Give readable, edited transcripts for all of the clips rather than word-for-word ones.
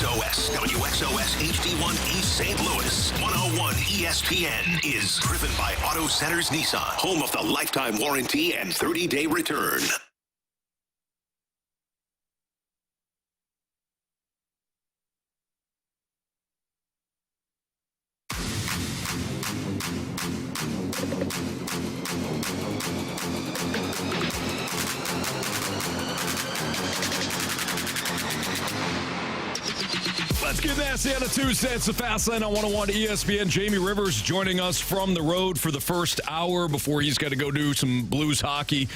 WXOS HD1 East St. Louis, 101 ESPN is driven by Auto Centers Nissan, home of the lifetime warranty and 30-day return. Let's get nasty on a Tuesday. It's the Fast Lane on 101 ESPN. Jamie Rivers joining us from the road for the first hour before he's got to go do some Blues hockey.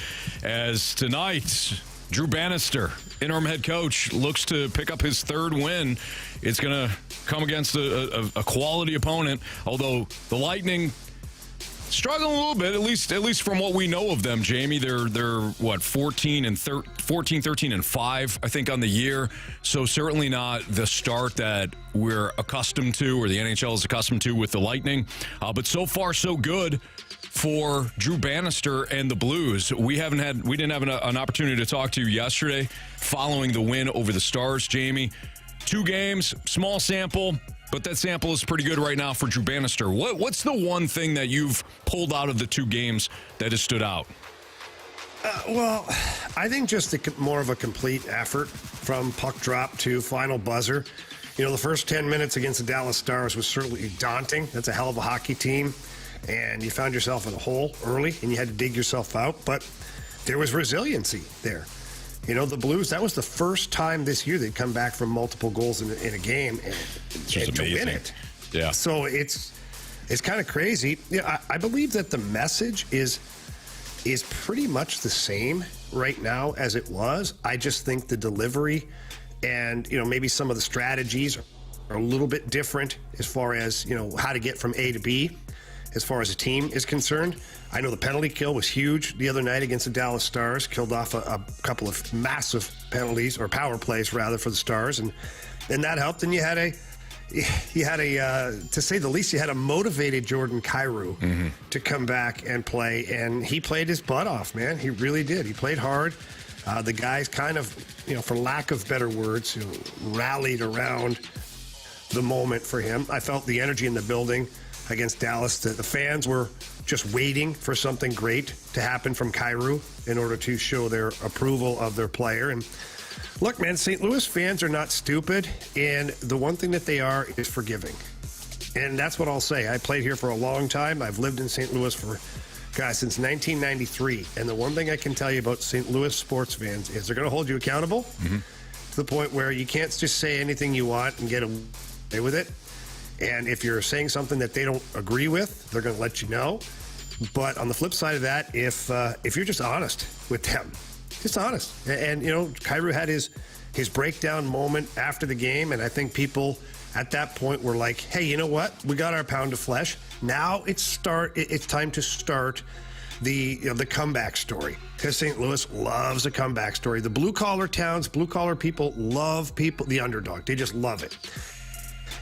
As tonight, Drew Bannister, interim head coach, looks to pick up his third win. It's going to come against a quality opponent, although the Lightning struggling a little bit, at least from what we know of them, Jamie. They're 13 and 5, I think, on the year. So certainly not the start that we're accustomed to, or the NHL is accustomed to with the Lightning. But so far, so good for Drew Bannister and the Blues. We didn't have an opportunity to talk to you yesterday following the win over the Stars, Jamie. 2 games, small sample. But that sample is pretty good right now for Drew Bannister. What's the one thing that you've pulled out of the 2 games that has stood out? Well, I think just more of a complete effort from puck drop to final buzzer. You know, the first 10 minutes against the Dallas Stars was certainly daunting. That's a hell of a hockey team. And you found yourself in a hole early, and you had to dig yourself out. But there was resiliency there. You know, the Blues, that was the first time this year they'd come back from multiple goals in a game and to win it. Yeah. So it's kind of crazy. Yeah, I believe that the message is pretty much the same right now as it was. I just think the delivery and, you know, maybe some of the strategies are a little bit different as far as, you know, how to get from A to B as far as a team is concerned. I know the penalty kill was huge the other night against the Dallas Stars, killed off a couple of massive penalties, or power plays rather, for the Stars, and that helped. And you had a to say the least, you had a motivated Jordan Kyrou to come back and play, and he played his butt off, man. He really did. He played hard. The guys kind of, you know, for lack of better words, you know, rallied around the moment for him. I felt the energy in the building against Dallas. The fans were just waiting for something great to happen from Kyrou in order to show their approval of their player. And look, man, St. Louis fans are not stupid, and the one thing that they are is forgiving. And that's what I'll say. I played here for a long time. I've lived in St. Louis since 1993. And the one thing I can tell you about St. Louis sports fans is they're going to hold you accountable to the point where you can't just say anything you want and get away with it. And if you're saying something that they don't agree with, they're going to let you know. But on the flip side of that, if you're just honest with them, just honest. And you know, Kyrou had his breakdown moment after the game, and I think people at that point were like, hey, you know what? We got our pound of flesh. Now it's time to start the comeback story, because St. Louis loves a comeback story. The blue-collar towns, blue-collar people love the underdog. They just love it.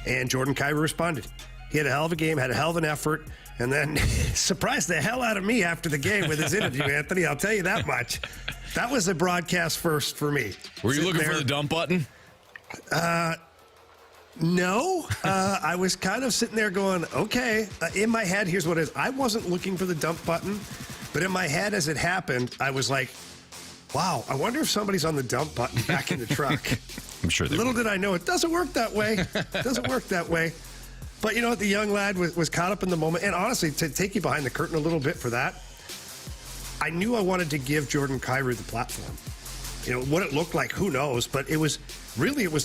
And Jordan Kyrou responded. He had a hell of a game, had a hell of an effort, and then surprised the hell out of me after the game with his interview, Anthony. I'll tell you that much. That was a broadcast first for me. Were you looking for the dump button? No. I was kind of sitting there going, okay. In my head, here's what it is. I wasn't looking for the dump button, but in my head as it happened, I was like, wow, I wonder if somebody's on the dump button back in the truck. I'm sure they Little did I know, it doesn't work that way. It doesn't work that way. But you know what? The young lad was caught up in the moment. And honestly, to take you behind the curtain a little bit for that, I knew I wanted to give Jordan Kyrou the platform. You know, what it looked like, who knows? But it was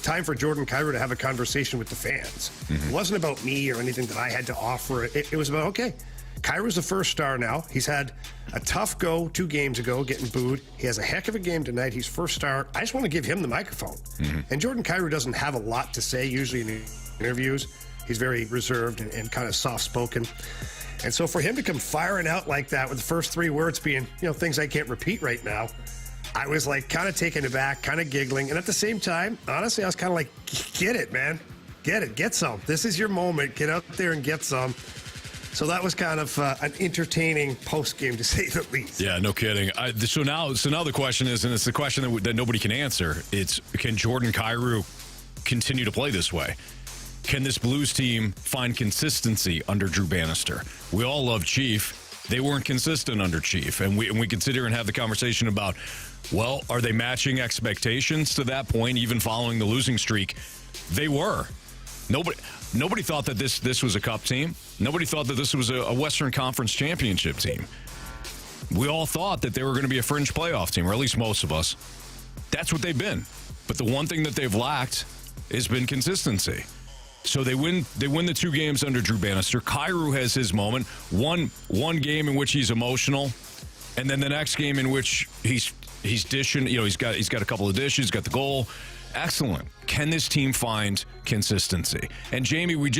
time for Jordan Kyrou to have a conversation with the fans. It wasn't about me or anything that I had to offer. It was about, okay, Kyrou's the first star now. He's had a tough go 2 games ago, getting booed. He has a heck of a game tonight. He's first star. I just want to give him the microphone. And Jordan Kyrou doesn't have a lot to say usually in interviews. He's very reserved and kind of soft-spoken. And so for him to come firing out like that with the first 3 words being, you know, things I can't repeat right now, I was like kind of taken aback, kind of giggling. And at the same time, honestly, I was kind of like, get it, man. Get it. Get some. This is your moment. Get out there and get some. So that was kind of an entertaining post-game, to say the least. Yeah, no kidding. So now the question is, and it's the question that nobody can answer, it's can Jordan Kyrou continue to play this way? Can this Blues team find consistency under Drew Bannister? We all love Chief. They weren't consistent under Chief. And we can sit here and have the conversation about, well, are they matching expectations to that point, even following the losing streak? They were. Nobody thought that this was a cup team. Nobody thought that this was a Western Conference championship team. We all thought that they were going to be a fringe playoff team, or at least most of us. That's what they've been. But the one thing that they've lacked has been consistency. So they win the 2 games under Drew Bannister. Kyrou has his moment. One game in which he's emotional, and then the next game in which he's dishing. He's got a couple of dishes, he's got the goal. Excellent. Can this team find consistency? And Jamie, we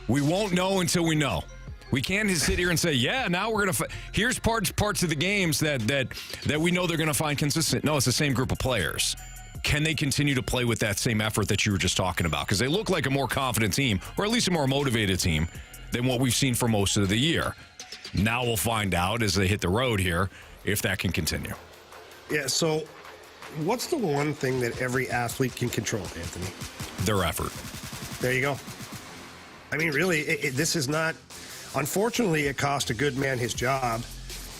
won't know until we know. We can't sit here and say, yeah, now we're going to here's parts of the games that we know they're going to find consistent. No, it's the same group of players. Can they continue to play with that same effort that you were just talking about? Because they look like a more confident team, or at least a more motivated team than what we've seen for most of the year. Now we'll find out as they hit the road here if that can continue. Yeah, so what's the one thing that every athlete can control, Anthony? Their effort. There you go. I mean, really, this is not... Unfortunately, it cost a good man his job,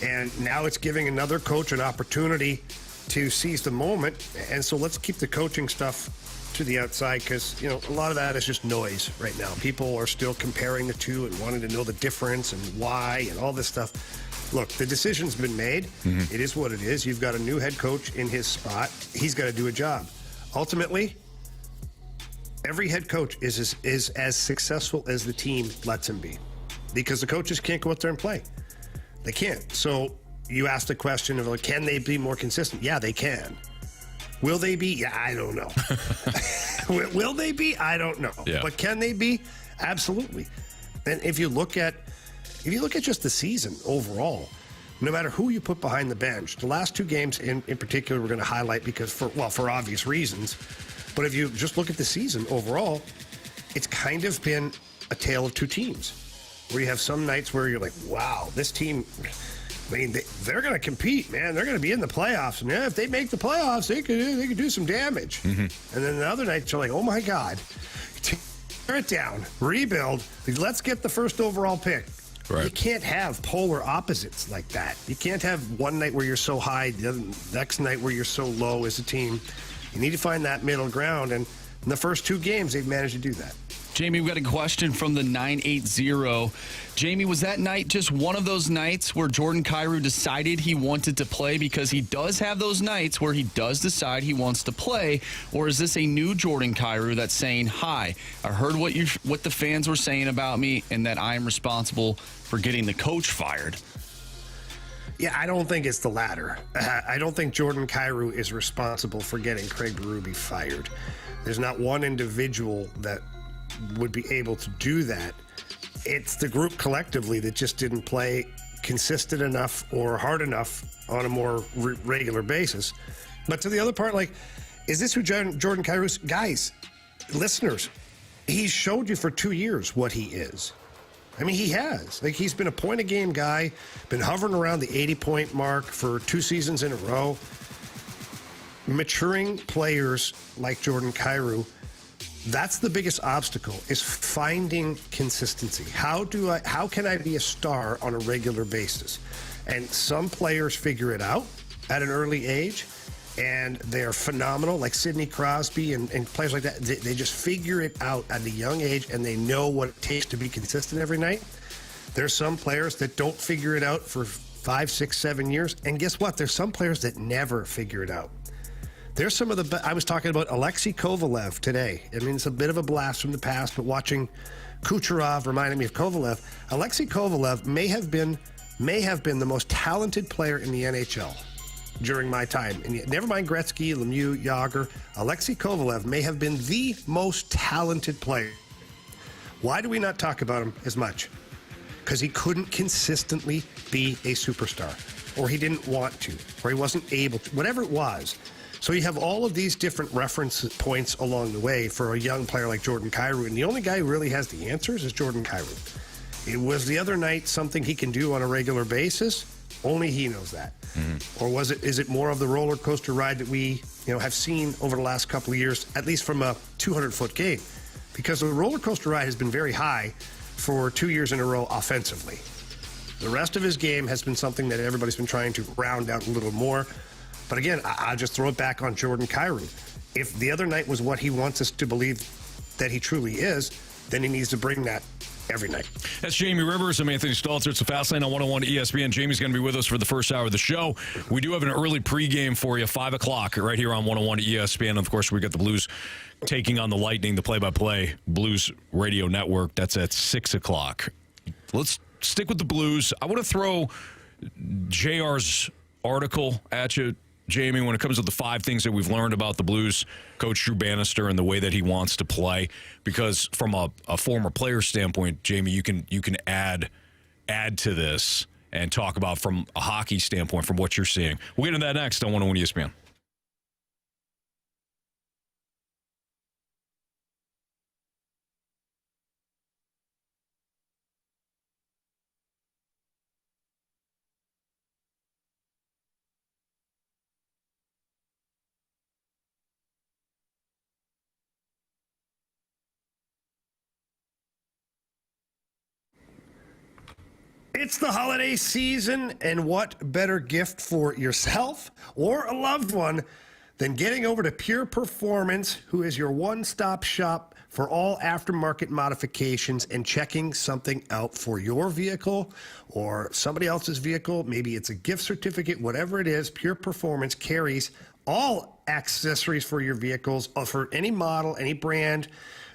and now it's giving another coach an opportunity to seize the moment. And so let's keep the coaching stuff to the outside, because, a lot of that is just noise right now. People are still comparing the two and wanting to know the difference and why and all this stuff. Look, the decision's been made. Mm-hmm. It is what it is. You've got a new head coach in his spot. He's got to do a job. Ultimately, every head coach is as successful as the team lets him be, because the coaches can't go out there and play. They can't. So you asked the question of, can they be more consistent? Yeah, they can. Will they be? Yeah, I don't know. Will they be? I don't know. Yeah. But can they be? Absolutely. And if you look at just the season overall, no matter who you put behind the bench, the last 2 games in particular we're going to highlight because for obvious reasons. But if you just look at the season overall, it's kind of been a tale of 2 teams, where you have some nights where you're like, wow, this team, I mean, they're going to compete, man. They're going to be in the playoffs. And if they make the playoffs, they could do some damage. Mm-hmm. And then the other nights you're like, oh my God, tear it down, rebuild. Let's get the first overall pick. Right. You can't have polar opposites like that. You can't have one night where you're so high, the next night where you're so low as a team. You need to find that middle ground. And in the first 2 games, they've managed to do that. Jamie, we've got a question from the 980. Jamie, was that night just one of those nights where Jordan Kyrou decided he wanted to play? Because he does have those nights where he does decide he wants to play. Or is this a new Jordan Kyrou that's saying, hi, I heard what the fans were saying about me and that I am responsible for getting the coach fired? Yeah, I don't think it's the latter. I don't think Jordan Kyrou is responsible for getting Craig Berube fired. There's not one individual that would be able to do that. It's the group collectively that just didn't play consistent enough or hard enough on a more regular basis. But to the other part, is this who Jordan Kyrou is? Guys, listeners, he's showed you for 2 years what he is. I mean, he has. He's been a point-a-game guy, been hovering around the 80-point mark for 2 seasons in a row. Maturing players like Jordan Kyrou, that's the biggest obstacle, is finding consistency. How can I be a star on a regular basis? And some players figure it out at an early age, and they're phenomenal, like Sidney Crosby and players like that. They just figure it out at a young age, and they know what it takes to be consistent every night. There's some players that don't figure it out for 5, 6, 7 years, and guess what? There's some players that never figure it out. There's some of the... I was talking about Alexei Kovalev today. I mean, it's a bit of a blast from the past, but watching Kucherov reminded me of Kovalev. Alexei Kovalev may have been the most talented player in the NHL during my time. And never mind Gretzky, Lemieux, Yager. Alexei Kovalev may have been the most talented player. Why do we not talk about him as much? Because he couldn't consistently be a superstar, or he didn't want to, or he wasn't able to, whatever it was. So you have all of these different reference points along the way for a young player like Jordan Kyrou, and the only guy who really has the answers is Jordan Kyrou. It was the other night something he can do on a regular basis. Only he knows that. Or is it more of the roller coaster ride that we have seen over the last couple of years, at least from a 200-foot game? Because the roller coaster ride has been very high for 2 years in a row offensively. The rest of his game has been something that everybody's been trying to round out a little more. But again, I'll just throw it back on Jordan Kyrou. If the other night was what he wants us to believe that he truly is, then he needs to bring that every night. That's Jamie Rivers. I'm Anthony Stalter. It's a Fast Lane on 101 ESPN. Jamie's going to be with us for the first hour of the show. We do have an early pregame for you, 5 o'clock, right here on 101 ESPN. And of course, we got the Blues taking on the Lightning, the play-by-play Blues radio network. That's at 6 o'clock. Let's stick with the Blues. I want to throw JR's article at you, Jamie, when it comes to the 5 things that we've learned about the Blues coach Drew Bannister and the way that he wants to play. Because from a former player standpoint, Jamie, you can add to this and talk about from a hockey standpoint from what you're seeing. We'll get into that next on 101 ESPN. It's the holiday season, and what better gift for yourself or a loved one than getting over to Pure Performance, who is your one-stop shop for all aftermarket modifications and checking something out for your vehicle or somebody else's vehicle. Maybe it's a gift certificate, whatever it is. Pure Performance carries all accessories for your vehicles, for any model, any brand.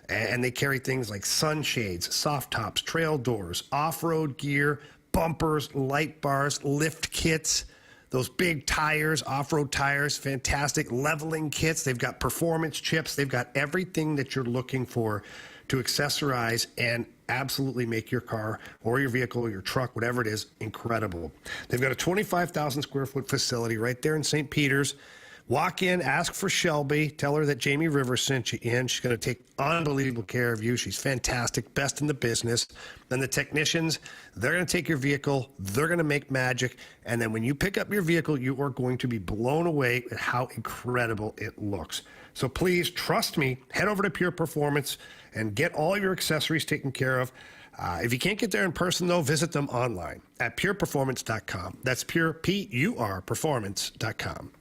And they carry things like sunshades, soft tops, trail doors, off-road gear, bumpers, light bars, lift kits, those big tires, off-road tires, fantastic leveling kits. They've got performance chips. They've got everything that you're looking for to accessorize and absolutely make your car or your vehicle or your truck, whatever it is, incredible. They've got a 25,000 square foot facility right there in St. Peter's. Walk in, ask for Shelby, tell her that Jamie Rivers sent you in. She's going to take unbelievable care of you. She's fantastic, best in the business. Then the technicians, they're going to take your vehicle, they're going to make magic, and then when you pick up your vehicle, you are going to be blown away at how incredible it looks. So please, trust me, head over to Pure Performance and get all your accessories taken care of. If you can't get there in person, though, visit them online at pureperformance.com. That's pure, P-U-R, performance.com.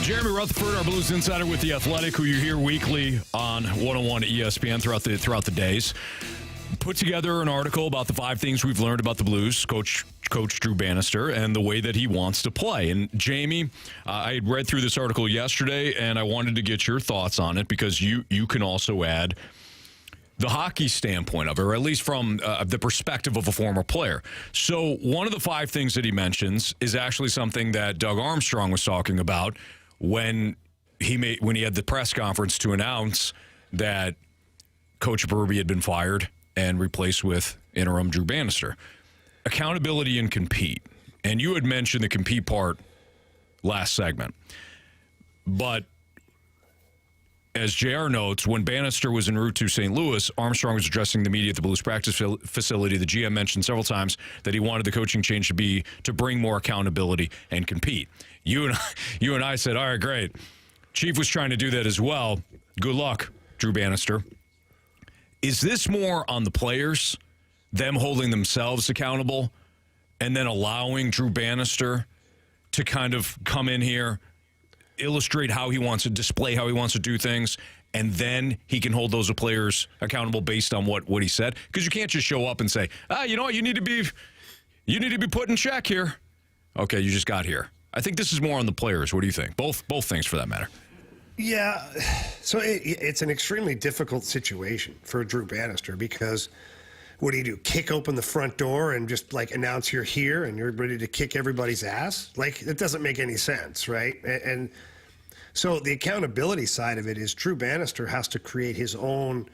Jeremy Rutherford, our Blues insider with The Athletic, who you hear weekly on 101 ESPN throughout the days, put together an article about the 5 things we've learned about the Blues, Coach Drew Bannister, and the way that he wants to play. And Jamie, I had read through this article yesterday, and I wanted to get your thoughts on it because you can also add the hockey standpoint of it, or at least from the perspective of a former player. So one of the 5 things that he mentions is actually something that Doug Armstrong was talking about when he had the press conference to announce that Coach Berube had been fired and replaced with interim Drew Bannister. Accountability and compete. And you had mentioned the compete part last segment. But as JR notes, when Bannister was en route to St. Louis, Armstrong was addressing the media at the Blues practice facility. The GM mentioned several times that he wanted the coaching change to bring more accountability and compete. You and I said, all right, great. Chief was trying to do that as well. Good luck, Drew Bannister. Is this more on the players, them holding themselves accountable, and then allowing Drew Bannister to kind of come in here, illustrate how he wants to display, how he wants to do things, and then he can hold those players accountable based on what he said? Because you can't just show up and say, you know what, you need to be put in check here. Okay, you just got here. I think this is more on the players. What do you think? Both things for that matter. Yeah, so it's an extremely difficult situation for Drew Bannister because what do you do? Kick open the front door and just announce you're here and you're ready to kick everybody's ass? It doesn't make any sense, right? And so the accountability side of it is Drew Bannister has to create his own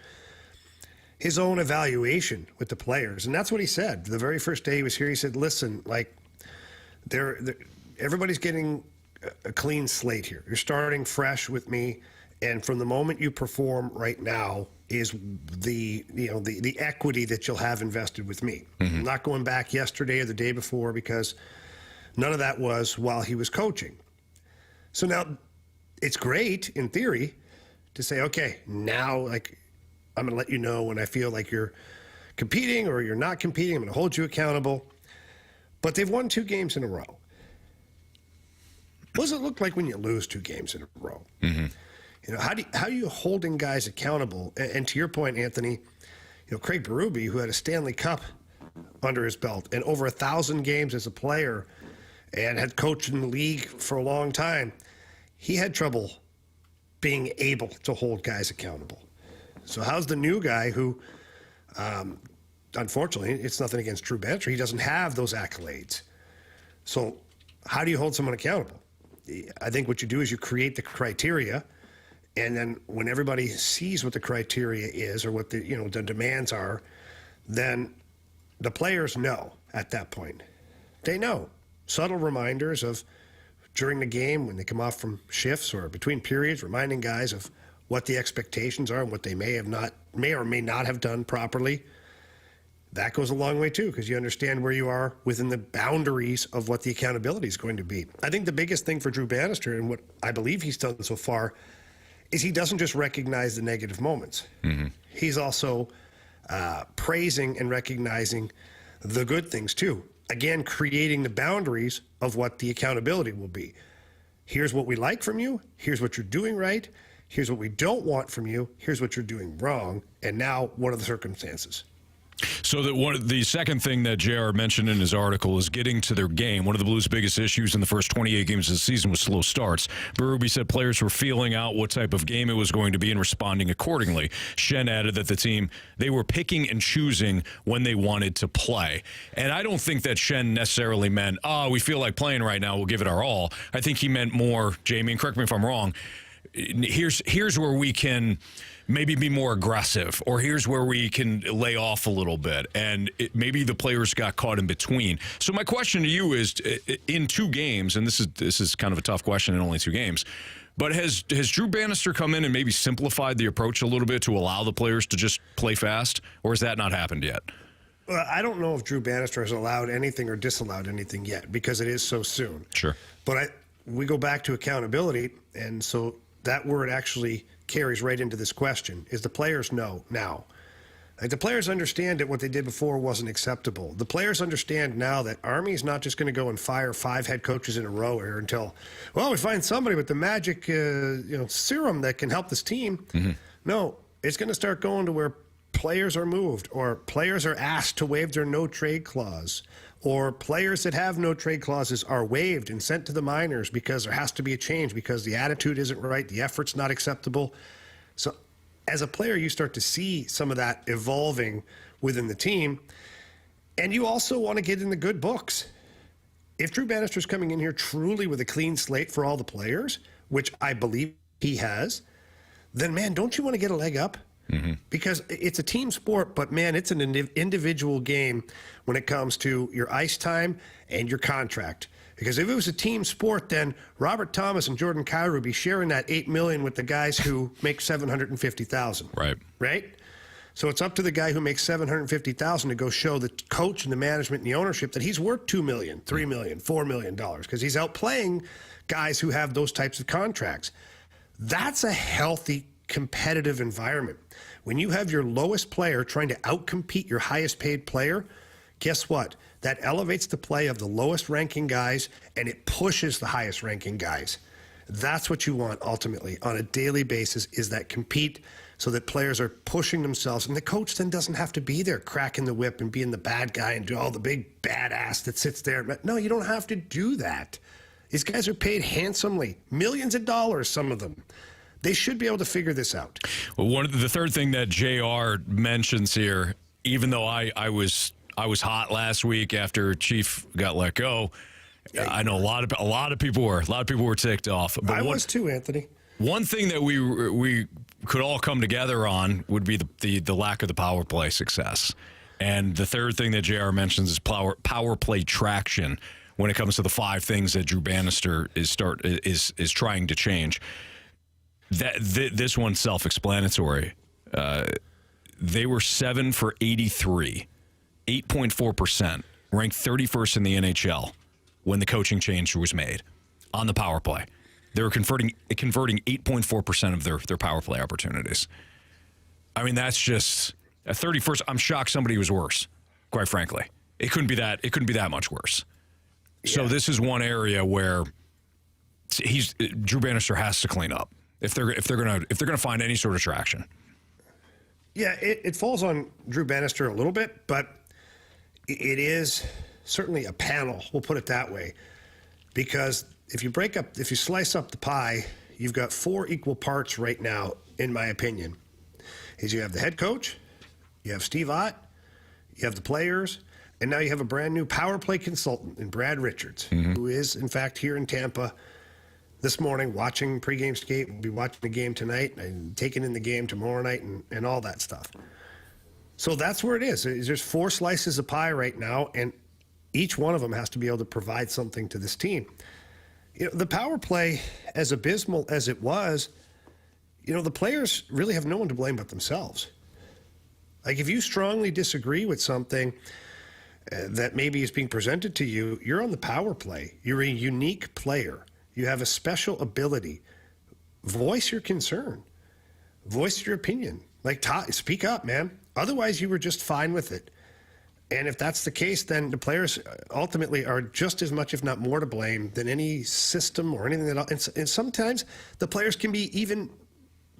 evaluation with the players, and that's what he said the very first day he was here. He said, "Listen, everybody's getting a clean slate here. You're starting fresh with me, and from the moment you perform right now is the equity that you'll have invested with me. I'm not going back yesterday or the day before because none of that was while he was coaching. So now it's great in theory to say, okay, now I'm going to let you know when I feel like you're competing or you're not competing. I'm going to hold you accountable. But they've won 2 games in a row. What does it look like when you lose 2 games in a row? How are you holding guys accountable? And to your point, Anthony, Craig Berube, who had a Stanley Cup under his belt and over 1,000 games as a player and had coached in the league for a long time, he had trouble being able to hold guys accountable. So how's the new guy who, unfortunately, it's nothing against Drew Bannister, he doesn't have those accolades. So how do you hold someone accountable? I think what you do is you create the criteria, and then when everybody sees what the criteria is or what the demands are, then the players know at that point. They know. Subtle reminders of during the game when they come off from shifts or between periods, reminding guys of what the expectations are and what they may or may not have done properly. That goes a long way too, because you understand where you are within the boundaries of what the accountability is going to be. I think the biggest thing for Drew Bannister, and what I believe he's done so far, is he doesn't just recognize the negative moments. He's also praising and recognizing the good things too. Again, creating the boundaries of what the accountability will be. Here's what we like from you. Here's what you're doing right. Here's what we don't want from you. Here's what you're doing wrong. And now, what are the circumstances? So the second thing that JR mentioned in his article is getting to their game. One of the Blues' biggest issues in the first 28 games of the season was slow starts. Berube said players were feeling out what type of game it was going to be and responding accordingly. Shen added that the team, they were picking and choosing when they wanted to play. And I don't think that Shen necessarily meant, we feel like playing right now, we'll give it our all. I think he meant more, Jamie, and correct me if I'm wrong, here's where we can maybe be more aggressive, or here's where we can lay off a little bit, and maybe the players got caught in between. So my question to you is, in 2 games, and this is kind of a tough question in only 2 games, but has Drew Bannister come in and maybe simplified the approach a little bit to allow the players to just play fast, or has that not happened yet? Well, I don't know if Drew Bannister has allowed anything or disallowed anything yet, because it is so soon. Sure. But we go back to accountability, and so that word actually carries right into this question, is the players know now. Like, the players understand that what they did before wasn't acceptable. The players understand now that Army's not just going to go and fire 5 head coaches in a row here until, well, we find somebody with the magic, serum that can help this team. Mm-hmm. No, it's going to start going to where players are moved, or players are asked to waive their no-trade clause, or players that have no-trade clauses are waived and sent to the minors because there has to be a change because the attitude isn't right, the effort's not acceptable. So as a player, you start to see some of that evolving within the team. And you also want to get in the good books. If Drew Bannister's coming in here truly with a clean slate for all the players, which I believe he has, then, man, don't you want to get a leg up? Mm-hmm. Because it's a team sport, but, man, it's an individual game when it comes to your ice time and your contract. Because if it was a team sport, then Robert Thomas and Jordan Kyrou would be sharing that $8 million with the guys who make $750,000. Right? So it's up to the guy who makes $750,000 to go show the coach and the management and the ownership that he's worth $2 million, $3 million, $4 million, because he's outplaying guys who have those types of contracts. That's a healthy, competitive environment. When you have your lowest player trying to outcompete your highest paid player, guess what? That elevates the play of the lowest ranking guys, and it pushes the highest ranking guys. That's what you want ultimately on a daily basis, is that compete so that players are pushing themselves. And the coach then doesn't have to be there cracking the whip and being the bad guy and do all the big badass that sits there. No, you don't have to do that. These guys are paid handsomely, millions of dollars, some of them. They should be able to figure this out. Well, the third thing that JR mentions here, even though I was hot last week after Chief got let go. I know a lot of people were ticked off. But I was too, Anthony. One thing that we could all come together on would be the lack of the power play success. And the third thing that JR mentions is power play traction when it comes to the 5 things that Drew Bannister is trying to change. This one's self-explanatory. They were 7 for 83. 8.4%, ranked 31st in the NHL when the coaching change was made on the power play. They were converting 8.4% of their power play opportunities. I mean, that's just a 31st. I'm shocked somebody was worse, quite frankly. It couldn't be that much worse. Yeah. So this is one area where Drew Bannister has to clean up if they're gonna find any sort of traction. Yeah, it falls on Drew Bannister a little bit, but it is certainly a panel, we'll put it that way, because if you slice up the pie, you've got 4 equal parts right now, in my opinion. Is you have the head coach, you have Steve Ott, you have the players, and now you have a brand new power play consultant in Brad Richards, who is, in fact, here in Tampa this morning watching pregame skate. We'll be watching the game tonight and taking in the game tomorrow night and all that stuff. So that's where it is. There's 4 slices of pie right now, and each one of them has to be able to provide something to this team. The power play, as abysmal as it was, the players really have no one to blame but themselves. Like, if you strongly disagree with something that maybe is being presented to you, you're on the power play. You're a unique player. You have a special ability. Voice your concern. Voice your opinion. Like, speak up, man. Otherwise, you were just fine with it. And if that's the case, then the players ultimately are just as much, if not more, to blame than any system or anything and sometimes the players can be even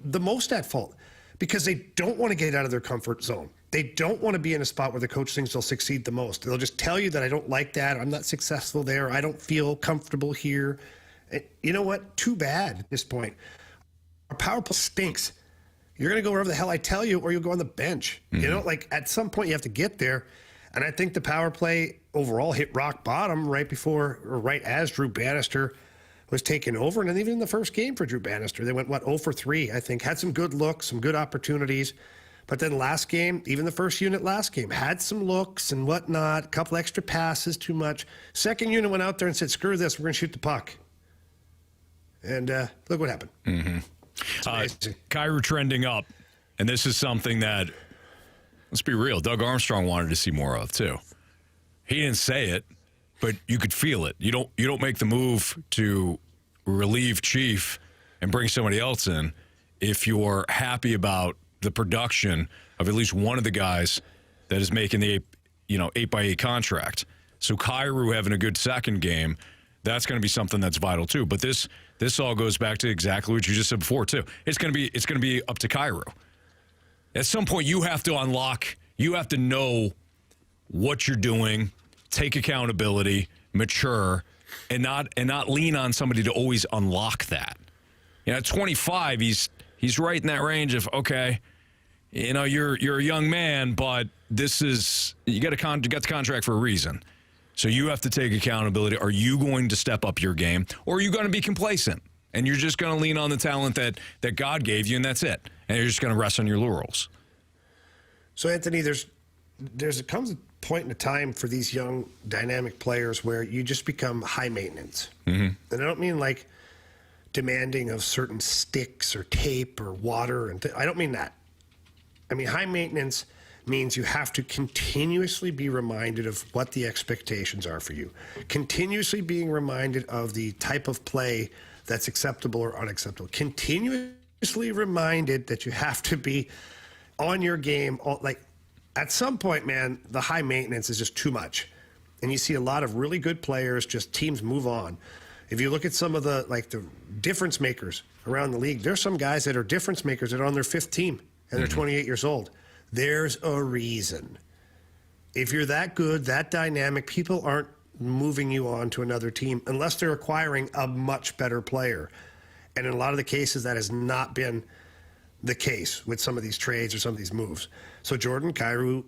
the most at fault because they don't want to get out of their comfort zone. They don't want to be in a spot where the coach thinks they'll succeed the most. They'll just tell you that I don't like that. I'm not successful there. I don't feel comfortable here. And you know what? Too bad at this point. Our power play stinks. You're going to go wherever the hell I tell you, or you'll go on the bench. Like, at some point you have to get there. And I think the power play overall hit rock bottom right as Drew Bannister was taken over. And then even in the first game for Drew Bannister, they went, 0 for 3, I think. Had some good looks, some good opportunities. But then last game, even the first unit last game, had some looks and whatnot, a couple extra passes, too much. Second unit went out there and said, screw this, we're going to shoot the puck. And look what happened. Kyrou trending up. And this is something that, let's be real, Doug Armstrong wanted to see more of too. He didn't say it, but you could feel it. You don't make the move to relieve Chief and bring somebody else in if you're happy about the production of at least one of the guys that is making the 8x8 contract. So Kyrou having a good second game, that's going to be something that's vital too. But this all goes back to exactly what you just said before too. It's going to be up to Kyrou. At some point, you have to unlock. You have to know what you're doing, take accountability, mature, and not lean on somebody to always unlock that. At 25, he's right in that range of, okay, you're a young man, but this is you got the contract for a reason. So you have to take accountability. Are you going to step up your game, or are you going to be complacent and you're just going to lean on the talent that God gave you, and that's it, and you're just going to rest on your laurels? So Anthony, there comes a point in a time for these young dynamic players where you just become high maintenance, and I don't mean like demanding of certain sticks or tape or water, I don't mean that. I mean high maintenance means you have to continuously be reminded of what the expectations are for you. Continuously being reminded of the type of play that's acceptable or unacceptable. Continuously reminded that you have to be on your game. Like at some point, man, the high maintenance is just too much. And you see a lot of really good players, just teams move on. If you look at some of the difference makers around the league, there's some guys that are difference makers that are on their fifth team and they're 28 years old. There's a reason. If you're that good, that dynamic, people aren't moving you on to another team unless they're acquiring a much better player. And in a lot of the cases, that has not been the case with some of these trades or some of these moves. So Jordan Kyrou,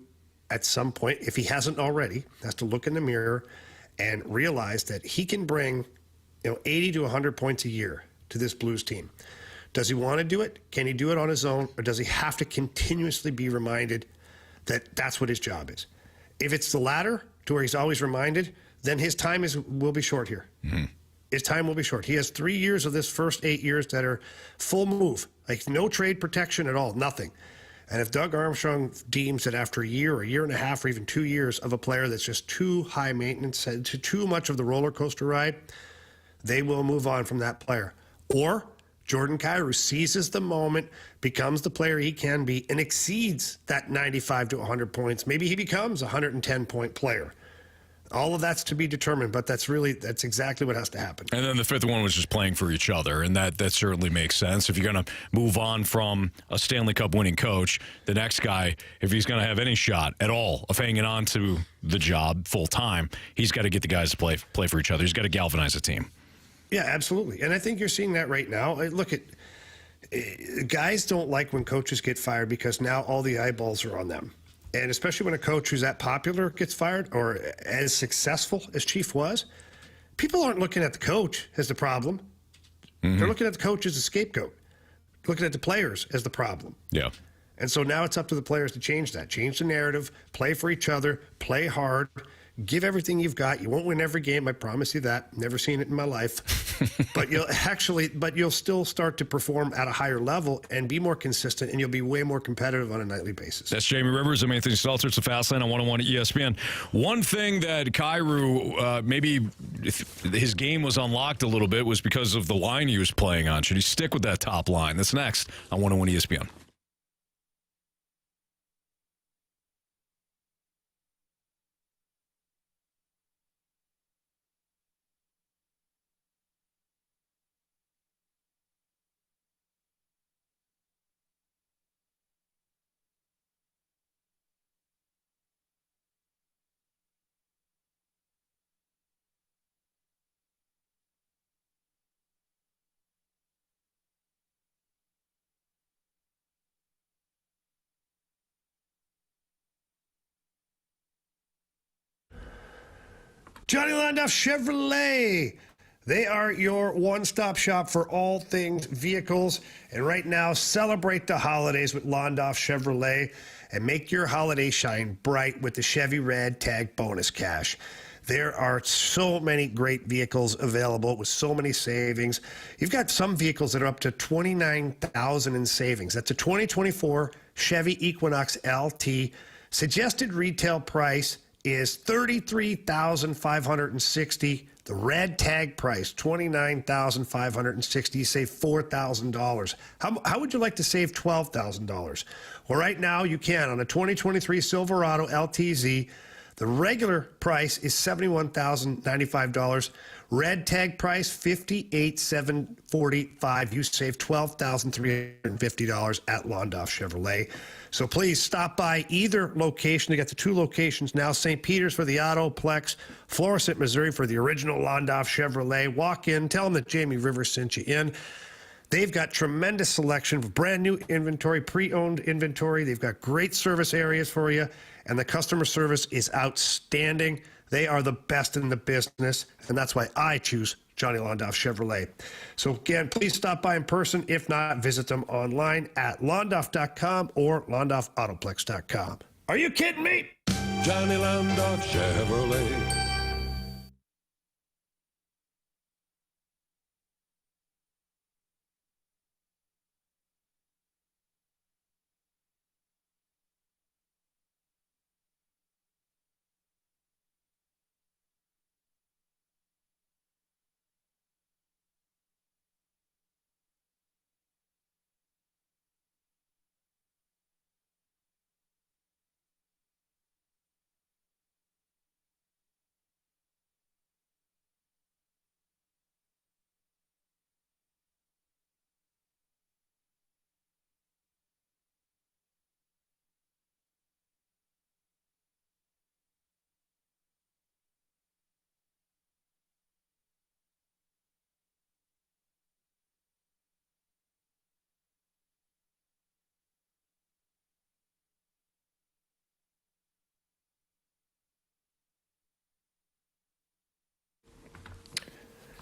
at some point, if he hasn't already, has to look in the mirror and realize that he can bring 80 to 100 points a year to this Blues team. Does he want to do it? Can he do it on his own? Or does he have to continuously be reminded that that's what his job is? If it's the latter, to where he's always reminded, then his time will be short here. Mm-hmm. His time will be short. He has 3 years of this first 8 years that are full move, like no trade protection at all, nothing. And if Doug Armstrong deems that after a year and a half, or even 2 years of a player that's just too high maintenance, too much of the roller coaster ride, they will move on from that player. Or Jordan Kyrou seizes the moment, becomes the player he can be, and exceeds that 95 to 100 points. Maybe he becomes a 110-point player. All of that's to be determined, but that's exactly what has to happen. And then the fifth one was just playing for each other, and that certainly makes sense. If you're going to move on from a Stanley Cup winning coach, the next guy, if he's going to have any shot at all of hanging on to the job full time, he's got to get the guys to play for each other. He's got to galvanize the team. Yeah, absolutely. And I think you're seeing that right now. Look, guys don't like when coaches get fired because now all the eyeballs are on them. And especially when a coach who's that popular gets fired or as successful as Chief was, people aren't looking at the coach as the problem. Mm-hmm. They're looking at the coach as a scapegoat, looking at the players as the problem. Yeah. And so now it's up to the players to change that, change the narrative, play for each other, play hard, give everything you've got. You won't win every game, I promise you that. Never seen it in my life. But you'll still start to perform at a higher level and be more consistent, and you'll be way more competitive on a nightly basis. That's Jamie Rivers. I'm Anthony Stalter. It's the Fast Lane on 101 at ESPN. One thing that Kyrou, maybe his game was unlocked a little bit was because of the line he was playing on. Should he stick with that top line? That's next on 101 ESPN. Johnny Londoff Chevrolet. They are your one-stop shop for all things vehicles. And right now, celebrate the holidays with Londoff Chevrolet and make your holiday shine bright with the Chevy Red Tag Bonus Cash. There are so many great vehicles available with so many savings. You've got some vehicles that are up to $29,000 in savings. That's a 2024 Chevy Equinox LT. Suggested retail price is $33,560. The red tag price, $29,560. You save $4,000. How would you like to save $12,000? Well, right now you can on a 2023 Silverado LTZ. The regular price is $71,095. Red tag price, $58,745. You save $12,350 at Londoff Chevrolet. So please stop by either location. They got the two locations now. St. Peter's for the Autoplex, Florissant, Missouri for the original Londoff Chevrolet. Walk in, tell them that Jamie Rivers sent you in. They've got tremendous selection of brand new inventory, pre-owned inventory. They've got great service areas for you, and the customer service is outstanding. They are the best in the business, and that's why I choose Johnny Londoff Chevrolet. So again, please stop by in person. If not, visit them online at londoff.com or londoffautoplex.com. Are you kidding me? Johnny Londoff Chevrolet.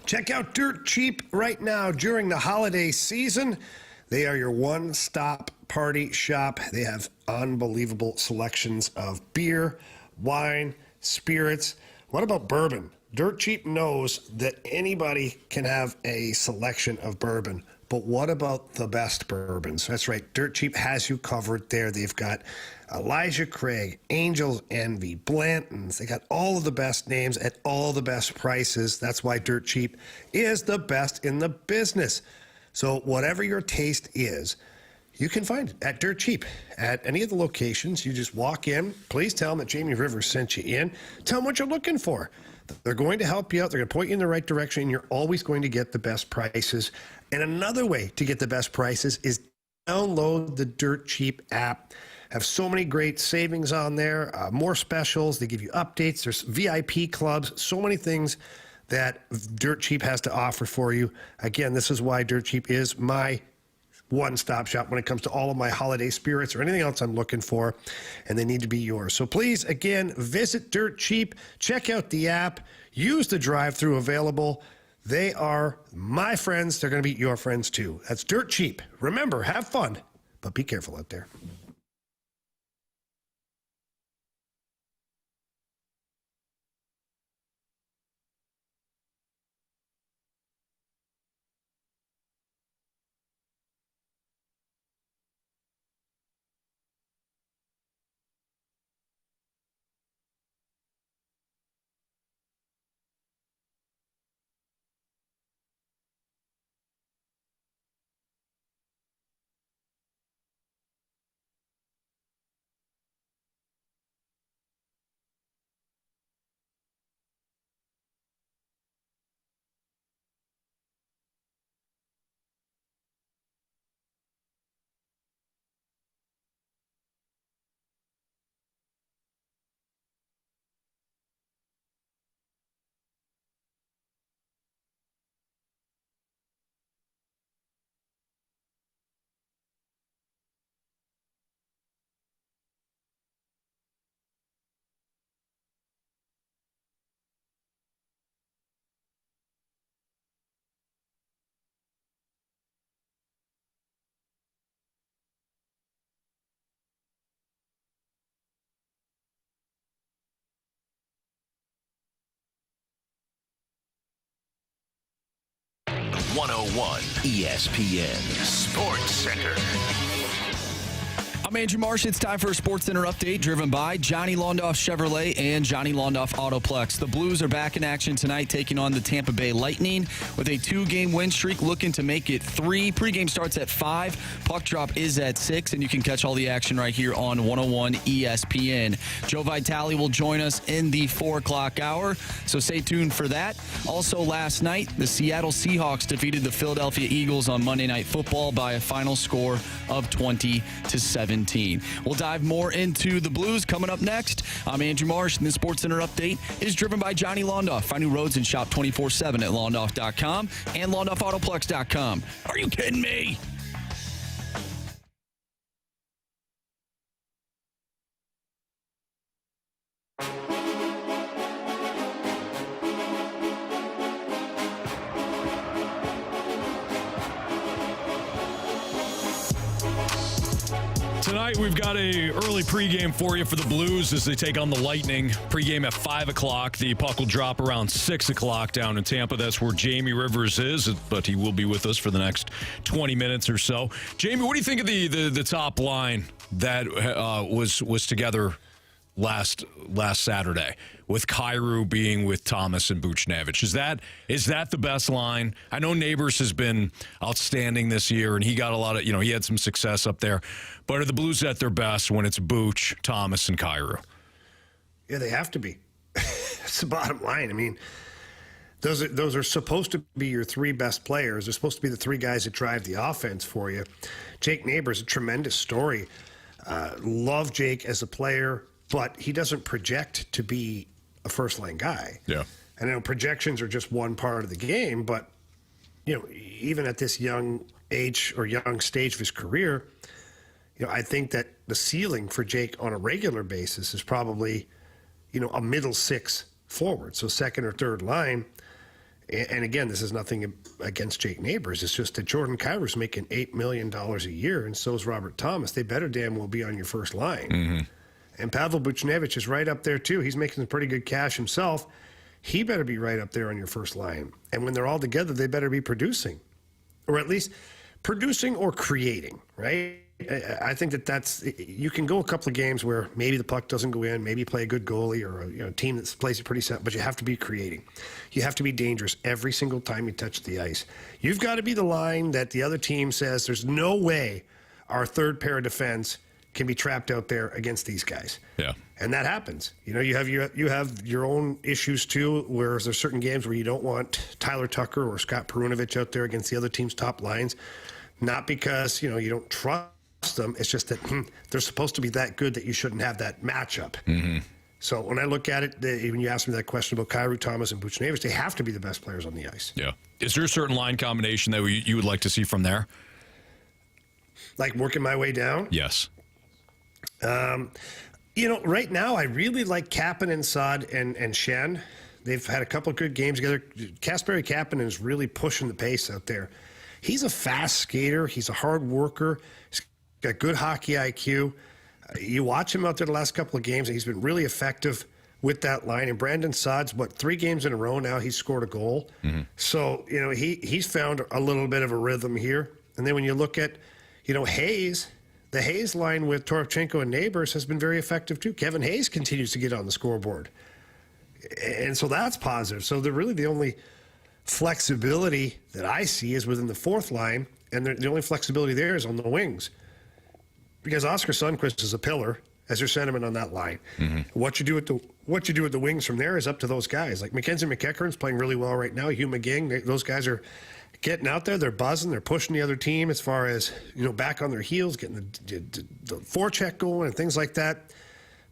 Check out Dirt Cheap right now during the holiday season. They are your one-stop party shop. They have unbelievable selections of beer, wine, spirits. What about bourbon? Dirt Cheap knows that anybody can have a selection of bourbon, but what about the best bourbons? That's right, Dirt Cheap has you covered there. They've got Elijah Craig, Angel's Envy, Blanton's. They got all of the best names at all the best prices. That's why Dirt Cheap is the best in the business. So whatever your taste is, you can find it at Dirt Cheap. At any of the locations, you just walk in. Please tell them that Jamie Rivers sent you in. Tell them what you're looking for. They're going to help you out. They're going to point you in the right direction. And you're always going to get the best prices. And another way to get the best prices is download the Dirt Cheap app. Have so many great savings on there, more specials. They give you updates. There's VIP clubs, so many things that Dirt Cheap has to offer for you. Again, this is why Dirt Cheap is my one-stop shop when it comes to all of my holiday spirits or anything else I'm looking for, and they need to be yours. So please, again, visit Dirt Cheap. Check out the app. Use the drive-thru available. They are my friends. They're going to be your friends, too. That's Dirt Cheap. Remember, have fun, but be careful out there. .101 ESPN Sports Center. I'm Andrew Marsh. It's time for a Sports Center update driven by Johnny Londoff Chevrolet and Johnny Londoff Autoplex. The Blues are back in action tonight, taking on the Tampa Bay Lightning with a 2-game win streak, looking to make it 3. Pregame starts at 5. Puck drop is at 6, and you can catch all the action right here on 101 ESPN. Joe Vitale will join us in the 4 o'clock hour, so stay tuned for that. Also last night, the Seattle Seahawks defeated the Philadelphia Eagles on Monday Night Football by a final score of 20-17. We'll dive more into the Blues coming up next. I'm Andrew Marsh, and the Sports Center update is driven by Johnny Londoff. Find new roads and shop 24/7 at londoff.com and londoffautoplex.com. Are you kidding me? Tonight, we've got a early pregame for you for the Blues as they take on the Lightning. Pregame at 5 o'clock. The puck will drop around 6 o'clock down in Tampa. That's where Jamie Rivers is, but he will be with us for the next 20 minutes or so. Jamie, what do you think of the top line that was together last Saturday, with Kyrou being with Thomas and Buchnevich? Is that the best line? I know Neighbors has been outstanding this year, and he got a lot of, he had some success up there. But are the Blues at their best when it's Buch, Thomas, and Kyrou? Yeah, they have to be. That's the bottom line. I mean, those are supposed to be your 3 best players. They're supposed to be the 3 guys that drive the offense for you. Jake Neighbors, a tremendous story. Love Jake as a player, but he doesn't project to be a first-line guy. Yeah. And I know projections are just one part of the game, but, even at this young age or young stage of his career, I think that the ceiling for Jake on a regular basis is probably, a middle 6 forward, so second or third line. And again, this is nothing against Jake Neighbors. It's just that Jordan Kyrou's making $8 million a year, and so is Robert Thomas. They better damn well be on your first line. Mm-hmm. And Pavel Buchnevich is right up there, too. He's making some pretty good cash himself. He better be right up there on your first line. And when they're all together, they better be producing. Or at least producing or creating, right? I think that's – you can go a couple of games where maybe the puck doesn't go in, maybe you play a good goalie or a team that plays it pretty set, but you have to be creating. You have to be dangerous every single time you touch the ice. You've got to be the line that the other team says there's no way our third pair of defense – can be trapped out there against these guys. Yeah. And that happens. You have your own issues too, where there's certain games where you don't want Tyler Tucker or Scott Perunovich out there against the other team's top lines. Not because, you don't trust them. It's just that they're supposed to be that good that you shouldn't have that matchup. Mm-hmm. So when I look at it, when you asked me that question about Kyrou, Thomas, and Buchnevich, they have to be the best players on the ice. Yeah. Is there a certain line combination that you would like to see from there? Like working my way down? Yes. Right now, I really like Kapanen, Saad, and Schenn. They've had a couple of good games together. Kasperi Kapanen is really pushing the pace out there. He's a fast skater. He's a hard worker. He's got good hockey IQ. You watch him out there the last couple of games, and he's been really effective with that line. And Brandon Saad's, 3 games in a row now, he's scored a goal. Mm-hmm. So, he's found a little bit of a rhythm here. And then when you look at, Hayes – the Hayes line with Toropchenko and Neighbors has been very effective, too. Kevin Hayes continues to get on the scoreboard. And so that's positive. So the only flexibility that I see is within the fourth line, and the only flexibility there is on the wings. Because Oscar Sundqvist is a pillar as your centerman on that line. Mm-hmm. What you do with the wings from there is up to those guys. Like Mackenzie McEachern's playing really well right now. Hugh McGing, those guys are getting out there, they're buzzing, they're pushing the other team as far as, back on their heels, getting the forecheck going and things like that.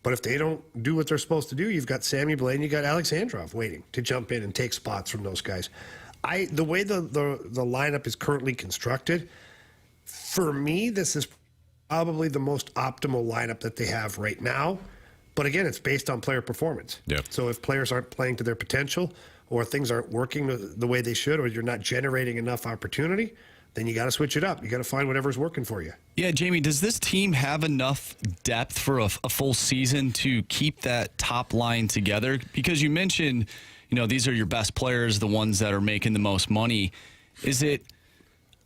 But if they don't do what they're supposed to do, you've got Sammy Blais and you've got Alexandrov waiting to jump in and take spots from those guys. The way the lineup is currently constructed, for me, this is probably the most optimal lineup that they have right now. But again, it's based on player performance. Yep. So if players aren't playing to their potential, or things aren't working the way they should, or you're not generating enough opportunity, then you got to switch it up. You got to find whatever's working for you. Yeah, Jamie, does this team have enough depth for a full season to keep that top line together? Because you mentioned, these are your best players, the ones that are making the most money. Is it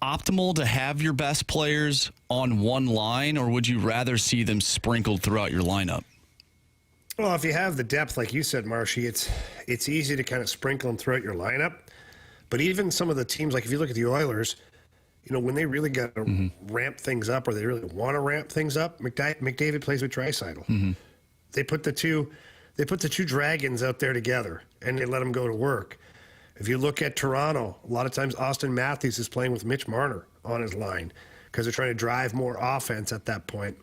optimal to have your best players on one line, or would you rather see them sprinkled throughout your lineup? Well, if you have the depth, like you said, Marshy, it's easy to kind of sprinkle them throughout your lineup. But even some of the teams, like if you look at the Oilers, when they really got to ramp things up, or they really want to ramp things up, McDavid plays with Draisaitl. They put the two dragons out there together, and they let them go to work. If you look at Toronto, a lot of times Austin Matthews is playing with Mitch Marner on his line because they're trying to drive more offense at that point.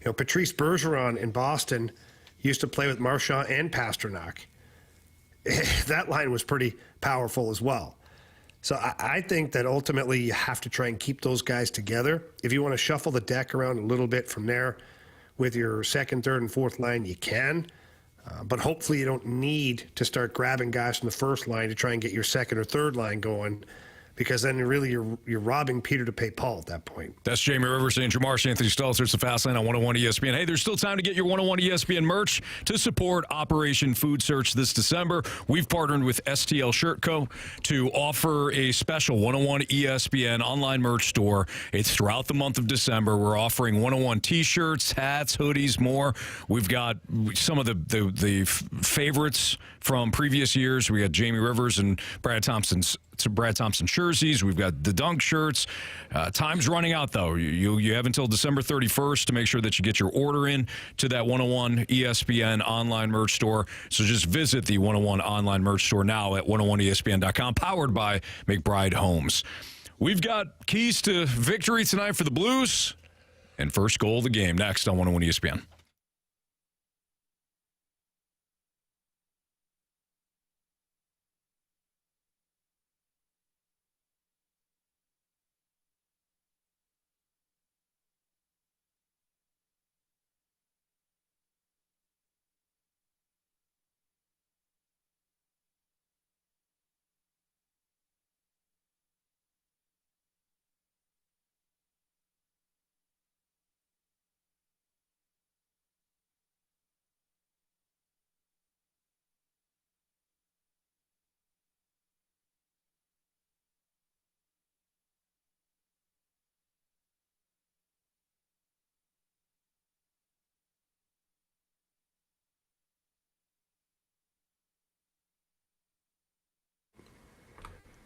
Patrice Bergeron in Boston used to play with Marchand and Pasternak. That line was pretty powerful as well. So I think that ultimately you have to try and keep those guys together. If you want to shuffle the deck around a little bit from there with your second, third, and fourth line, you can. But hopefully you don't need to start grabbing guys from the first line to try and get your second or third line going, because then really you're robbing Peter to pay Paul at that point. That's Jamie Rivers, Andrew Marsh, Anthony Stalter. It's the Fast Lane on 101 ESPN. Hey, there's still time to get your 101 ESPN merch to support Operation Food Search this December. We've partnered with STL Shirt Co. to offer a special 101 ESPN online merch store. It's throughout the month of December. We're offering 101 T-shirts, hats, hoodies, more. We've got some of the favorites from previous years. We got Jamie Rivers and Brad Thompson jerseys. We've got the Dunk shirts. Time's running out, though. You have until December 31st to make sure that you get your order in to that 101 ESPN online merch store. So just visit the 101 online merch store now at 101ESPN.com, powered by McBride Homes. We've got keys to victory tonight for the Blues and first goal of the game next on 101 ESPN.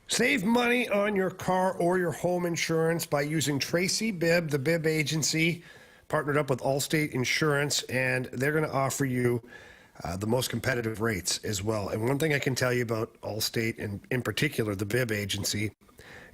Save money on your car or your home insurance by using Tracy Bibb, the Bibb Agency, partnered up with Allstate Insurance, and they're going to offer you the most competitive rates as well. And one thing I can tell you about Allstate, and in particular the Bibb Agency,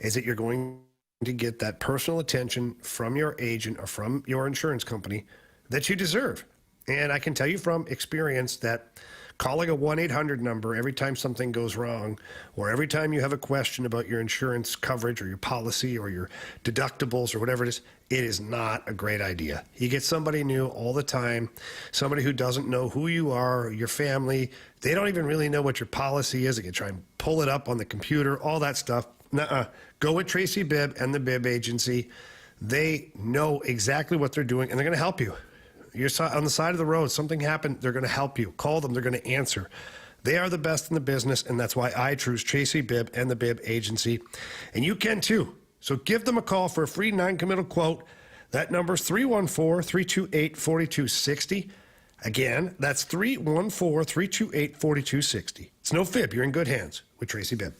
is that you're going to get that personal attention from your agent or from your insurance company that you deserve. And I can tell you from experience that calling a 1-800 number every time something goes wrong, or every time you have a question about your insurance coverage or your policy or your deductibles or whatever it is not a great idea. You get somebody new all the time, somebody who doesn't know who you are, your family. They don't even really know what your policy is. They can try and pull it up on the computer, all that stuff. Nuh-uh. Go with Tracy Bibb and the Bibb Agency. They know exactly what they're doing, and they're going to help you. You're on the side of the road, something happened, they're going to help you. Call them, they're going to answer. They are the best in the business, and that's why I choose Tracy Bibb and the Bibb Agency. And you can too. So give them a call for a free non-committal quote. That number is 314-328-4260. Again, that's 314-328-4260. It's no fib. You're in good hands with Tracy Bibb.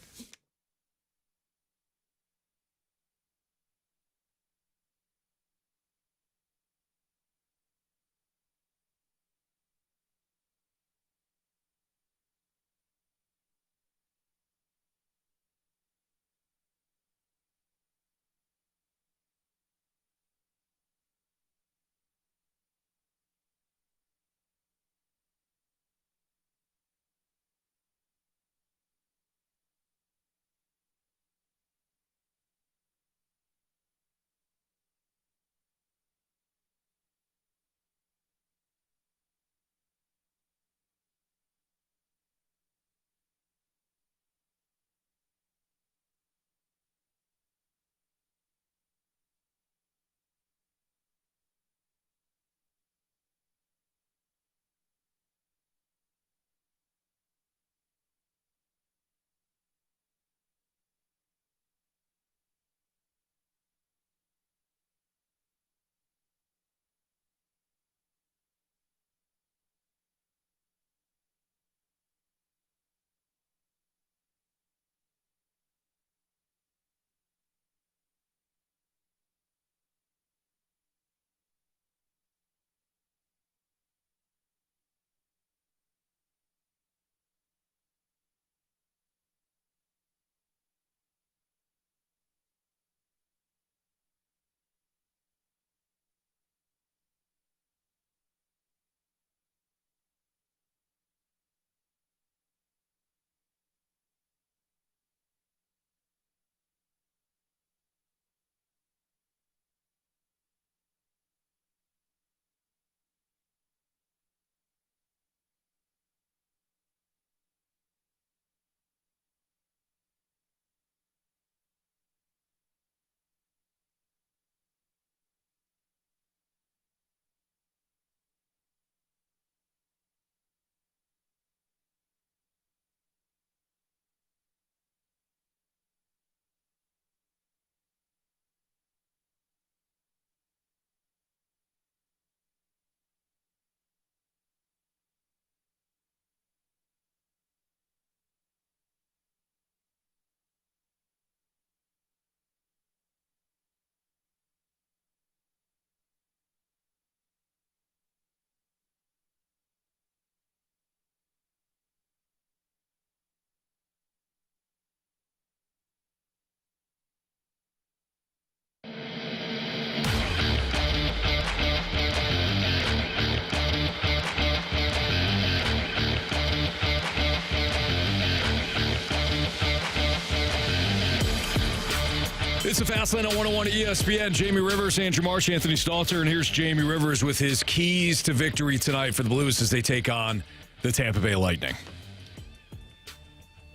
It's a Fast Lane on 101 ESPN. Jamie Rivers, Andrew Marsh, Anthony Stalter, and here's Jamie Rivers with his keys to victory tonight for the Blues as they take on the Tampa Bay Lightning.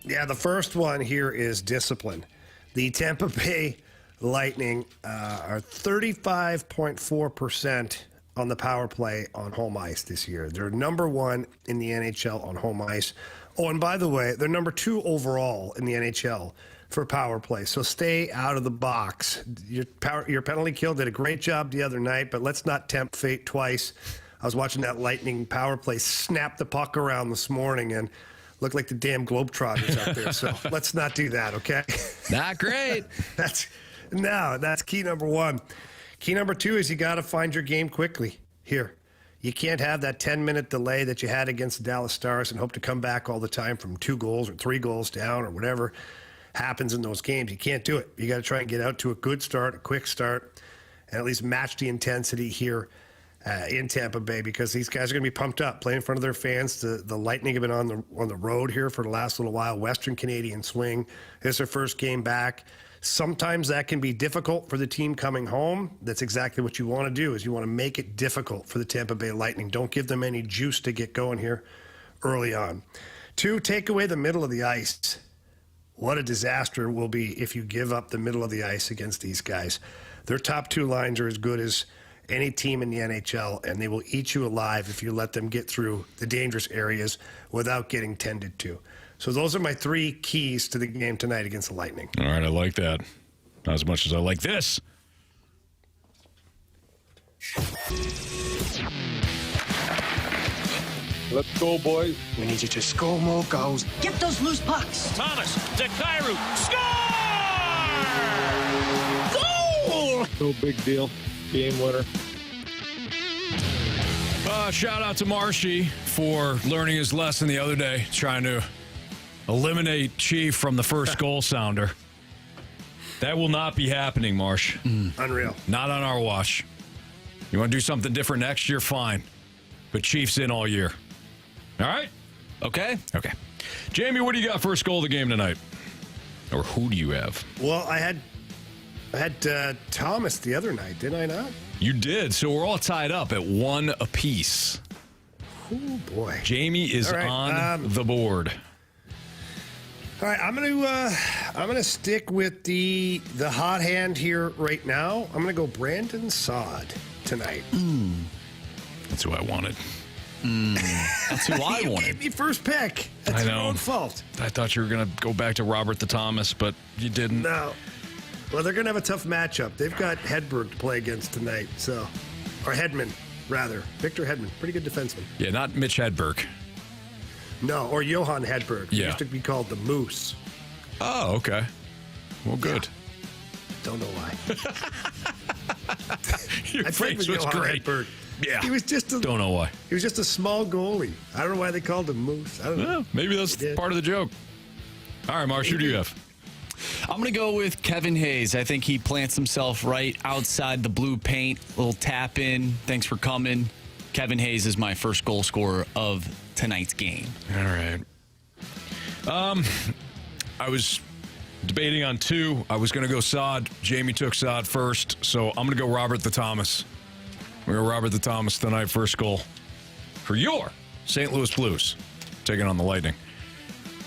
Yeah, the first one here is discipline. The Tampa Bay Lightning are 35.4% on the power play on home ice this year. They're number one in the NHL on home ice. Oh, and by the way, they're number 2 overall in the NHL for power play. So stay out of the box. Your penalty kill did a great job the other night, but let's not tempt fate twice. I was watching that Lightning power play snap the puck around this morning and looked like the damn Globetrotters out there. So let's not do that, okay? Not great. That's key number 1. Key number 2 is you got to find your game quickly here. You can't have that 10-minute delay that you had against the Dallas Stars and hope to come back all the time from 2 goals or 3 goals down or whatever happens in those games. You can't do it. You got to try and get out to a good start, a quick start, and at least match the intensity here in Tampa Bay, because these guys are going to be pumped up, playing in front of their fans. The Lightning have been on the road here for the last little while. Western Canadian swing. This is their first game back. Sometimes that can be difficult for the team coming home. That's exactly what you want to do, is you want to make it difficult for the Tampa Bay Lightning. Don't give them any juice to get going here early on. 2, take away the middle of the ice. What a disaster it will be if you give up the middle of the ice against these guys. Their top 2 lines are as good as any team in the NHL, and they will eat you alive if you let them get through the dangerous areas without getting tended to. So those are my 3 keys to the game tonight against the Lightning. All right, I like that. Not as much as I like this. Let's go, boys. We need you to score more goals. Get those loose pucks. Thomas to Kyrou. Score! Goal! No big deal. Game winner. Shout out to Marshy for learning his lesson the other day, trying to eliminate Chief from the first goal sounder. That will not be happening, Marsh. Unreal. Not on our watch. You want to do something different next year? Fine. But Chief's in all year. All right? Okay. Okay. Jamie, what do you got first goal of the game tonight? Or who do you have? Well, I had Thomas the other night, didn't I not? You did. So we're all tied up at 1 apiece. Oh, boy. Jamie is All right, on the board. All right, I'm gonna stick with the hot hand here right now. I'm gonna go Brandon Saad tonight. That's who I wanted. That's who I You wanted. gave me first pick. That's I your know. own fault. I thought you were going to go back to Robert the Thomas, but you didn't. No. Well, they're gonna have a tough matchup. They've got Hedberg to play against tonight, or Hedman rather. Victor Hedman, pretty good defenseman. Yeah, not Mitch Hedberg. No, or Johan Hedberg. He Yeah. used to be called the Moose. Oh, okay. Well, good. Don't know why. Your I played face with was Johan great. Hedberg. Yeah. He was just Don't know why. He was just a small goalie. I don't know why they called him Moose. I don't know. Well, maybe that's He did. part of the joke. All right, Marsh, who do you have? I'm going to go with Kevin Hayes. I think he plants himself right outside the blue paint. Little tap in. Thanks for coming. Kevin Hayes is my first goal scorer of tonight's game. All right. I was debating on 2. I was going to go Saad. Jamie took Saad first, so I'm going to go Robert the Thomas. We're going to Robert the Thomas tonight, first goal for your St. Louis Blues, taking on the Lightning.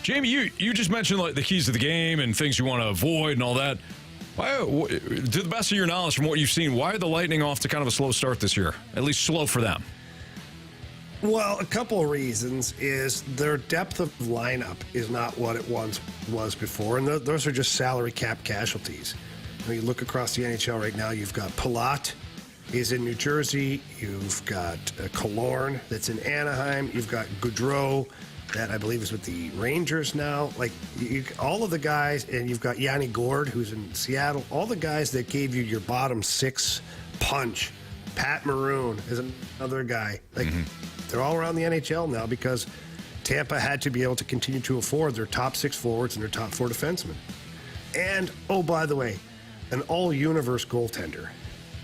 Jamie, you just mentioned like the keys to the game and things you want to avoid and all that. Why, to the best of your knowledge from what you've seen, why are the Lightning off to kind of a slow start this year? At least slow for them. Well, a couple of reasons is their depth of lineup is not what it once was before, and those are just salary cap casualties. When you look across the NHL right now, you've got Palat is in New Jersey, you've got Killorn that's in Anaheim, you've got Gaudreau that I believe is with the Rangers now. Like all of the guys, and you've got Yanni Gourde who's in Seattle. All the guys that gave you your bottom 6 punch. Pat Maroon is another guy. Like they're all around the NHL now because Tampa had to be able to continue to afford their top 6 forwards and their top 4 defensemen. And oh, by the way, an all-universe goaltender.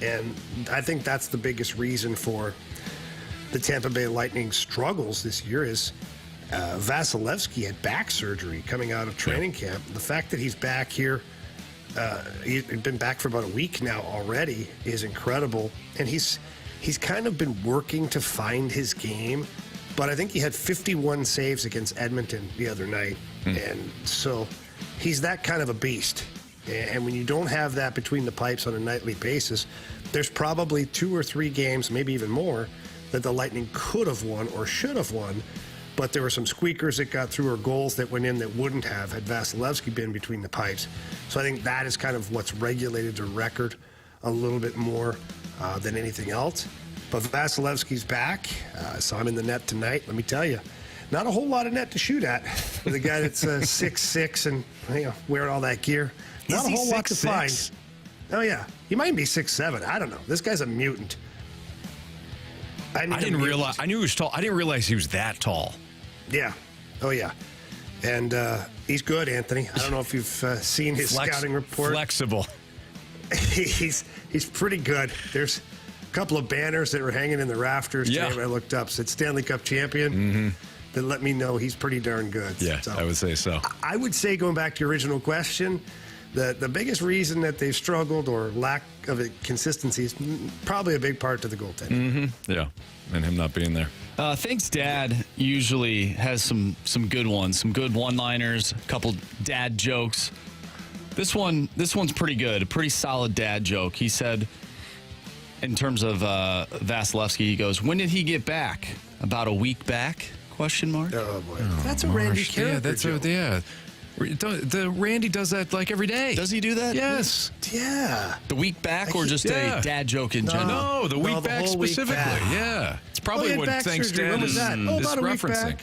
And I think that's the biggest reason for the Tampa Bay Lightning struggles this year is Vasilevsky had back surgery coming out of training camp. The fact that he's back here He's been back for about a week now already, is incredible. And he's kind of been working to find his game. But I think he had 51 saves against Edmonton the other night. And so he's that kind of a beast. And when you don't have that between the pipes on a nightly basis, there's probably 2 or 3 games, maybe even more, that the Lightning could have won or should have won. But there were some squeakers that got through or goals that went in that wouldn't have had Vasilevsky been between the pipes. So I think that is kind of what's regulated the record a little bit more than anything else. But Vasilevsky's back. Saw him in the net tonight. Let me tell you, not a whole lot of net to shoot at with a guy that's 6'6" and wearing all that gear. Not a whole lot to find. Oh, yeah. He might be 6'7". I don't know. This guy's a mutant. I didn't realize. I knew he was tall. I didn't realize he was that tall. Yeah. Oh, yeah. And he's good, Anthony. I don't know if you've seen his scouting report. Flexible. He's pretty good. There's a couple of banners that were hanging in the rafters today when I looked up. Said Stanley Cup champion. That let me know he's pretty darn good. Yeah, so, I would say so. I would say, going back to your original question, the biggest reason that they've struggled or lack of consistency is probably a big part to the goaltending. Yeah, and him not being there. Thanks, Dad usually has some good ones, some good one-liners, a couple dad jokes. This one's pretty good, a pretty solid dad joke. He said, in terms of Vasilevsky, he goes, "When did he get back? About a week back?" ? Oh boy, that's a Randy character. The Randy does that like every day. Does he do that? Yes. Yeah. The week back, or just a dad joke in general? No, the week back specifically. Back. Yeah, it's probably what Thanks Dad is referencing.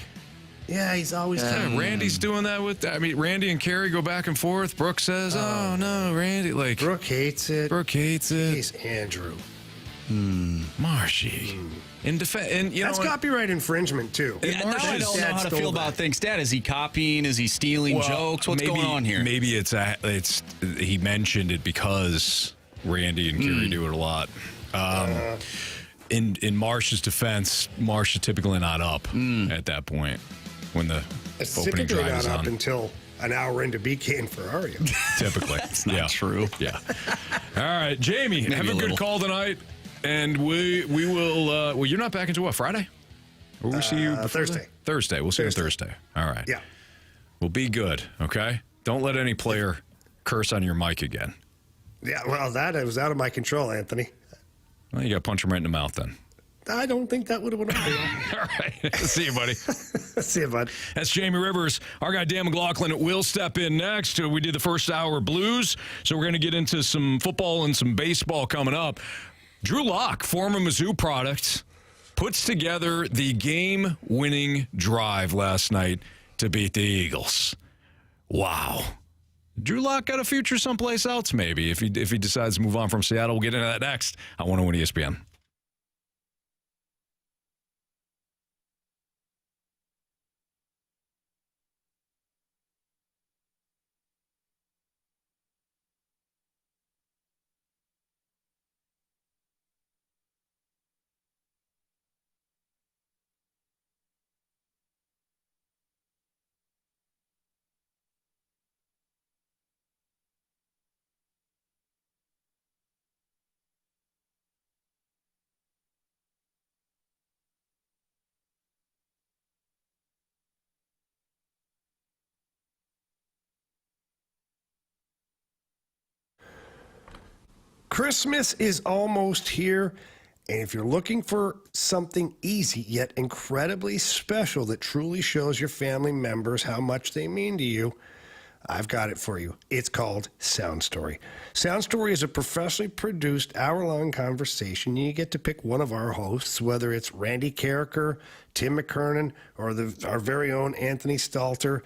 Yeah, he's always. Yeah, Randy's doing that with. I mean, Randy and Carey go back and forth. Brooke says, "Oh no, Randy!" Like Brooke hates it. He's Andrew. Marshy. In defense, and that's copyright infringement too. Now I don't know how to feel about Thanks Dad. Is he copying? Is he stealing jokes? What's going on here? Maybe it's he mentioned it because Randy and Carey do it a lot. In Marsh's defense, Marsh is typically not up at that point when the opening drive is on. Up until an hour into BK and Ferrari. Typically. That's not true. Yeah. All right, Jamie, have a good call tonight. And we will, well, you're not back until what, Friday? Or we'll see you Thursday. Thursday. We'll see you Thursday. All right. Yeah. Well, be good, okay? Don't let any player curse on your mic again. Yeah, well, that was out of my control, Anthony. Well, you got to punch him right in the mouth then. I don't think that would have went over. All right. See you, buddy. See you, bud. That's Jamie Rivers. Our guy, Dan McLaughlin, will step in next. We did the first hour blues, so we're going to get into some football and some baseball coming up. Drew Lock, former Mizzou product, puts together the game-winning drive last night to beat the Eagles. Wow. Drew Lock got a future someplace else, maybe, if he decides to move on from Seattle. We'll get into that next on 101 ESPN. Christmas is almost here, and if you're looking for something easy yet incredibly special that truly shows your family members how much they mean to you, I've got it for you. It's called Sound Story. Sound Story is a professionally produced hour-long conversation. You get to pick one of our hosts, whether it's Randy Carricker, Tim McKernan, or our very own Anthony Stalter.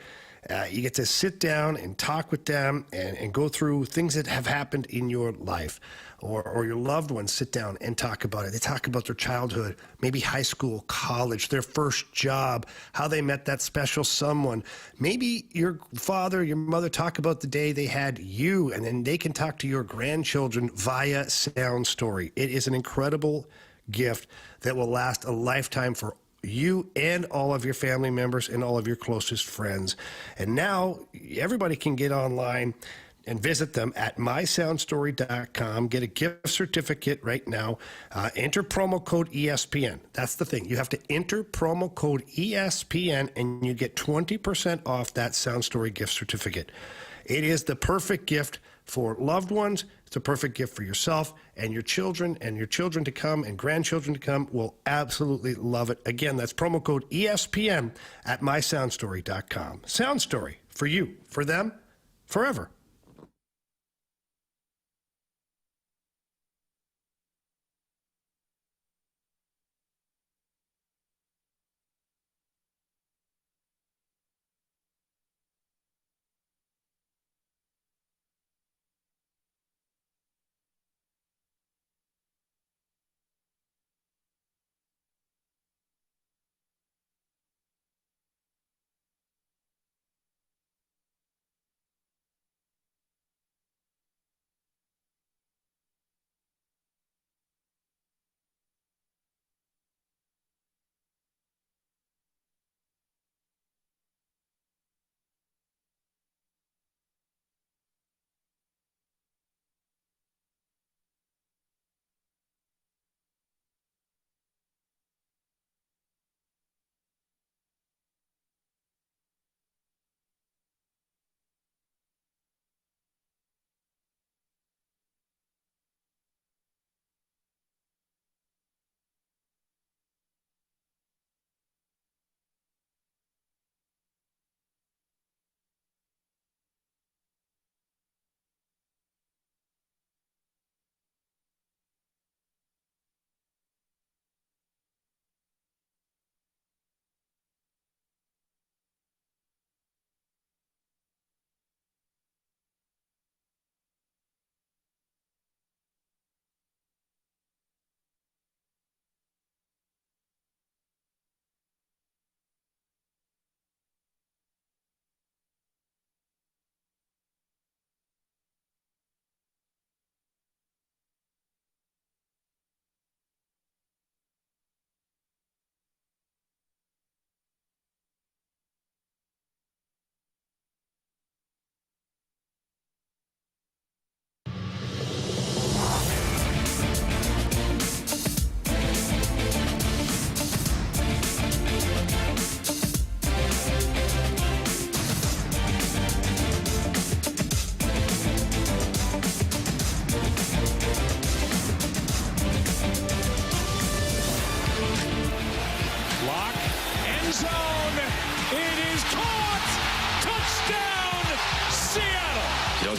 You get to sit down and talk with them and go through things that have happened in your life, or your loved ones sit down and talk about it. They talk about their childhood, maybe high school, college, their first job, how they met that special someone. Maybe your father, your mother talk about the day they had you, and then they can talk to your grandchildren via Sound Story. It is an incredible gift that will last a lifetime for you and all of your family members and all of your closest friends. And now everybody can get online, and visit them at mysoundstory.com. Get a gift certificate right now. Enter promo code ESPN. That's the thing. You have to enter promo code ESPN, and you get 20% off that Sound Story gift certificate. It is the perfect gift for loved ones. It's a perfect gift for yourself and your children to come and grandchildren to come will absolutely love it. Again, that's promo code ESPN at mysoundstory.com. Sound Story, for you, for them, forever.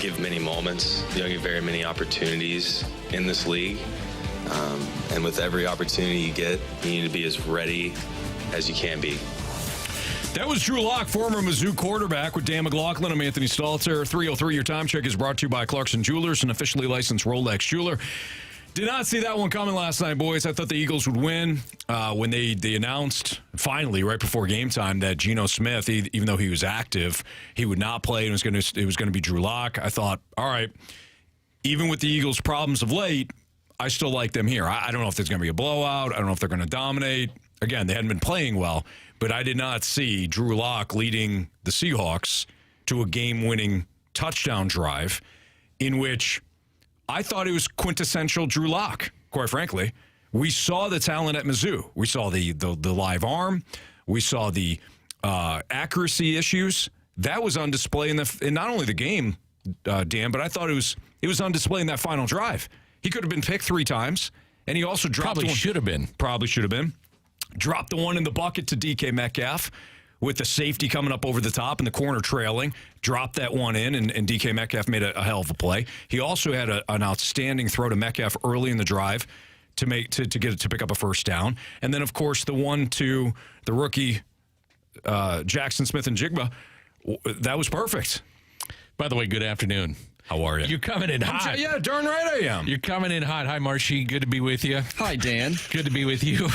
Give many moments. You don't get very many opportunities in this league. And with every opportunity you get, you need to be as ready as you can be. That was Drew Lock, former Mizzou quarterback, with Dan McLaughlin. I'm Anthony Stalter. 303, your time check is brought to you by Clarkson Jewelers, an officially licensed Rolex jeweler. Did not see that one coming last night, boys. I thought the Eagles would win when they announced, finally, right before game time, that Geno Smith, even though he was active, he would not play. It was going to be Drew Lock. I thought, all right, even with the Eagles' problems of late, I still like them here. I don't know if there's going to be a blowout. I don't know if they're going to dominate. Again, they hadn't been playing well, but I did not see Drew Lock leading the Seahawks to a game-winning touchdown drive in which I thought it was quintessential Drew Lock, quite frankly. We saw the talent at Mizzou. We saw the live arm. We saw the accuracy issues. That was on display in not only the game, Dan, but I thought it was on display in that final drive. He could have been picked 3 times, and he also dropped Probably should have been. Dropped the one in the bucket to DK Metcalf with the safety coming up over the top and the corner trailing. Dropped that one in, and DK Metcalf made a hell of a play. He also had an outstanding throw to Metcalf early in the drive to pick up a first down. And then, of course, the one to the rookie Jackson Smith and Jigba, that was perfect. By the way, good afternoon. How are you? You're coming in hot. Yeah, darn right I am. You're coming in hot. Hi, Marshy. Good to be with you. Hi, Dan. Good to be with you.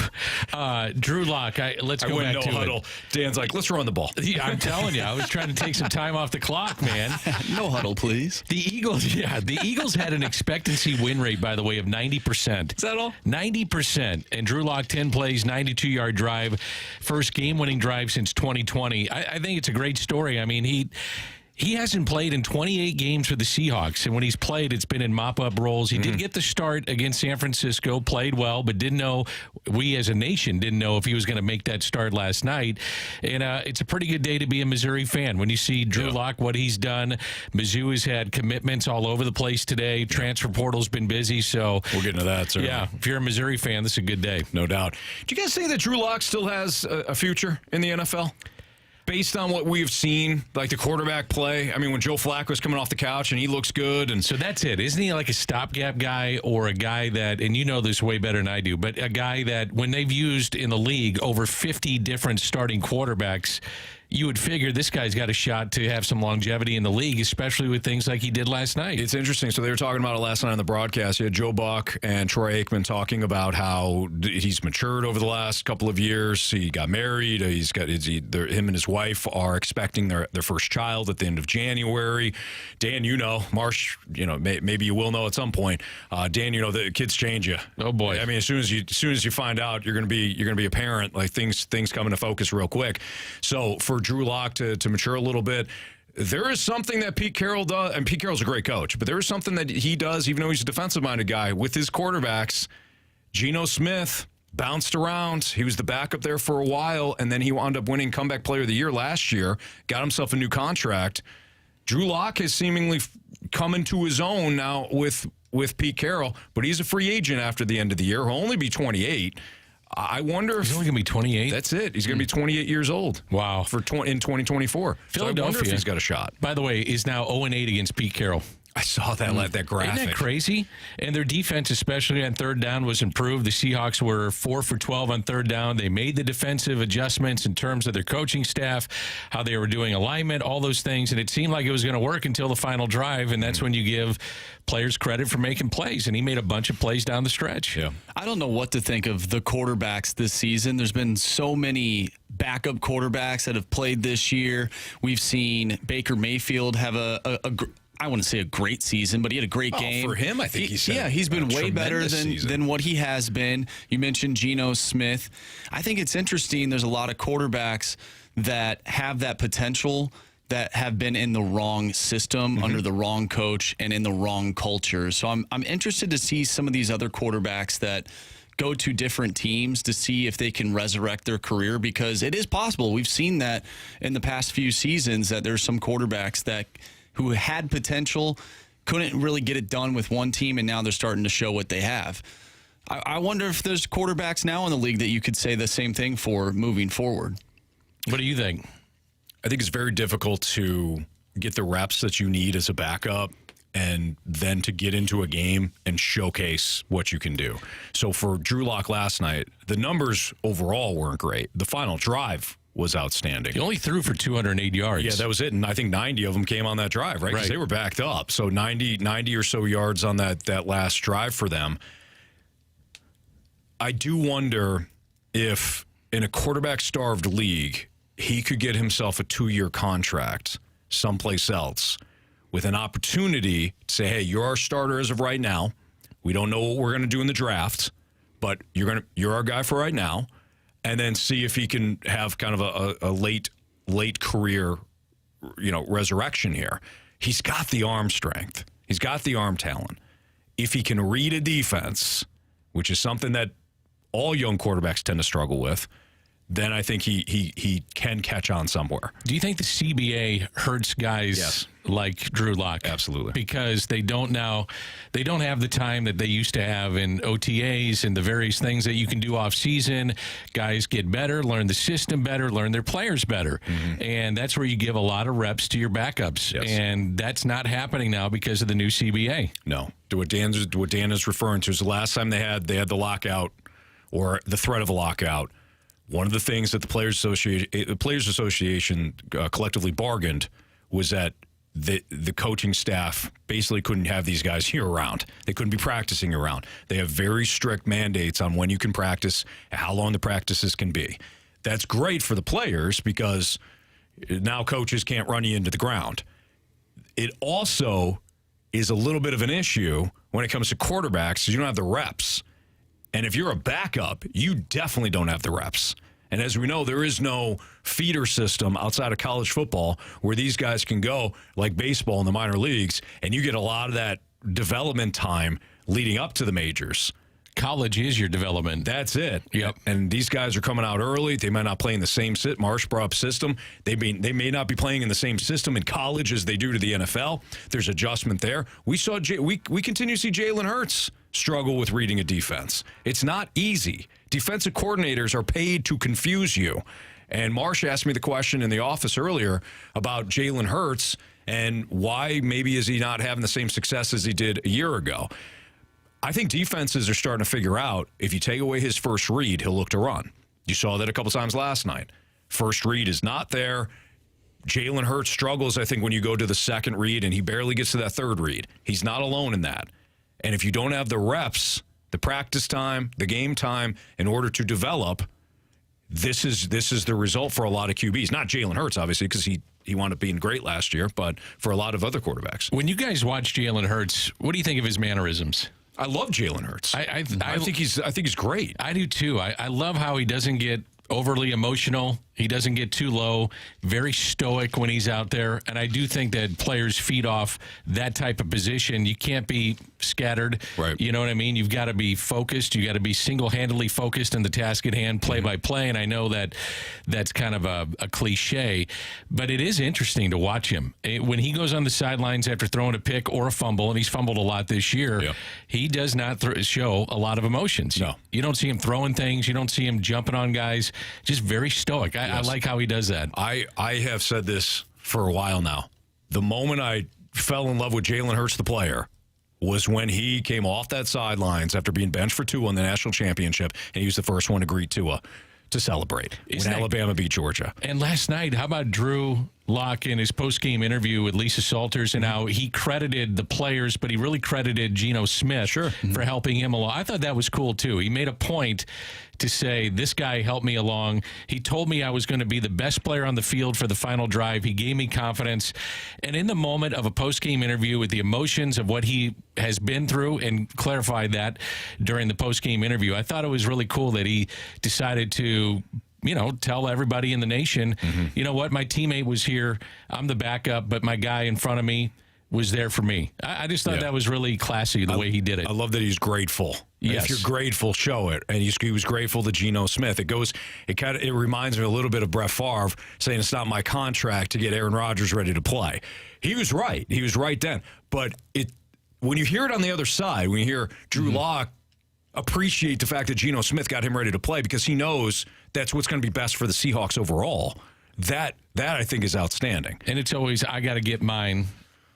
Drew Lock, let's go back to huddle. it. Dan's like, let's run the ball. I'm telling you, I was trying to take some time off the clock, man. No huddle, please. The Eagles had an expectancy win rate, by the way, of 90%. Is that all? 90%. And Drew Lock, 10 plays, 92-yard drive, first game-winning drive since 2020. I think it's a great story. I mean, He hasn't played in 28 games for the Seahawks, and when he's played, it's been in mop-up roles. He did get the start against San Francisco, played well, but didn't know, we as a nation didn't know if he was going to make that start last night. And it's a pretty good day to be a Missouri fan. When you see Drew Lock, what he's done, Mizzou has had commitments all over the place today. Transfer portal's been busy, so We'll get into that, sir. yeah, if you're a Missouri fan, this is a good day. No doubt. Do you guys think that Drew Lock still has a future in the NFL? Based on what we've seen, like the quarterback play, I mean, when Joe Flacco's coming off the couch and he looks good. And So that's it. Isn't he like a stopgap guy or a guy that, and you know this way better than I do, but a guy that when they've used in the league over 50 different starting quarterbacks, you would figure this guy's got a shot to have some longevity in the league, especially with things like he did last night. It's interesting. So they were talking about it last night on the broadcast. You had Joe Buck and Troy Aikman talking about how he's matured over the last couple of years. He got married. Him and his wife are expecting their first child at the end of January. Dan, Marsh, maybe you will know at some point. Dan, the kids change you. Oh boy! I mean, as soon as you find out you're going to be a parent, like things come into focus real quick. So for Drew Lock to mature a little bit, there is something that Pete Carroll does, and Pete Carroll's a great coach, but there is something that he does, even though he's a defensive-minded guy, with his quarterbacks. Geno Smith bounced around. He was the backup there for a while, and then he wound up winning Comeback Player of the Year last year, got himself a new contract. Drew Lock has seemingly come into his own now with Pete Carroll, but he's a free agent after the end of the year. He'll only be 28. I wonder if he's only going to be 28. That's it. He's going to be 28 years old. Wow. In 2024. Philadelphia, so I wonder if he's got a shot. By the way, is now 0-8 against Pete Carroll. I saw that graphic. Isn't that crazy? And their defense, especially on third down, was improved. The Seahawks were 4 for 12 on third down. They made the defensive adjustments in terms of their coaching staff, how they were doing alignment, all those things. And it seemed like it was going to work until the final drive. And that's when you give players credit for making plays. And he made a bunch of plays down the stretch. Yeah. I don't know what to think of the quarterbacks this season. There's been so many backup quarterbacks that have played this year. We've seen Baker Mayfield have I wouldn't say a great season, but he had a great game. For him, I think he's been way better than what he has been. You mentioned Geno Smith. I think it's interesting. There's a lot of quarterbacks that have that potential that have been in the wrong system, under the wrong coach, and in the wrong culture. So I'm interested to see some of these other quarterbacks that go to different teams to see if they can resurrect their career, because it is possible. We've seen that in the past few seasons, that there's some quarterbacks who had potential, couldn't really get it done with one team, and now they're starting to show what they have. I wonder if there's quarterbacks now in the league that you could say the same thing for moving forward. What do you think? I think it's very difficult to get the reps that you need as a backup and then to get into a game and showcase what you can do. So for Drew Lock last night, the numbers overall weren't great. The final drive was outstanding. He only threw for 208 yards. Yeah, that was it. And I think 90 of them came on that drive, right? Because they were backed up. So 90 or so yards on that last drive for them. I do wonder if in a quarterback-starved league, he could get himself a 2-year contract someplace else with an opportunity to say, hey, you're our starter as of right now. We don't know what we're going to do in the draft, but you're our guy for right now. And then see if he can have kind of a late career, resurrection here. He's got the arm strength. He's got the arm talent. If he can read a defense, which is something that all young quarterbacks tend to struggle with, then I think he can catch on somewhere. Do you think the CBA hurts guys like Drew Lock? Absolutely. Because they don't have the time that they used to have in OTAs and the various things that you can do off season. Guys get better, learn the system better, learn their players better. And that's where you give a lot of reps to your backups. Yes. And that's not happening now because of the new CBA. No. What Dan is referring to is the last time they had the lockout or the threat of a lockout. One of the things that the Players Association collectively bargained was that the coaching staff basically couldn't have these guys year-round. They couldn't be practicing year-round. They have very strict mandates on when you can practice, how long the practices can be. That's great for the players because now coaches can't run you into the ground. It also is a little bit of an issue when it comes to quarterbacks because you don't have the reps. And if you're a backup, you definitely don't have the reps. And as we know, there is no feeder system outside of college football where these guys can go like baseball in the minor leagues, and you get a lot of that development time leading up to the majors. College is your development. That's it. Yep. And these guys are coming out early. They might not play in the same Marsh brought up system. They may not be playing in the same system in college as they do to the NFL. There's adjustment there. We continue to see Jalen Hurts struggle with reading a defense. It's not easy. Defensive coordinators are paid to confuse you. And Marsh asked me the question in the office earlier about Jalen Hurts and why maybe is he not having the same success as he did a year ago. I think defenses are starting to figure out if you take away his first read, he'll look to run. You saw that a couple times last night. First read is not there. Jalen Hurts struggles, I think, when you go to the second read, and he barely gets to that third read. He's not alone in that. And if you don't have the reps, the practice time, the game time, in order to develop, this is the result for a lot of QBs. Not Jalen Hurts, obviously, because he wound up being great last year, but for a lot of other quarterbacks. When you guys watch Jalen Hurts, what do you think of his mannerisms? I love Jalen Hurts. I think he's great. I do too. I love how he doesn't get overly emotional. He doesn't get too low. Very stoic when he's out there. And I do think that players feed off that type of position. You can't be scattered. Right. You know what I mean? You've got to be focused. You got to be single-handedly focused on the task at hand, play by play. And I know that that's kind of a cliche, but it is interesting to watch him. When he goes on the sidelines after throwing a pick or a fumble, and he's fumbled a lot this year, he does not show a lot of emotions. No. You don't see him throwing things. You don't see him jumping on guys. Just very stoic. I like how he does that. I have said this for a while now. The moment I fell in love with Jalen Hurts, the player, was when he came off that sidelines after being benched for Tua in the national championship, and he was the first one to greet Tua to celebrate when Alabama beat Georgia. And last night, how about Drew Lock in his post-game interview with Lisa Salters and how he credited the players, but he really credited Geno Smith for helping him along. I thought that was cool, too. He made a point to say, this guy helped me along. He told me I was going to be the best player on the field for the final drive. He gave me confidence. And in the moment of a post-game interview with the emotions of what he has been through and clarified that during the post-game interview, I thought it was really cool that he decided to tell everybody in the nation, you know what, my teammate was here. I'm the backup, but my guy in front of me was there for me. I just thought that was really classy the way he did it. I love that he's grateful. Yes. If you're grateful, show it. And he was grateful to Geno Smith. It reminds me a little bit of Brett Favre saying it's not my contract to get Aaron Rodgers ready to play. He was right. He was right then. But when you hear it on the other side, when you hear Drew Lock appreciate the fact that Geno Smith got him ready to play because he knows that's what's going to be best for the Seahawks overall, that I think is outstanding. And it's always, I got to get mine.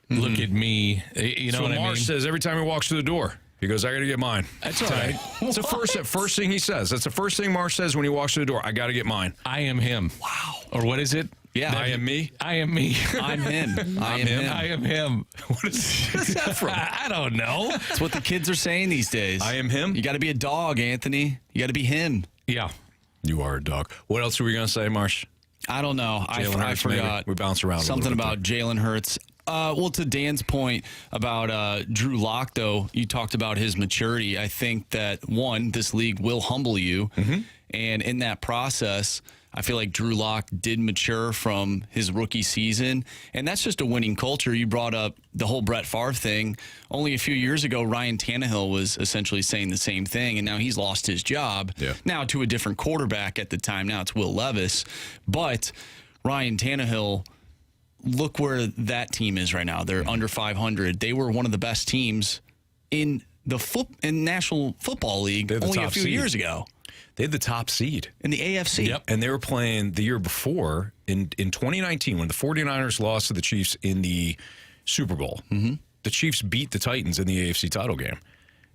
Look at me. You know so what I mean? Marsh says every time he walks through the door, he goes, I got to get mine. That's all right. It's the first thing he says. That's the first thing Marsh says when he walks through the door. I got to get mine. I am him. Wow. Or what is it? Yeah. I am me. I am me. I'm him. I am him. I am him. What is that from? I don't know. That's what the kids are saying these days. I am him? You got to be a dog, Anthony. You got to be him. Yeah. You are a dog. What else were we going to say, Marsh? I don't know. I forgot. Maybe. We bounce around something a little about Jalen Hurts. Well, to Dan's point about Drew Lock, though, you talked about his maturity. I think that, one, this league will humble you. And in that process, I feel like Drew Lock did mature from his rookie season. And that's just a winning culture. You brought up the whole Brett Favre thing. Only a few years ago, Ryan Tannehill was essentially saying the same thing, and now he's lost his job. Now to a different quarterback at the time. Now it's Will Levis. But Ryan Tannehill, look where that team is right now. They're under 500. They were one of the best teams in the National Football League only a few years ago. They had the top seed in the AFC. Yep. And they were playing the year before in 2019 when the 49ers lost to the Chiefs in the Super Bowl. The Chiefs beat the Titans in the AFC title game.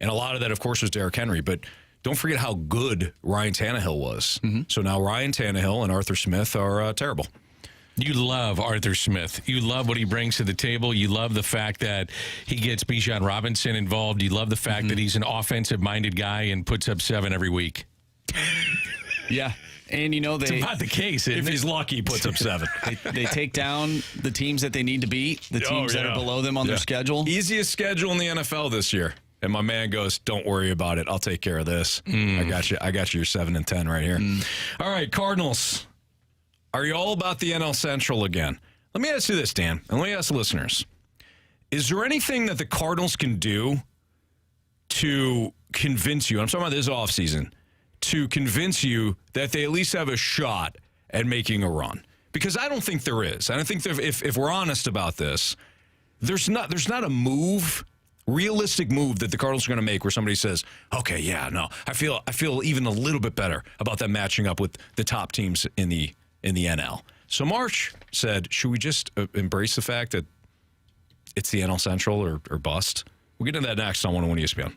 And a lot of that, of course, was Derrick Henry. But don't forget how good Ryan Tannehill was. So now Ryan Tannehill and Arthur Smith are terrible. You love Arthur Smith. You love what he brings to the table. You love the fact that he gets Bijan Robinson involved. You love the fact that he's an offensive-minded guy and puts up 7 every week. Yeah. And, it's about the case. If he's lucky, he puts up 7. They take down the teams that they need to beat, the teams that are below them on their schedule. Easiest schedule in the NFL this year. And my man goes, "Don't worry about it. I'll take care of this. I got you. I got you. You're 7-10 right here." All right, Cardinals. Are you all about the NL Central again? Let me ask you this, Dan, and let me ask the listeners. Is there anything that the Cardinals can do to convince you, I'm talking about this offseason, to convince you that they at least have a shot at making a run? Because I don't think there is. I don't think if we're honest about this, there's not a realistic move that the Cardinals are going to make where somebody says, "Okay, yeah, no, I feel even a little bit better about them matching up with the top teams in the NL." So Marsh said, should we just embrace the fact that it's the NL Central or bust? We'll get into that next on 101 ESPN.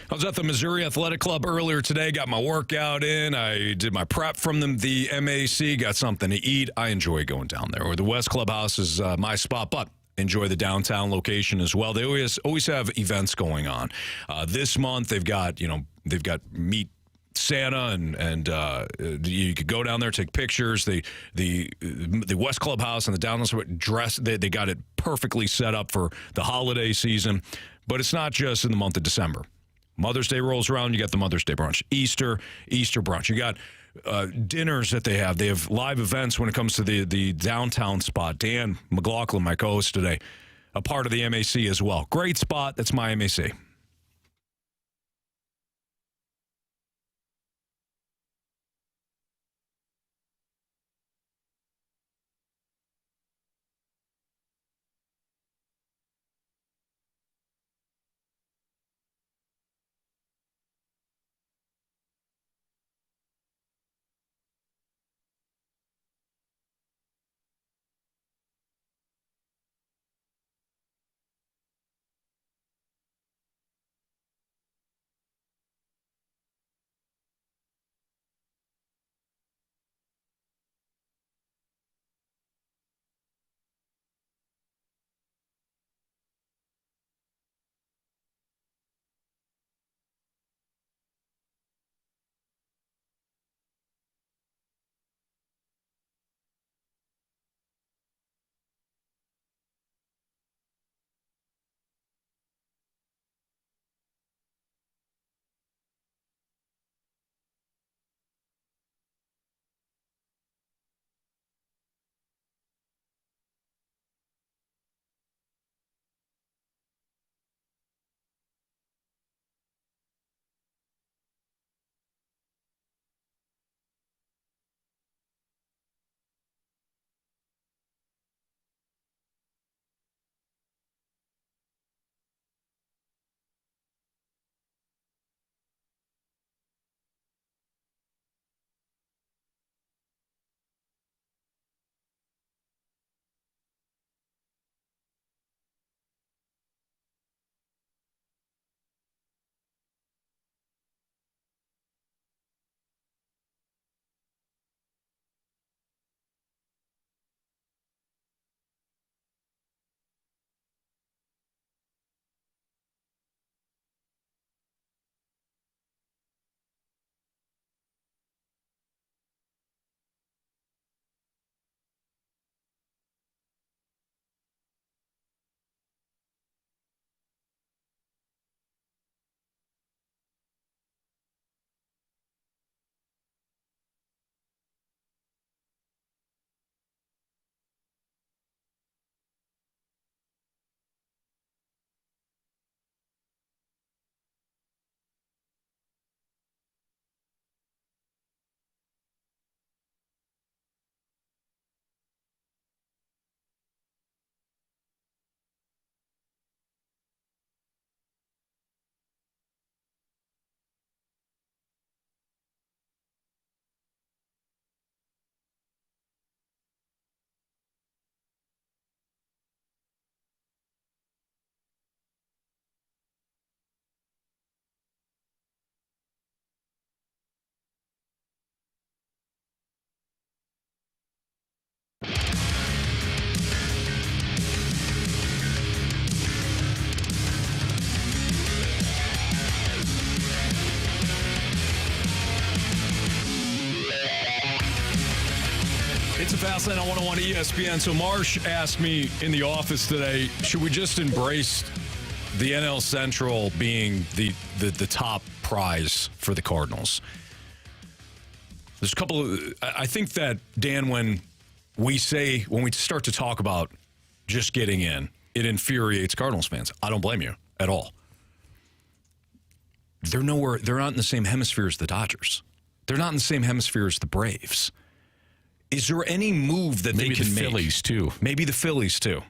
I was at the Missouri Athletic Club earlier today, got my workout in. I did my prep from the MAC, got something to eat. I enjoy going down there. Or the West Clubhouse is my spot, but enjoy the downtown location as well. They always have events going on. This month they've got Meet Santa and you could go down there, take pictures. The West Clubhouse and the downtown dress, they got it perfectly set up for the holiday season. But it's not just in the month of December. Mother's Day rolls around, you got the Mother's Day brunch. Easter brunch. You got dinners that they have. They have live events when it comes to the downtown spot. Dan McLaughlin, my co-host today, a part of the MAC as well. Great spot. That's my MAC. Fastlane on 101 ESPN. So Marsh asked me in the office today, should we just embrace the NL Central being the top prize for the Cardinals? There's a couple of, I think that, Dan, when we start to talk about just getting in, it infuriates Cardinals fans. I don't blame you at all. They're not in the same hemisphere as the Dodgers. They're not in the same hemisphere as the Braves. Is there any move that they can make? Maybe the Phillies, too. Maybe the Phillies, too.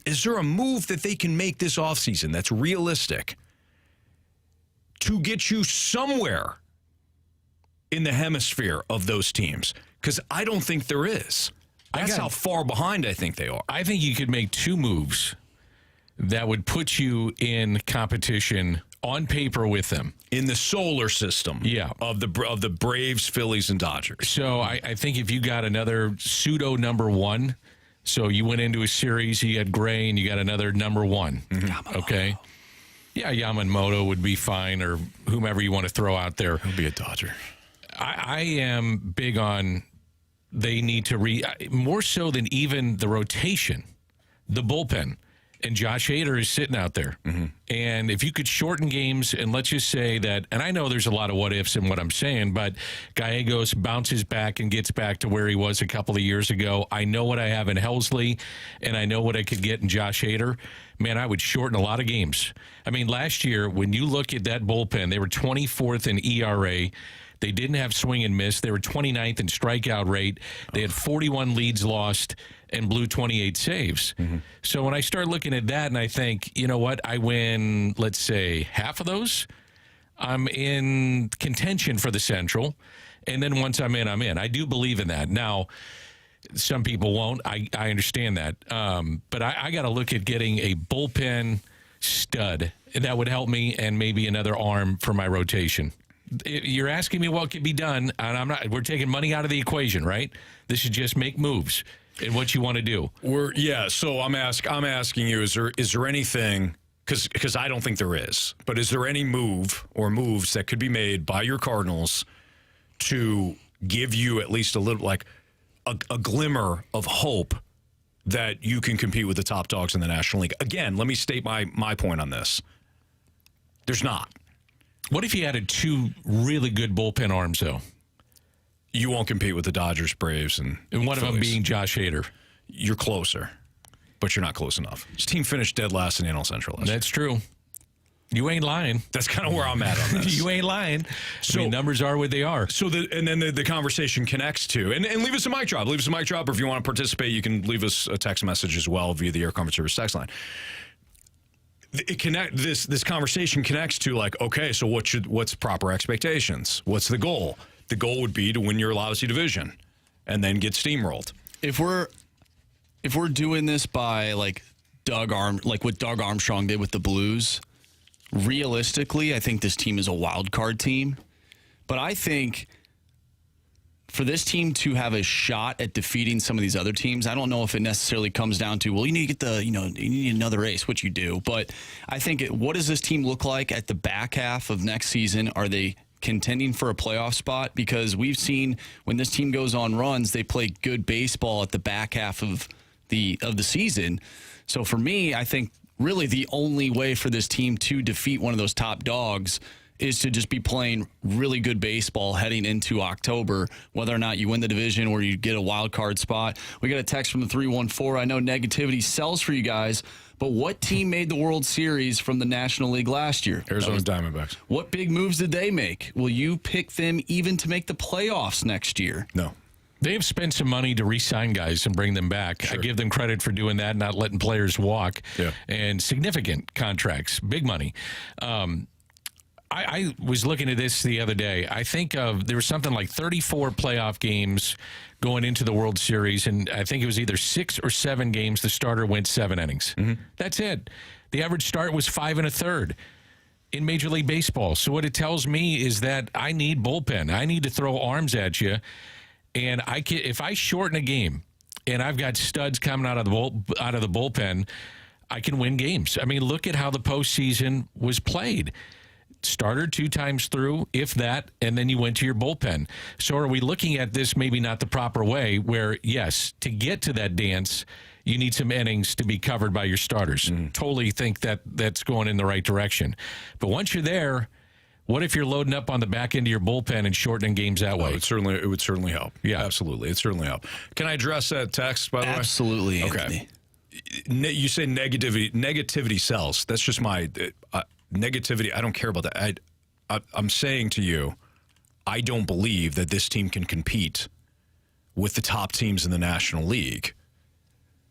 Is there a move that they can make this offseason that's realistic to get you somewhere in the hemisphere of those teams? Because I don't think there is. That's how far behind I think they are. I think you could make two moves that would put you in competition on paper with them. In the solar system of the Braves, Phillies, and Dodgers. So I think if you got another pseudo number one, so you went into a series, you had Gray, and you got another number one. Mm-hmm. Okay? Yeah, Yamamoto would be fine, or whomever you want to throw out there. He'll be a Dodger. I am big on they need to more so than even the rotation, the bullpen. And Josh Hader is sitting out there. Mm-hmm. And if you could shorten games, and let's just say that, and I know there's a lot of what ifs in what I'm saying, but Gallegos bounces back and gets back to where he was a couple of years ago. I know what I have in Helsley, and I know what I could get in Josh Hader. Man, I would shorten a lot of games. I mean, last year, when you look at that bullpen, they were 24th in ERA. They didn't have swing and miss. They were 29th in strikeout rate. They had 41 leads lost and blew 28 saves. Mm-hmm. So when I start looking at that and I think, you know what, I win, let's say, half of those, I'm in contention for the Central. And then once I'm in, I'm in. I do believe in that. Now, some people won't. I understand that. But I got to look at getting a bullpen stud. That would help me, and maybe another arm for my rotation. You're asking me what could be done, and I'm not. We're taking money out of the equation, right? This is just make moves in what you want to do. So I'm asking you: is there anything? Because I don't think there is. But is there any move or moves that could be made by your Cardinals to give you at least a little, like a glimmer of hope that you can compete with the top dogs in the National League? Again, let me state my point on this. There's not. What if you added two really good bullpen arms, though? You won't compete with the Dodgers, Braves, and one of them being Josh Hader. You're closer, but you're not close enough. This team finished dead last in the NL Central last year. That's true. You ain't lying. That's kind of where I'm at on this. You ain't lying. So, I mean, numbers are what they are. So then the conversation connects to, and leave us a mic drop. Leave us a mic drop, or if you want to participate, you can leave us a text message as well via the Air Comfort Service text line. This conversation connects to, like, okay, so what's proper expectations? What's the goal? The goal would be to win your lousy division and then get steamrolled. If we're doing this by like what Doug Armstrong did with the Blues, realistically, I think this team is a wild card team. But I think for this team to have a shot at defeating some of these other teams, I don't know if it necessarily comes down to, well, you need to get you need another ace, which you do. But I think what does this team look like at the back half of next season? Are they contending for a playoff spot? Because we've seen when this team goes on runs, they play good baseball at the back half of the season. So for me, I think really the only way for this team to defeat one of those top dogs is to just be playing really good baseball heading into October, whether or not you win the division or you get a wild card spot. We got a text from the 314. I know negativity sells for you guys, but what team made the World Series from the National League last year? Arizona Diamondbacks. What big moves did they make? Will you pick them even to make the playoffs next year? No. They have spent some money to re-sign guys and bring them back. Sure. I give them credit for doing that, not letting players walk. Yeah. And significant contracts, big money. I was looking at this the other day. I think there was something like 34 playoff games going into the World Series, and I think it was either 6 or 7 games the starter went 7 innings. Mm-hmm. That's it. The average start was 5 1/3 in Major League Baseball. So what it tells me is that I need bullpen. I need to throw arms at you, and if I shorten a game and I've got studs coming out of the bullpen, I can win games. I mean, look at how the postseason was played. starter 2 times through, if that, and then you went to your bullpen. So are we looking at this maybe not the proper way where, yes, to get to that dance, you need some innings to be covered by your starters. Totally think that that's going in the right direction. But once you're there, what if you're loading up on the back end of your bullpen and shortening games that way? It would certainly help. Yeah. Absolutely. It certainly help. Can I address that text, by the way? Absolutely, Okay. Anthony. You say negativity sells. That's just my negativity. I don't care about that. I'm saying to you, I don't believe that this team can compete with the top teams in the National League.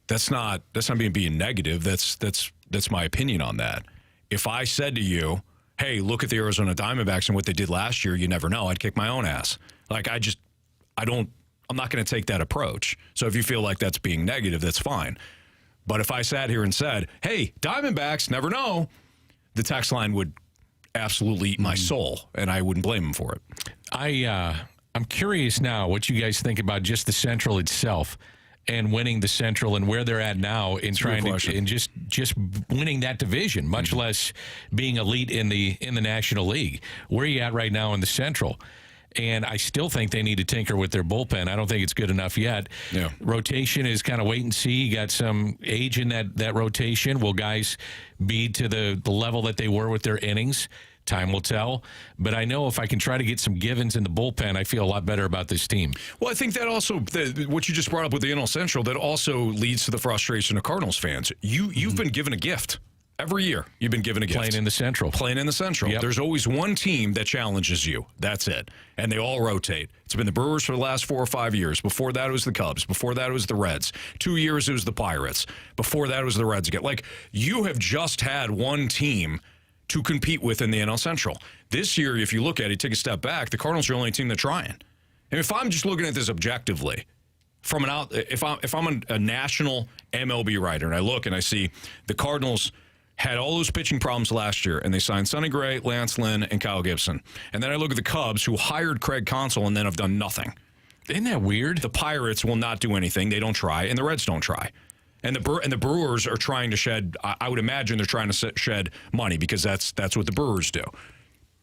That's not being negative. That's my opinion on that. If I said to you, hey, look at the Arizona Diamondbacks and what they did last year, you never know, I'd kick my own ass. Like, I'm not going to take that approach. So if you feel like that's being negative, that's fine. But if I sat here and said, hey, Diamondbacks, never know, the text line would absolutely eat my soul, and I wouldn't blame them for it. I'm curious now what you guys think about just the Central itself and winning the Central and where they're at now in trying to and just winning that division, much less being elite in the National League. Where are you at right now in the Central? And I still think they need to tinker with their bullpen. I don't think it's good enough yet. Yeah. Rotation is kind of wait and see. You got some age in that rotation. Will guys be to the level that they were with their innings? Time will tell. But I know if I can try to get some givens in the bullpen, I feel a lot better about this team. Well, I think that also, what you just brought up with the NL Central, that also leads to the frustration of Cardinals fans. You've been given a gift. Every year, you've been given a gift. Playing in the Central. Yep. There's always one team that challenges you. That's it. And they all rotate. It's been the Brewers for the last 4 or 5 years. Before that, it was the Cubs. Before that, it was the Reds. 2 years, it was the Pirates. Before that, it was the Reds again. Like, you have just had one team to compete with in the NL Central. This year, if you look at it, take a step back, the Cardinals are the only team that's trying. And if I'm just looking at this objectively, if I'm a national MLB writer and I look and I see the Cardinals had all those pitching problems last year, and they signed Sonny Gray, Lance Lynn, and Kyle Gibson. And then I look at the Cubs, who hired Craig Counsell and then have done nothing. Isn't that weird? The Pirates will not do anything. They don't try, and the Reds don't try. And the Brewers are trying to shed, I would imagine they're trying to shed money because that's what the Brewers do.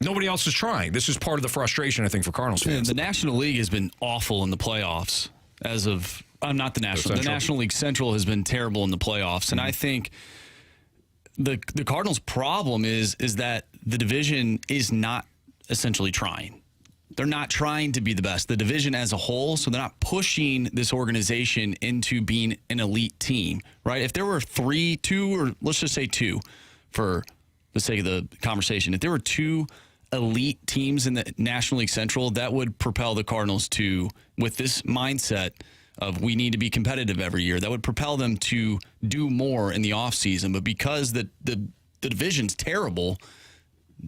Nobody else is trying. This is part of the frustration, I think, for Cardinals fans. The National League has been awful in the playoffs as of, not the National. The National League Central has been terrible in the playoffs. And I think the Cardinals' problem is that the division is not essentially trying. They're not trying to be the best. The division as a whole, so they're not pushing this organization into being an elite team, right? If there were 2, or let's just say 2 for the sake of the conversation, if there were 2 elite teams in the National League Central, that would propel the Cardinals to, with this mindset of we need to be competitive every year, that would propel them to do more in the offseason. But because the division's terrible,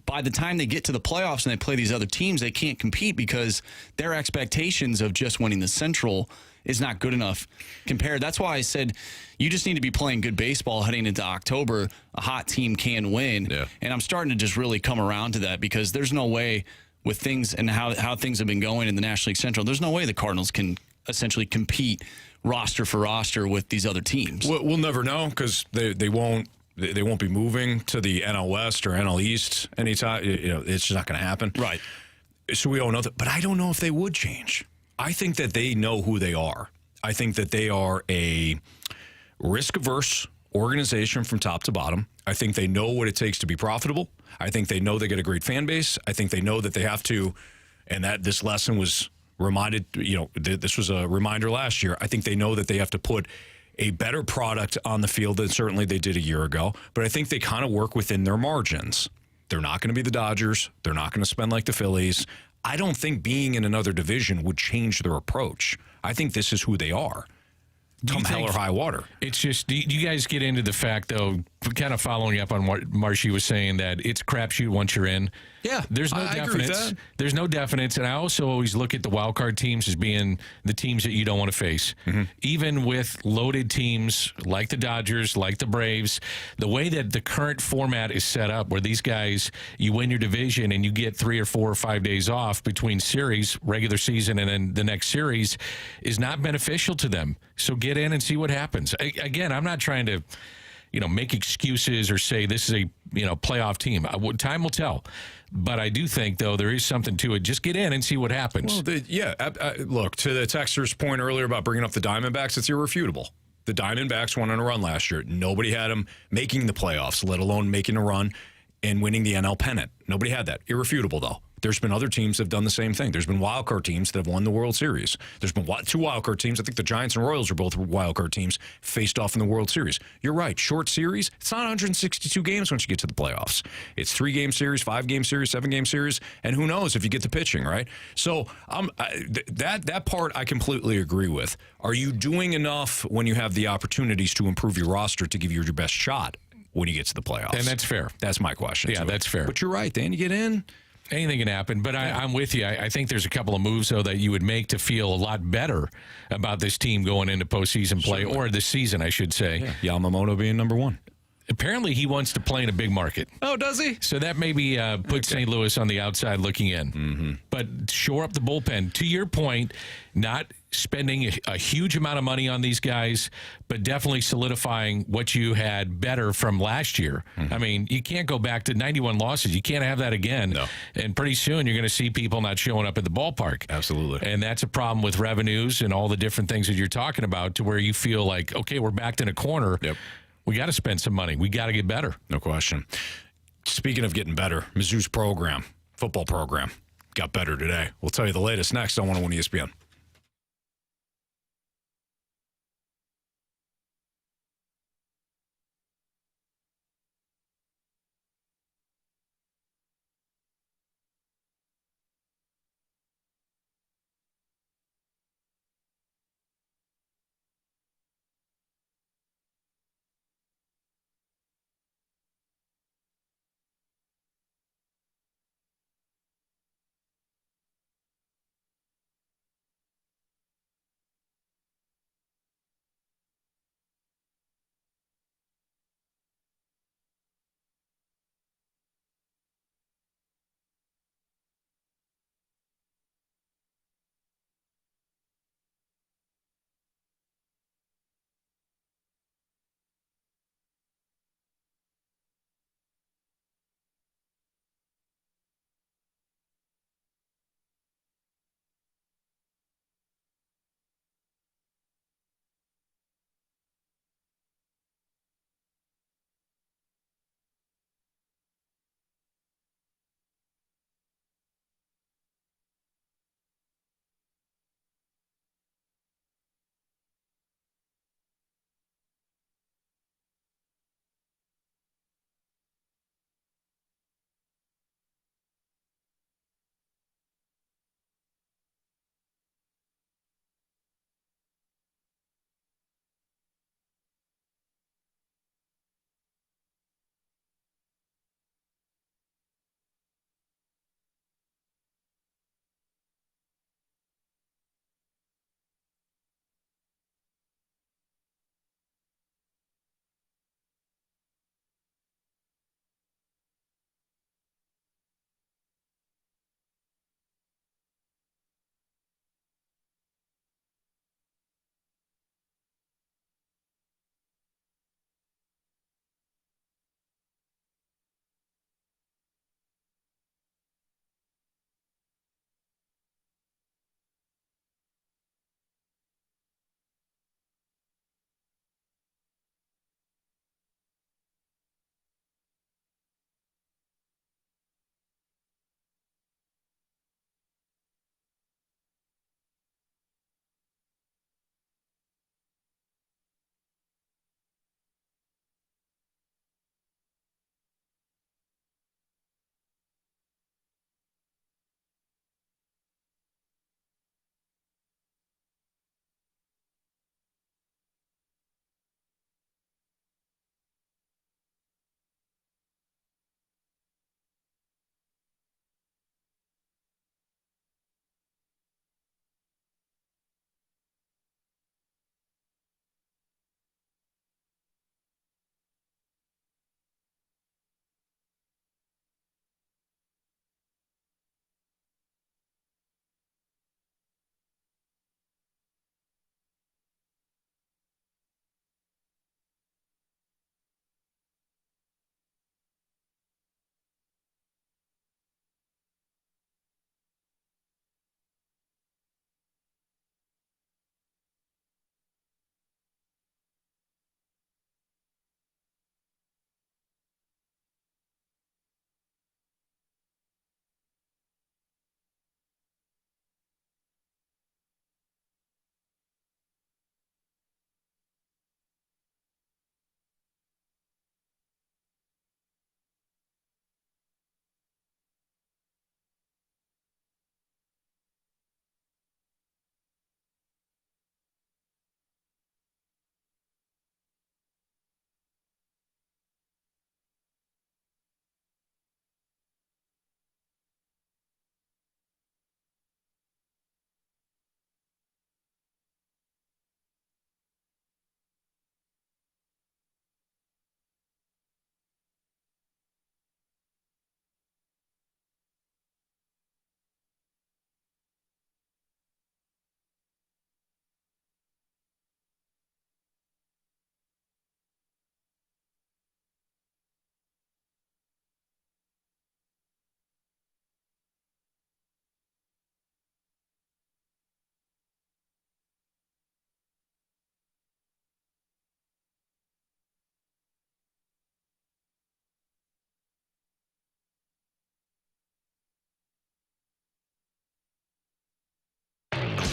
by the time they get to the playoffs and they play these other teams, they can't compete because their expectations of just winning the Central is not good enough compared. That's why I said you just need to be playing good baseball heading into October. A hot team can win. Yeah. And I'm starting to just really come around to that because there's no way with things and how things have been going in the National League Central, there's no way the Cardinals can essentially compete roster for roster with these other teams. We'll never know because they won't be moving to the NL West or NL East anytime. It's just not going to happen. Right. So we don't know that. But I don't know if they would change. I think that they know who they are. I think that they are a risk-averse organization from top to bottom. I think they know what it takes to be profitable. I think they know they get a great fan base. I think they know that they have to, and that this lesson was reminded, this was a reminder last year. I think they know that they have to put a better product on the field than certainly they did a year ago. But I think they kind of work within their margins. They're not going to be the Dodgers. They're not going to spend like the Phillies. I don't think being in another division would change their approach. I think this is who they are. Come hell or high water. It's just, do you guys get into the fact, though, kind of following up on what Marshy was saying, that it's crapshoot once you're in? Yeah, there's no definites. There's no definites, and I also always look at the wild card teams as being the teams that you don't want to face. Mm-hmm. Even with loaded teams like the Dodgers, like the Braves, the way that the current format is set up, where these guys, you win your division and you get 3 or 4 or 5 days off between series, regular season, and then the next series, is not beneficial to them. So get in and see what happens. Again, I'm not trying to make excuses or say this is a playoff team. Time will tell. But I do think, though, there is something to it. Just get in and see what happens. Well, look, to the texter's point earlier about bringing up the Diamondbacks, it's irrefutable. The Diamondbacks went on a run last year. Nobody had them making the playoffs, let alone making a run and winning the NL pennant. Nobody had that. Irrefutable, though. There's been other teams that have done the same thing. There's been wildcard teams that have won the World Series. There's been 2 wildcard teams. I think the Giants and Royals are both wildcard teams faced off in the World Series. You're right. Short series. It's not 162 games once you get to the playoffs. It's 3-game series, 5-game series, 7-game series, and who knows if you get the pitching, right? So that part I completely agree with. Are you doing enough when you have the opportunities to improve your roster to give you your best shot when you get to the playoffs? And that's fair. That's my question. Yeah, that's fair. But you're right, Dan. You get in. Anything can happen, but I'm with you. I think there's a couple of moves, though, that you would make to feel a lot better about this team going into postseason play, or this season, I should say. Yeah. Yamamoto being number 1. Apparently, he wants to play in a big market. Oh, does he? So that maybe put St. Louis on the outside looking in. Mm-hmm. But shore up the bullpen. To your point, not spending a huge amount of money on these guys, but definitely solidifying what you had better from last year. Mm-hmm. I mean, you can't go back to 91 losses. You can't have that again. No. And pretty soon you're going to see people not showing up at the ballpark. Absolutely. And that's a problem with revenues and all the different things that you're talking about, to where you feel like, okay, we're backed in a corner. Yep. We got to spend some money. We got to get better. No question. Speaking of getting better, Mizzou's football program, got better today. We'll tell you the latest next on 101 ESPN.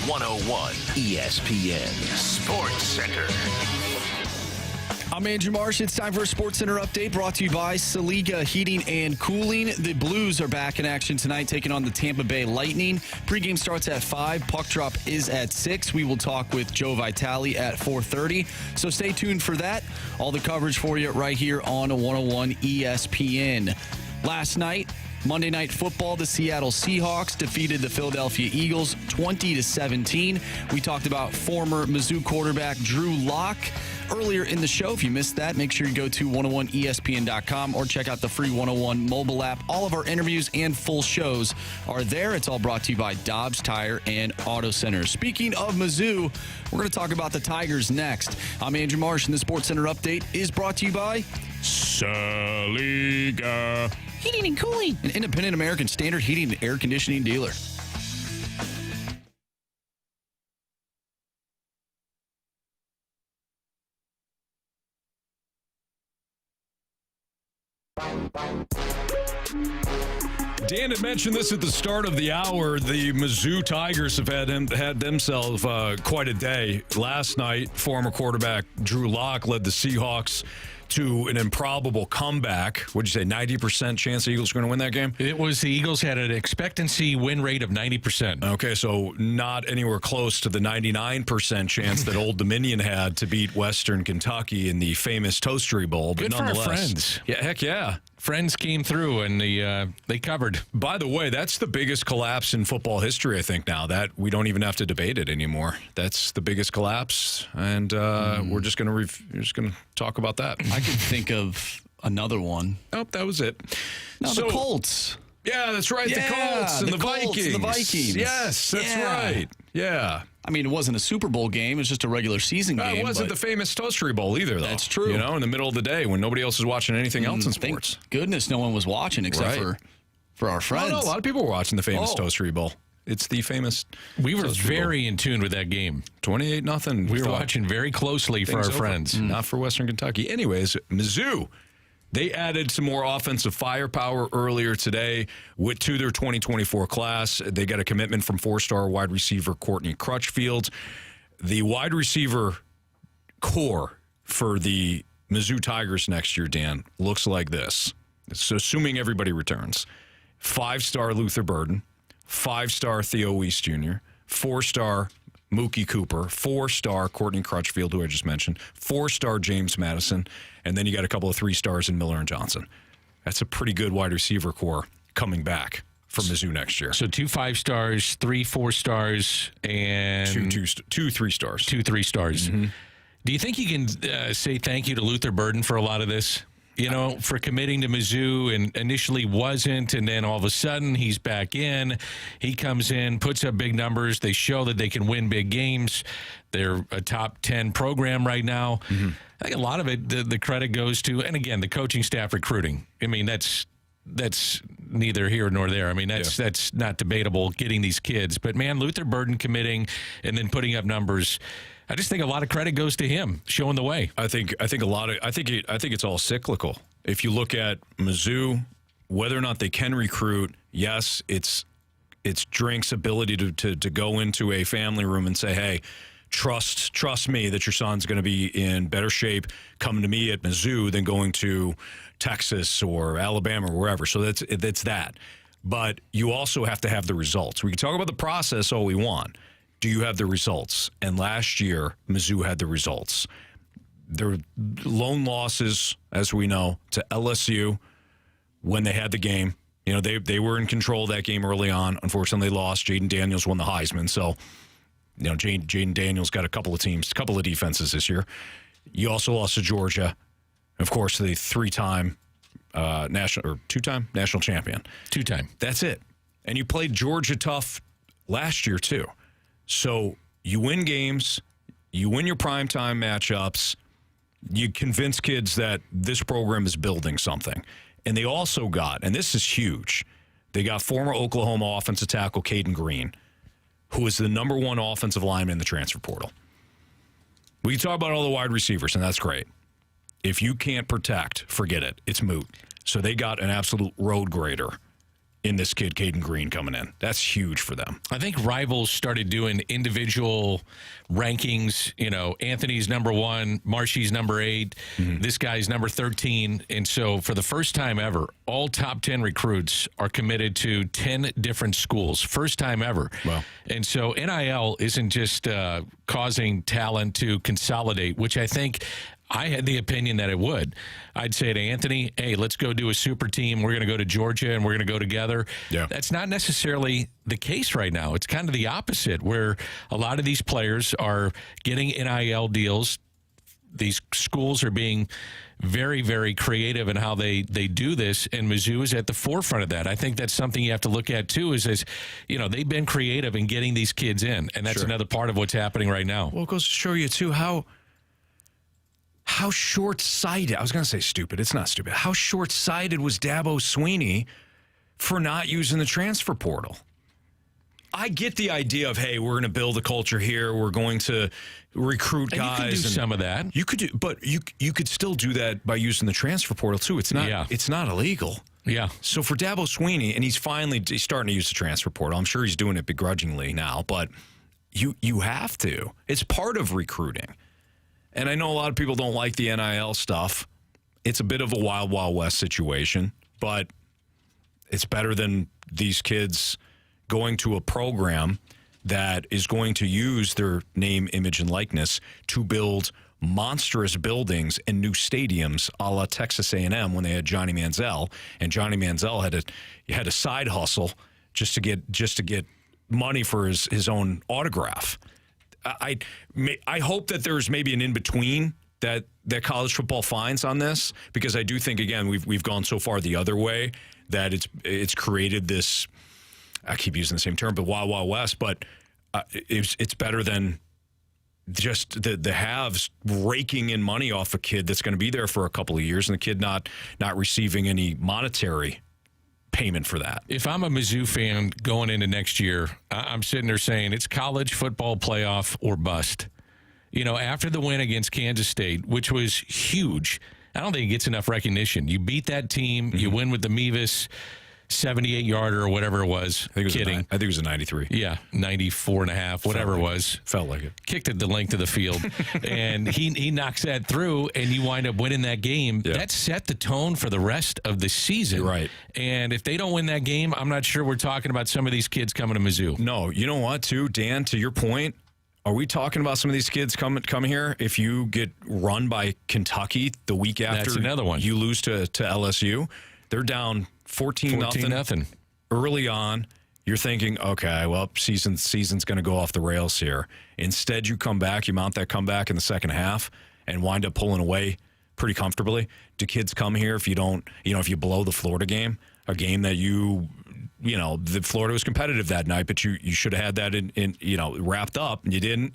101 ESPN Sports Center. I'm Andrew Marsh. It's time for a Sports Center update brought to you by Saliga Heating and Cooling. The Blues are back in action tonight, taking on the Tampa Bay Lightning. Pregame starts at 5. Puck drop is at 6. We will talk with Joe Vitale at 4:30. So stay tuned for that. All the coverage for you right here on 101 ESPN. Last night, Monday Night Football, the Seattle Seahawks defeated the Philadelphia Eagles 20-17. We talked about former Mizzou quarterback Drew Lock earlier in the show. If you missed that, make sure you go to 101ESPN.com or check out the free 101 mobile app. All of our interviews and full shows are there. It's all brought to you by Dobbs Tire and Auto Center. Speaking of Mizzou, we're going to talk about the Tigers next. I'm Andrew Marsh, and the Sports Center update is brought to you by Saliga Heating and Cooling, an independent American Standard heating and air conditioning dealer. Dan had mentioned this at the start of the hour. The Mizzou Tigers have had themselves quite a day. Last night, former quarterback Drew Lock led the Seahawks to an improbable comeback. What'd you say, 90% chance the Eagles are going to win that game? It was the Eagles had an expectancy win rate of 90%. Okay, so not anywhere close to the 99% chance that Old Dominion had to beat Western Kentucky in the famous Toastery Bowl. But Good for our nonetheless, friends. Yeah, heck yeah. Friends came through and they covered. By the way, that's the biggest collapse in football history, I think, now. That we don't even have to debate it anymore. That's the biggest collapse, and we're just going to talk about that. I could think of another one. Oh, that was it. No, the Colts. Yeah, that's right. Yeah, the Colts and the Vikings. The Vikings. Yes, that's right. Yeah. I mean, it wasn't a Super Bowl game. It was just a regular season game. It wasn't the famous Toastery Bowl either, though. That's true. You know, in the middle of the day when nobody else is watching anything else in sports. Thank goodness no one was watching except for our friends. No, a lot of people were watching the famous Toastery Bowl. It's the famous. We were very in tune with that game. 28-0. We were watching very closely for our friends. Not for Western Kentucky. Anyways, Mizzou. They added some more offensive firepower earlier today to their 2024 class. They got a commitment from 4-star wide receiver Courtney Crutchfield. The wide receiver core for the Mizzou Tigers next year, Dan, looks like this. So assuming everybody returns. 5-star Luther Burden, 5-star Theo Weiss Jr., 4-star Mookie Cooper, 4-star Courtney Crutchfield, who I just mentioned, 4-star James Madison, and then you got a couple of 3-stars in Miller and Johnson. That's a pretty good wide receiver core coming back for Mizzou next year. So 2 5-stars, 3 4-stars, and 2 3-stars. 2 3-stars. Mm-hmm. Do you think you can say thank you to Luther Burden for a lot of this? You know, for committing to Mizzou and initially wasn't, and then all of a sudden he's back in. He comes in, puts up big numbers. They show that they can win big games. They're a top 10 program right now. Mm-hmm. I think a lot of it, the credit goes to, and again, the coaching staff recruiting. I mean, that's neither here nor there. I mean, that's not debatable, getting these kids. But, man, Luther Burden committing and then putting up numbers, I just think a lot of credit goes to him showing the way. I think it's all cyclical. If you look at Mizzou, whether or not they can recruit, yes, it's Drink's ability to go into a family room and say, hey, trust me that your son's going to be in better shape coming to me at Mizzou than going to Texas or Alabama or wherever. So that's that. But you also have to have the results. We can talk about the process all we want. Do you have the results? And last year, Mizzou had the results. There were lone losses, as we know, to LSU when they had the game. You know, they were in control of that game early on. Unfortunately, they lost. Jaden Daniels won the Heisman. So, you know, Jaden Daniels got a couple of defenses this year. You also lost to Georgia. Of course, the 3-time two-time national champion. 2-time. That's it. And you played Georgia tough last year, too. So you win games, you win your primetime matchups, you convince kids that this program is building something. And they also got, and this is huge, they got former Oklahoma offensive tackle Caden Green, who is the number 1 offensive lineman in the transfer portal. We can talk about all the wide receivers, and that's great. If you can't protect, forget it. It's moot. So they got an absolute road grader in this kid, Caden Green, coming in. That's huge for them. I think Rivals started doing individual rankings. You know, Anthony's number 1, Marshy's number 8, this guy's number 13. And so for the first time ever, all top 10 recruits are committed to 10 different schools. First time ever. Wow. And so NIL isn't just causing talent to consolidate, which I think I had the opinion that it would. I'd say to Anthony, hey, let's go do a super team. We're going to go to Georgia and we're going to go together. Yeah. That's not necessarily the case right now. It's kind of the opposite, where a lot of these players are getting NIL deals. These schools are being very, very creative in how they do this, and Mizzou is at the forefront of that. I think that's something you have to look at, too, is you know, they've been creative in getting these kids in, and that's another part of what's happening right now. Well, it goes to show you, too, how short-sighted, I was going to say stupid, it's not stupid, how short-sighted was Dabo Swinney for not using the transfer portal? I get the idea of, hey, we're going to build a culture here, we're going to recruit guys. You can do some of that. You could do, but you could still do that by using the transfer portal, too. It's not illegal. Yeah. So for Dabo Swinney, and he's starting to use the transfer portal, I'm sure he's doing it begrudgingly now, but you have to. It's part of recruiting. And I know a lot of people don't like the NIL stuff. It's a bit of a wild, wild west situation, but it's better than these kids going to a program that is going to use their name, image, and likeness to build monstrous buildings and new stadiums a la Texas A&M when they had Johnny Manziel. And Johnny Manziel had a side hustle just to get money for his own autograph. I hope that there's maybe an in-between that college football finds on this, because I do think, again, we've gone so far the other way that it's created this, I keep using the same term, but Wild Wild West, but it's better than just the haves raking in money off a kid that's going to be there for a couple of years and the kid not receiving any monetary payment for that. If I'm a Mizzou fan going into next year, I'm sitting there saying it's college football playoff or bust. You know, after the win against Kansas State, which was huge, I don't think it gets enough recognition. You beat that team, you win with the Mevis 78-yarder or whatever it was. I think it was a 93. Yeah, 94 and a half, whatever it was. Felt like it. Kicked it the length of the field. And he knocks that through, and you wind up winning that game. Yeah. That set the tone for the rest of the season. You're right. And if they don't win that game, I'm not sure we're talking about some of these kids coming to Mizzou. No, you know what, too, Dan, to your point, are we talking about some of these kids coming here? If you get run by Kentucky the week after That's another one. You lose to LSU, they're down 14-0 early on. You're thinking, okay, well, season's going to go off the rails here. Instead, you come back, you mount that comeback in the second half and wind up pulling away pretty comfortably. Do kids come here if you don't, if you blow the Florida game, a game that the Florida was competitive that night, but you should have had that in wrapped up, and you didn't.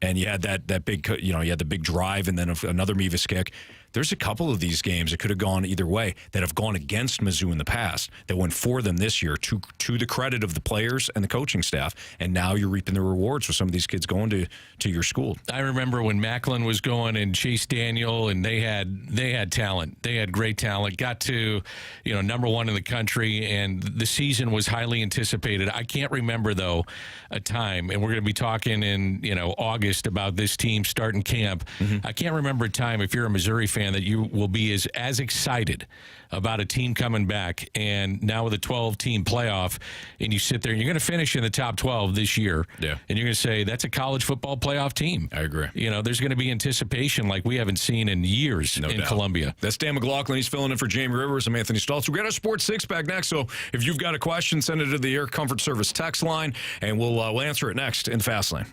And you had that big, you had the big drive and then another Mevis kick. There's a couple of these games that could have gone either way that have gone against Mizzou in the past that went for them this year, to the credit of the players and the coaching staff. And now you're reaping the rewards with some of these kids going to your school. I remember when Macklin was going and Chase Daniel, and they had talent. They had great talent. Got to, number one in the country, and the season was highly anticipated. I can't remember, though, a time, and we're going to be talking in, August about this team starting camp. I can't remember a time, if you're a Missouri fan, that you will be as excited about a team coming back, and now with a 12-team playoff, and you sit there and you're going to finish in the top 12 this year, and you're going to say that's a college football playoff team. I agree. There's going to be anticipation like we haven't seen in years in Columbia. That's Dan McLaughlin. He's filling in for Jamie Rivers. I'm Anthony Stalter. We got our Sports Six-Pack next, so if you've got a question, send it to the Air Comfort Service text line, and we'll answer it next in Fast Lane.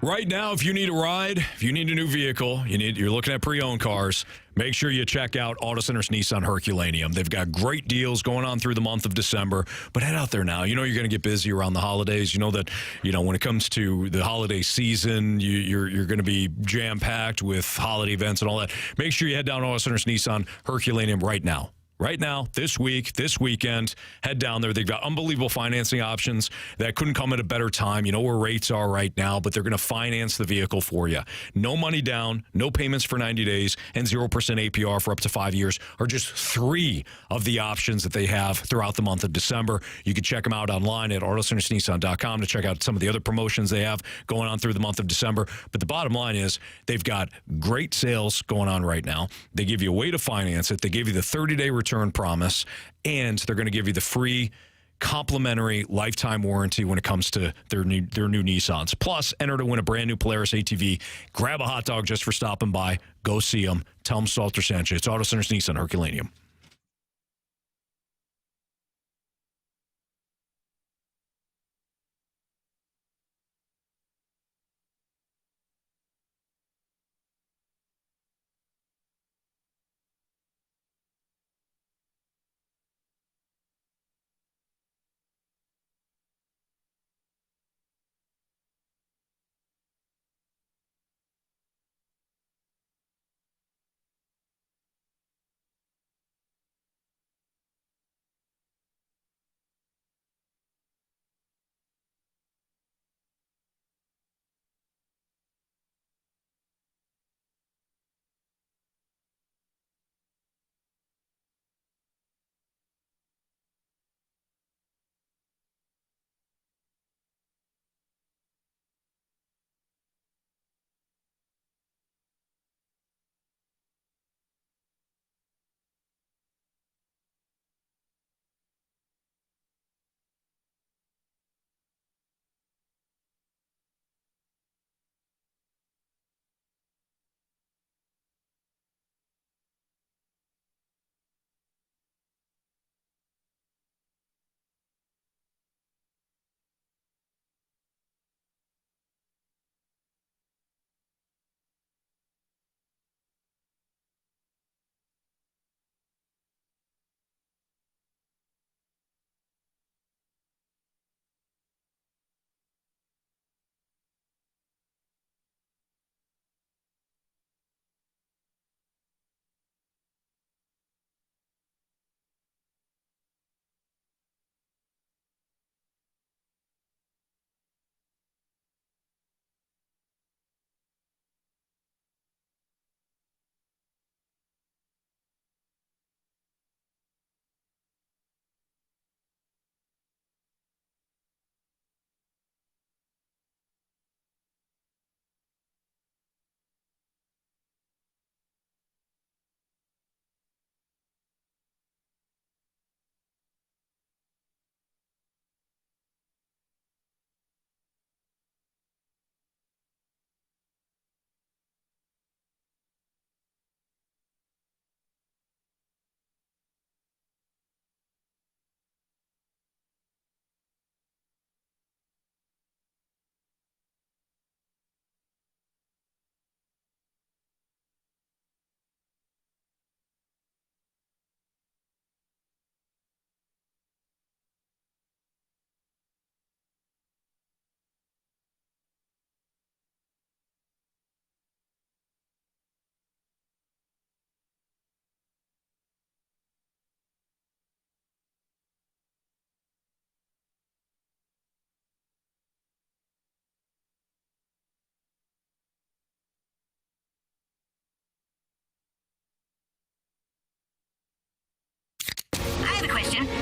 Right now, if you need a ride, if you need a new vehicle, you're looking at pre-owned cars, make sure you check out Auto Center's Nissan Herculaneum. They've got great deals going on through the month of December, but head out there now. You're going to get busy around the holidays. You know that, when it comes to the holiday season, you're going to be jam-packed with holiday events and all that. Make sure you head down to Auto Center's Nissan Herculaneum right now. Right now, this week, this weekend, head down there. They've got unbelievable financing options that couldn't come at a better time. You know where rates are right now, but they're going to finance the vehicle for you. No money down, no payments for 90 days, and 0% APR for up to 5 years are just 3 of the options that they have throughout the month of December. You can check them out online at autocentersnissan.com to check out some of the other promotions they have going on through the month of December. But the bottom line is they've got great sales going on right now. They give you a way to finance it. They give you the 30-day return promise, and they're going to give you the free complimentary lifetime warranty when it comes to their new Nissans. Plus, enter to win a brand new Polaris ATV. Grab a hot dog just for stopping by. Go see them. Tell them Stalter sent you. It's Auto Centers Nissan Herculaneum.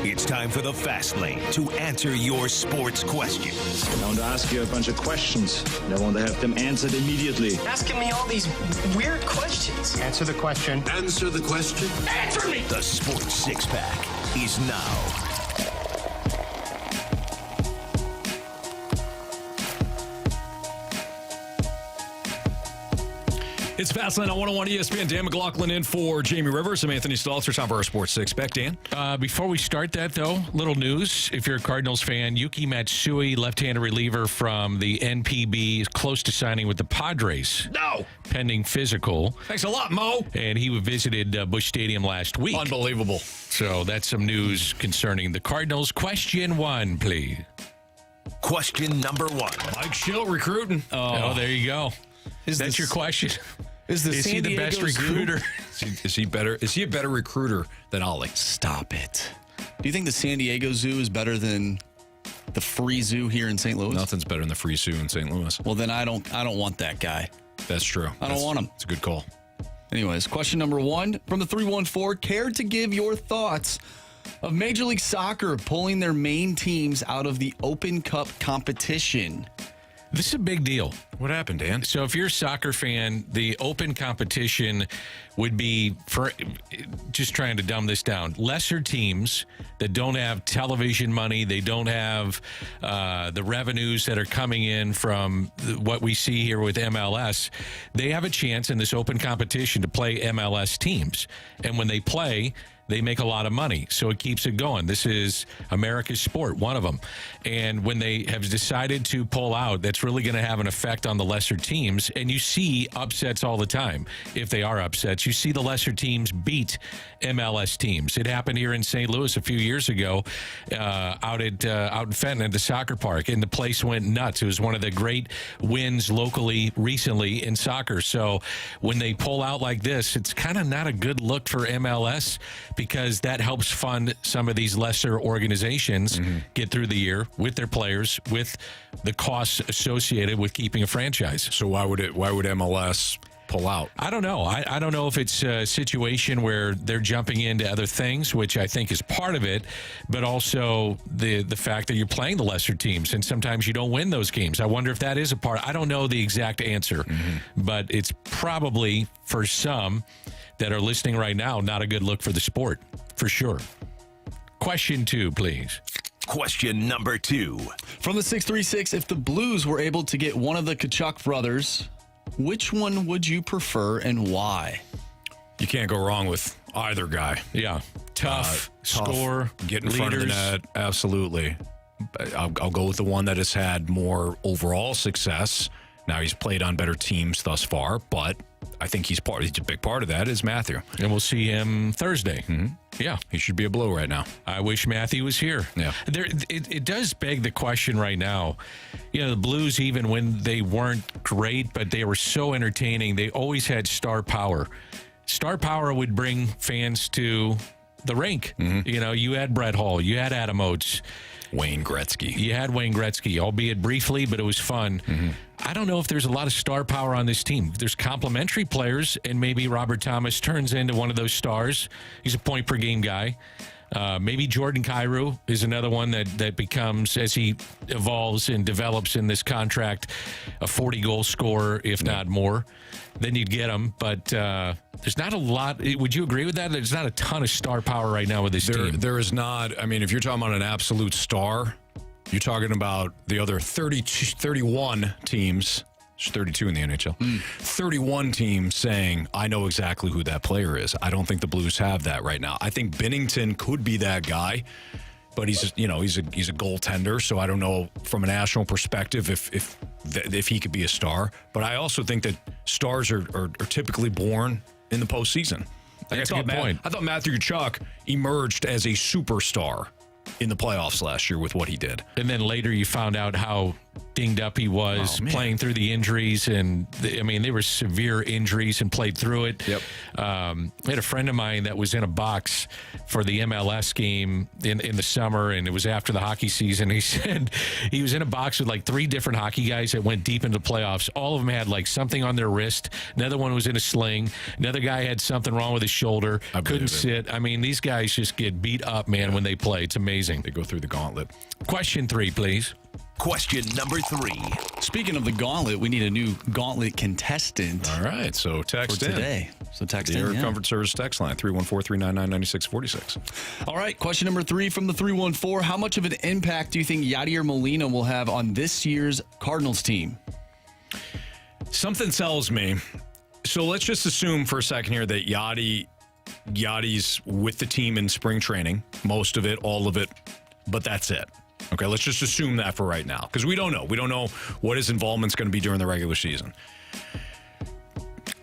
It's time for the Fast Lane to answer your sports questions. I want to ask you a bunch of questions, and I want to have them answered immediately. Asking me all these weird questions. Answer the question. Answer the question. Answer me! The Sports Six-Pack is now. It's Fastlane on 101 ESPN. Dan McLaughlin in for Jamie Rivers. I'm Anthony Stalter. Time for our Sports Six-Pack. Dan? Before we start that, though, little news. If you're a Cardinals fan, Yuki Matsui, left-handed reliever from the NPB, is close to signing with the Padres. No! Pending physical. Thanks a lot, Mo. And he visited Busch Stadium last week. Unbelievable. So that's some news concerning the Cardinals. Question 1, please. Question number 1. Mike Schilt recruiting. Oh, there you go. That's your question. Is he the best recruiter? Is he better? Is he a better recruiter than Ollie? Stop it. Do you think the San Diego Zoo is better than the free zoo here in St. Louis? Nothing's better than the free zoo in St. Louis. Well, then I don't want that guy. That's true. I don't want him. It's a good call. Anyways, question number 1 from the 314. Care to give your thoughts of Major League Soccer pulling their main teams out of the Open Cup competition? This is a big deal. What happened, Dan? So if you're a soccer fan, the open competition would be, for just trying to dumb this down, lesser teams that don't have television money, they don't have the revenues that are coming in from what we see here with MLS. They have a chance in this open competition to play MLS teams. And when they play, they make a lot of money, so it keeps it going. This is America's sport, one of them. And when they have decided to pull out, that's really going to have an effect on the lesser teams. And you see upsets all the time. If they are upsets, you see the lesser teams beat MLS teams. It happened here in St. Louis a few years ago out in Fenton at the soccer park, and the place went nuts. It was one of the great wins locally recently in soccer. So when they pull out like this, it's kind of not a good look for MLS, because that helps fund some of these lesser organizations get through the year with their players, with the costs associated with keeping a franchise. So why would MLS pull out? I don't know. I don't know if it's a situation where they're jumping into other things, which I think is part of it, but also the fact that you're playing the lesser teams, and sometimes you don't win those games. I wonder if that is a part. I don't know the exact answer, but it's probably, for some that are listening right now, not a good look for the sport, for sure. Question 2, please. Question number 2. From the 636, if the Blues were able to get one of the Kachuk brothers, which one would you prefer and why? You can't go wrong with either guy. Yeah. Tough, score, get in front of the net. Absolutely. I'll go with the one that has had more overall success. Now, he's played on better teams thus far, but I think he's a big part of that is Matthew. And we'll see him Thursday. Yeah, he should be a blow right now. I wish Matthew was here. Yeah. It does beg the question right now. You know, the Blues, even when they weren't great, but they were so entertaining, they always had star power. Star power would bring fans to the rink. You know, you had Brett Hull, you had Adam Oates. Wayne Gretzky. You had Wayne Gretzky, albeit briefly, but it was fun. I don't know if there's a lot of star power on this team. There's complementary players, and maybe Robert Thomas turns into one of those stars. He's a point-per-game guy. Maybe Jordan Kyrou is another one that becomes, as he evolves and develops in this contract, a 40-goal scorer, if not more. Then you'd get him. But there's not a lot. Would you agree with that? There's not a ton of star power right now with this team. There is not. I mean, if you're talking about an absolute star, you're talking about the other 31 teams. There's 32 in the NHL. 31 teams saying, I know exactly who that player is. I don't think the Blues have that right now. I think Binnington could be that guy, but he's a goaltender, so I don't know from a national perspective if he could be a star. But I also think that stars are typically born in the postseason. That's a good point. I thought Matthew Tkachuk emerged as a superstar in the playoffs last year with what he did. And then later you found out how dinged up he was playing through the injuries. And they were severe injuries and played through it. Yep. I had a friend of mine that was in a box for the MLS game in the summer, and it was after the hockey season. He said he was in a box with like 3 different hockey guys that went deep into the playoffs. All of them had like something on their wrist. Another one was in a sling. Another guy had something wrong with his shoulder. Couldn't sit. I mean, these guys just get beat up, man, when they play. It's amazing. They go through the gauntlet. Question 3, please. Question number 3. Speaking of the gauntlet, we need a new gauntlet contestant. All right, so text for today. So text in. Your Comfort Service text line, 314-399-9646. All right, question number 3 from the 314. How much of an impact do you think Yadier Molina will have on this year's Cardinals team? Something tells me. So let's just assume for a second here that Yadi's with the team in spring training, most of it, all of it, but that's it. Okay, let's just assume that for right now, because we don't know. We don't know what his involvement's going to be during the regular season.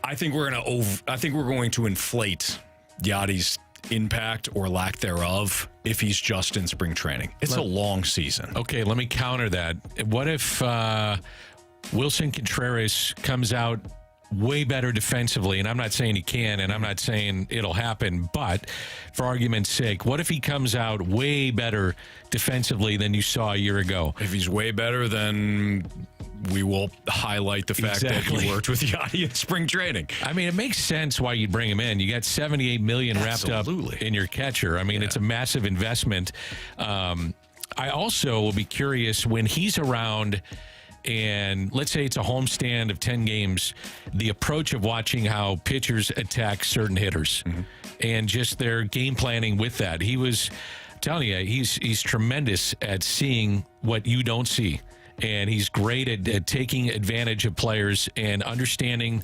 I think we're going to inflate Yadi's impact or lack thereof if he's just in spring training. It's a long season. Okay, let me counter that. What if Wilson Contreras comes out way better defensively, and I'm not saying he can, and I'm not saying it'll happen, but for argument's sake, what if he comes out way better defensively than you saw a year ago? If he's way better, then we will highlight the fact that he worked with Yachty in spring training. I mean, it makes sense why you'd bring him in. You got $78 million wrapped up in your catcher. I mean, it's a massive investment. I also will be curious when he's around, and let's say it's a homestand of 10 games, the approach of watching how pitchers attack certain hitters and just their game planning with that. He was telling you, he's tremendous at seeing what you don't see. And he's great at taking advantage of players and understanding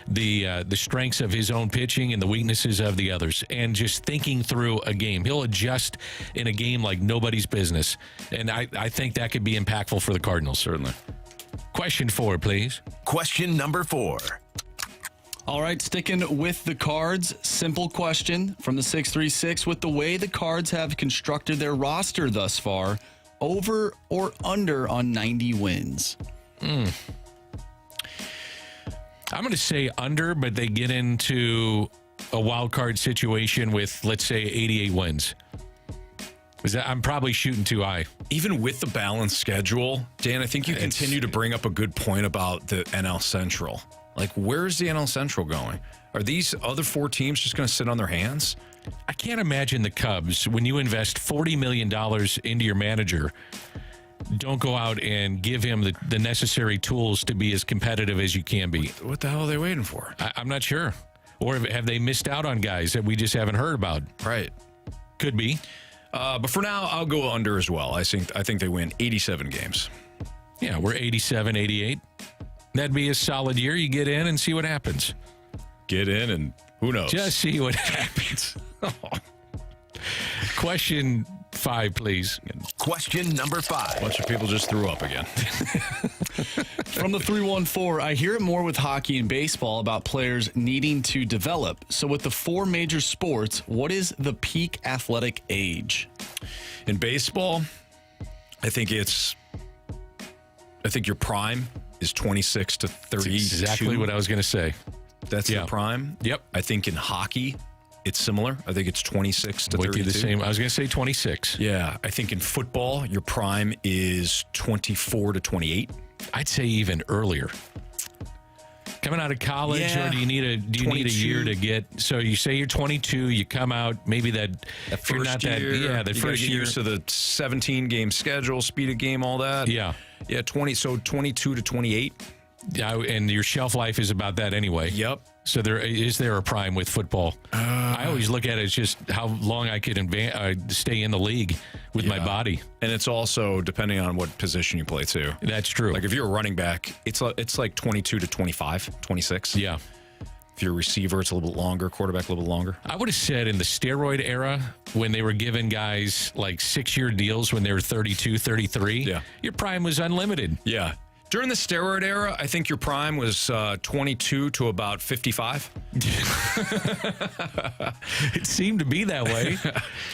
the strengths of his own pitching and the weaknesses of the others, and just thinking through a game. He'll adjust in a game like nobody's business, and I think that could be impactful for the Cardinals. Certainly. Question 4, please. Question number 4. All right, sticking with the Cards, simple question from the 636. With the way the Cards have constructed their roster thus far, over or under on 90 wins? I'm going to say under, but they get into a wild card situation with, let's say, 88 wins. I'm probably shooting too high. Even with the balanced schedule, Dan, I think you continue to bring up a good point about the NL Central. Like, where's the NL Central going? Are these other 4 teams just going to sit on their hands? I can't imagine the Cubs, when you invest $40 million into your manager, don't go out and give him the necessary tools to be as competitive as you can be. What the hell are they waiting for? I'm not sure. Or have they missed out on guys that we just haven't heard about? Right. Could be. But for now, I'll go under as well. I think they win 87 games. Yeah, we're 87, 88. That'd be a solid year. You get in and see what happens. Get in and who knows? Just see what happens. Question 5, please. Question number 5. A bunch of people just threw up again. From the 314, I hear it more with hockey and baseball about players needing to develop. So with the 4 major sports, what is the peak athletic age? In baseball, I think your prime is 26 to 32. That's exactly what I was going to say. That's the prime. Yep. I think in hockey, it's similar. I think it's 26 to 32. With you the same. I was going to say 26. Yeah. I think in football, your prime is 24 to 28. I'd say even earlier. Coming out of college, or do you need a year to get? So you say you're 22, you come out, maybe that first year, the first year. Used to the 17 game schedule, speed of game, all that. Yeah. Yeah, 22 to 28. Yeah, and your shelf life is about that anyway. Yep. So is there a prime with football? I always look at it as just how long I could stay in the league with my body. And it's also depending on what position you play too. That's true. Like if you're a running back, it's like 22 to 25, 26. Yeah. If you're a receiver, it's a little bit longer. Quarterback, a little bit longer. I would have said in the steroid era, when they were giving guys like 6-year deals when they were 32, 33, your prime was unlimited. Yeah. During the steroid era, I think your prime was 22 to about 55. It seemed to be that way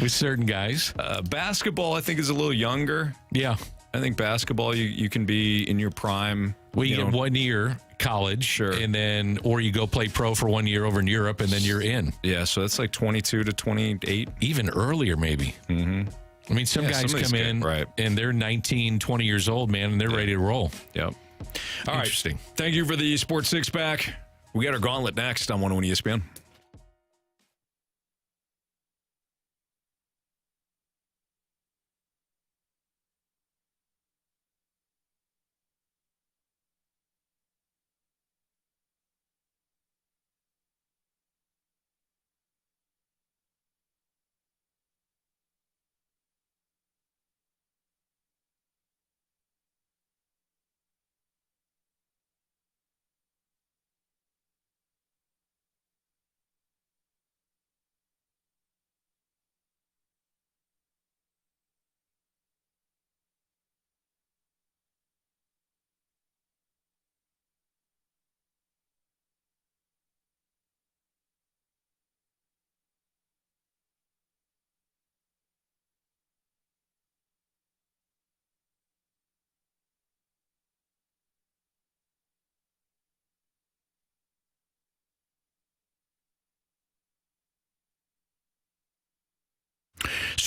with certain guys. Basketball, I think, is a little younger. Yeah. I think basketball, you can be in your prime. Well, you get 1 year college, sure, and then, or you go play pro for 1 year over in Europe, and then you're in. Yeah, so that's like 22 to 28. Even earlier, maybe. Mm-hmm. I mean, some guys come in and they're 19, 20 years old, man, and they're ready to roll. Yep. All Interesting. Right. Thank you for the Sports Six Pack. We got our Gauntlet next on 101 ESPN.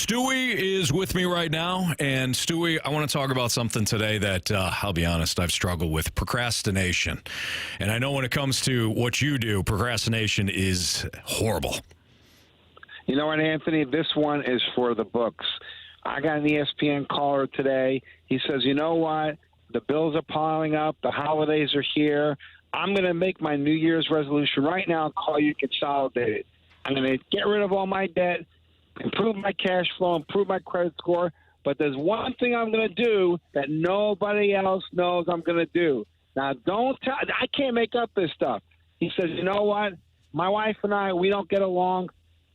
Stewie is with me right now. And Stewie, I want to talk about something today that, I'll be honest, I've struggled with, procrastination. And I know when it comes to what you do, procrastination is horrible. You know what, Anthony? This one is for the books. I got an ESPN caller today. He says, you know what? The bills are piling up. The holidays are here. I'm going to make my New Year's resolution right now and call you Consolidated. I'm going to get rid of all my debt, improve my cash flow, improve my credit score. But there's one thing I'm going to do that nobody else knows I'm going to do. Now, don't tell. I can't make up this stuff. He says, you know what? My wife and I, we don't get along.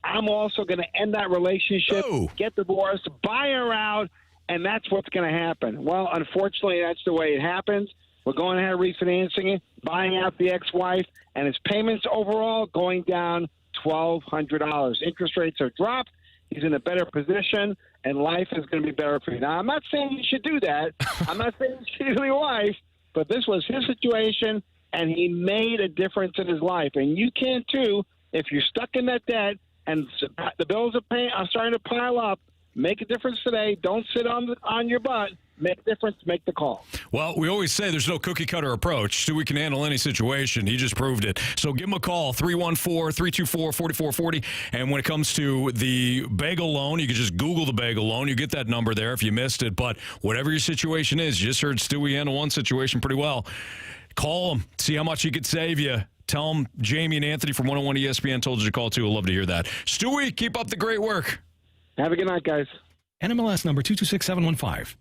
I'm also going to end that relationship, get divorced, buy her out, and that's what's going to happen. Well, unfortunately, that's the way it happens. We're going ahead refinancing it, buying out the ex-wife, and his payments overall going down $1,200. Interest rates are dropped. He's in a better position, and life is going to be better for you. Now, I'm not saying you should do that. I'm not saying you should do your wife, but this was his situation, and he made a difference in his life. And you can, too, if you're stuck in that debt and the bills are starting to pile up. Make a difference today. Don't sit on your butt. Make a difference. Make the call. Well, we always say there's no cookie-cutter approach. Stewie can handle any situation. He just proved it. So give him a call, 314-324-4440. And when it comes to the bagel loan, you can just Google the bagel loan. You get that number there if you missed it. But whatever your situation is, you just heard Stewie handle one situation pretty well. Call him. See how much he could save you. Tell him Jamie and Anthony from 101 ESPN told you to call, too. I'd love to hear that. Stewie, keep up the great work. Have a good night, guys. NMLS number 226715.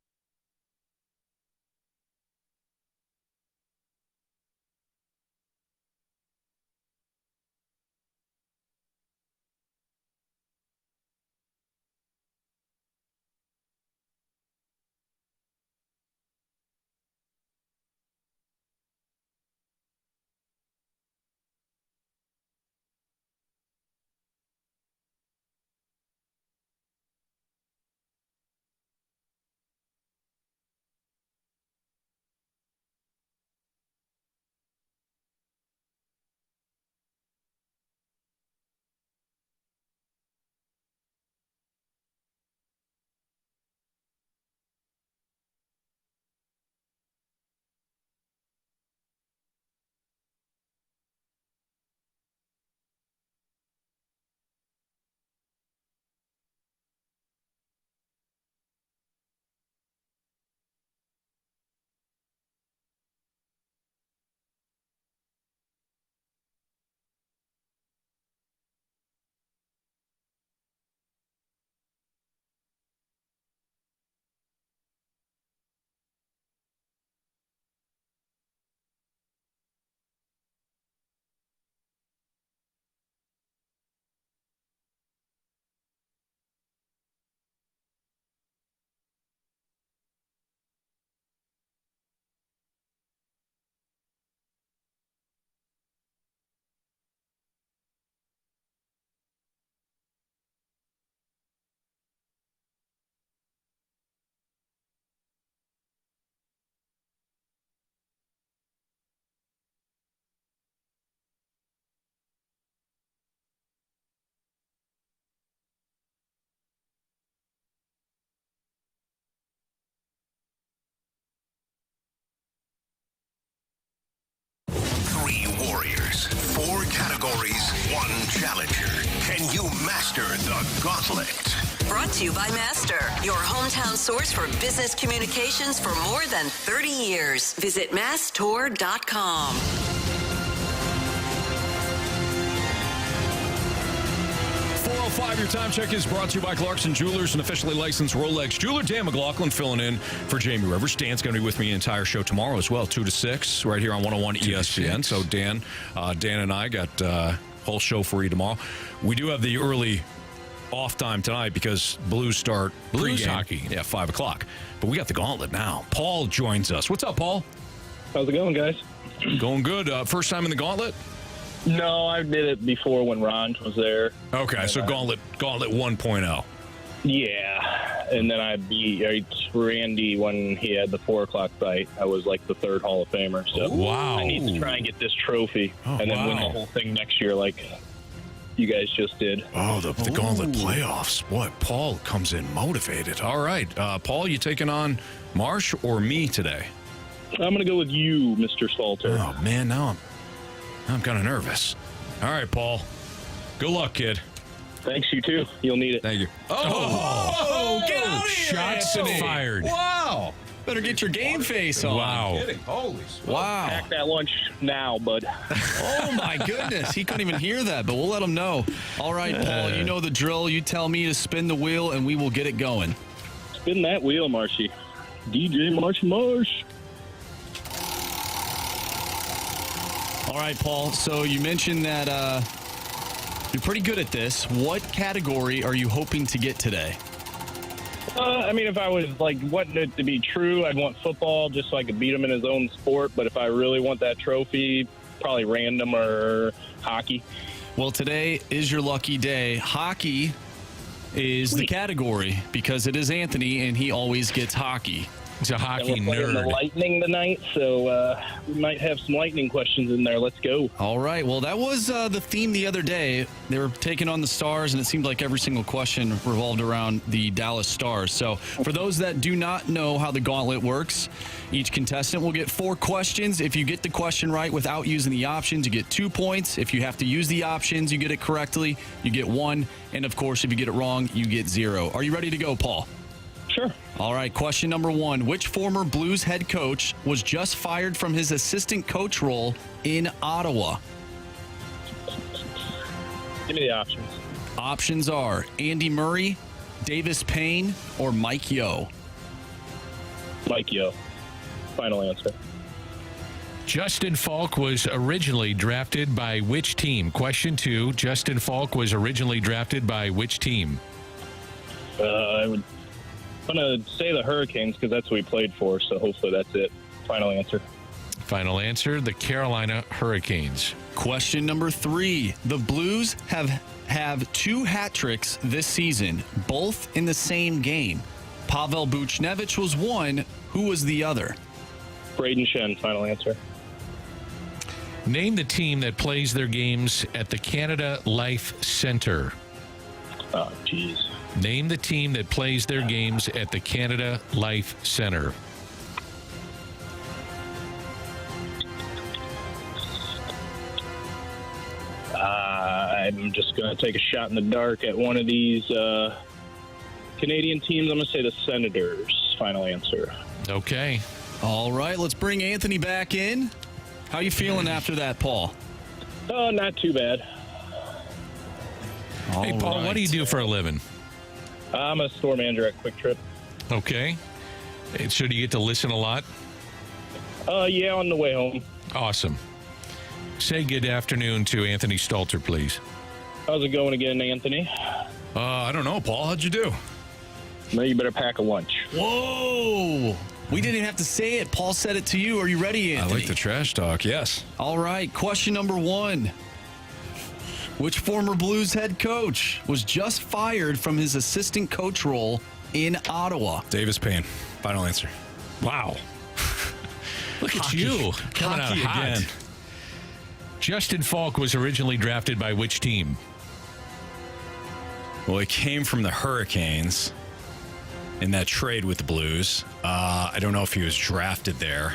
Warriors, 4 categories, 1 challenger. Can you master the Gauntlet? Brought to you by Master, your hometown source for business communications for more than 30 years. Visit masstour.com. 4:05, your time check is brought to you by Clarkson Jewelers, an officially licensed Rolex jeweler. Dan McLaughlin filling in for Jamie Rivers. Dan's going to be with me the entire show tomorrow as well, 2 to 6, right here on 101 ESPN. So Dan and I got a whole show for you tomorrow. We do have the early off time tonight because Blues start Blues pregame. hockey. Yeah, 5 o'clock. But we got the Gauntlet now. Paul joins us. What's up, Paul? How's it going, guys? Going good. First time in the Gauntlet? No, I did it before when Ron was there. Okay, so Gauntlet 1.0. Yeah, and then I beat Randy when he had the 4 o'clock fight. I was like the 3rd Hall of Famer. So wow. I need to try and get this trophy and then win the whole thing next year. Like, you guys just did. Oh, the Gauntlet playoffs. Boy, Paul comes in motivated. All right. Paul, you taking on Marsh or me today? I'm going to go with you, Mr. Stalter. Oh, man, now I'm kind of nervous. All right, Paul. Good luck, kid. Thanks, you too. You'll need it. Thank you. Oh, get out of here, Shots Anthony. fired. Wow. Better get your game face on. Wow. Holy Wow. Pack that lunch now, bud. Oh, my goodness. He couldn't even hear that, but we'll let him know. All right, Paul, you know the drill. You tell me to spin the wheel, and we will get it going. Spin that wheel, Marshy. DJ Marsh. All right, Paul. So you mentioned that you're pretty good at this. What category are you hoping to get today? I mean, if I was wanting it to be true, I'd want football just so I could beat him in his own sport. But if I really want that trophy, probably random or hockey. Well, today is your lucky day. Hockey is the category because it is Anthony, and he always gets hockey. He's a hockey and we're playing the nerd. Lightning tonight, so we might have some Lightning questions in there. Let's go. All right. Well, that was the theme the other day. They were taking on the Stars, and it seemed like every single question revolved around the Dallas Stars. So for those that do not know how the Gauntlet works, each contestant will get 4 questions. If you get the question right without using the options, you get 2 points. If you have to use the options, you get it correctly, you get 1. And, of course, if you get it wrong, you get 0. Are you ready to go, Paul? Sure. All right, question number 1. Which former Blues head coach was just fired from his assistant coach role in Ottawa? Give me the options. Options are Andy Murray, Davis Payne, or Mike Yeo. Mike Yeo. Final answer. Justin Falk was originally drafted by which team? Question 2. Justin Falk was originally drafted by which team? I'm going to say the Hurricanes because that's what we played for, so hopefully that's it. Final answer. Final answer, the Carolina Hurricanes. Question number 3. The Blues have 2 hat tricks this season, both in the same game. Pavel Buchnevich was one. Who was the other? Braden Shen. Final answer. Name the team that plays their games at the Canada Life Centre. Oh, jeez. Name the team that plays their games at the Canada Life Centre. I'm just going to take a shot in the dark at one of these Canadian teams. I'm going to say the Senators. Final answer. Okay. All right, let's bring Anthony back in. How you feeling after that, Paul? Oh, not too bad. Hey, Paul, what do you do for a living? I'm a store manager at Quick Trip. Okay. So do you get to listen a lot? Yeah, on the way home. Awesome. Say good afternoon to Anthony Stalter, please. How's it going again, Anthony? I don't know, Paul. How'd you do? No, you better pack a lunch. Whoa! We didn't even have to say it. Paul said it to you. Are you ready, Anthony? I like the trash talk, yes. All right, question number 1. Which former Blues head coach was just fired from his assistant coach role in Ottawa? Davis Payne. Final answer. Wow. Look at you. Coming out hot. Again. Justin Falk was originally drafted by which team? Well, he came from the Hurricanes in that trade with the Blues. I don't know if he was drafted there,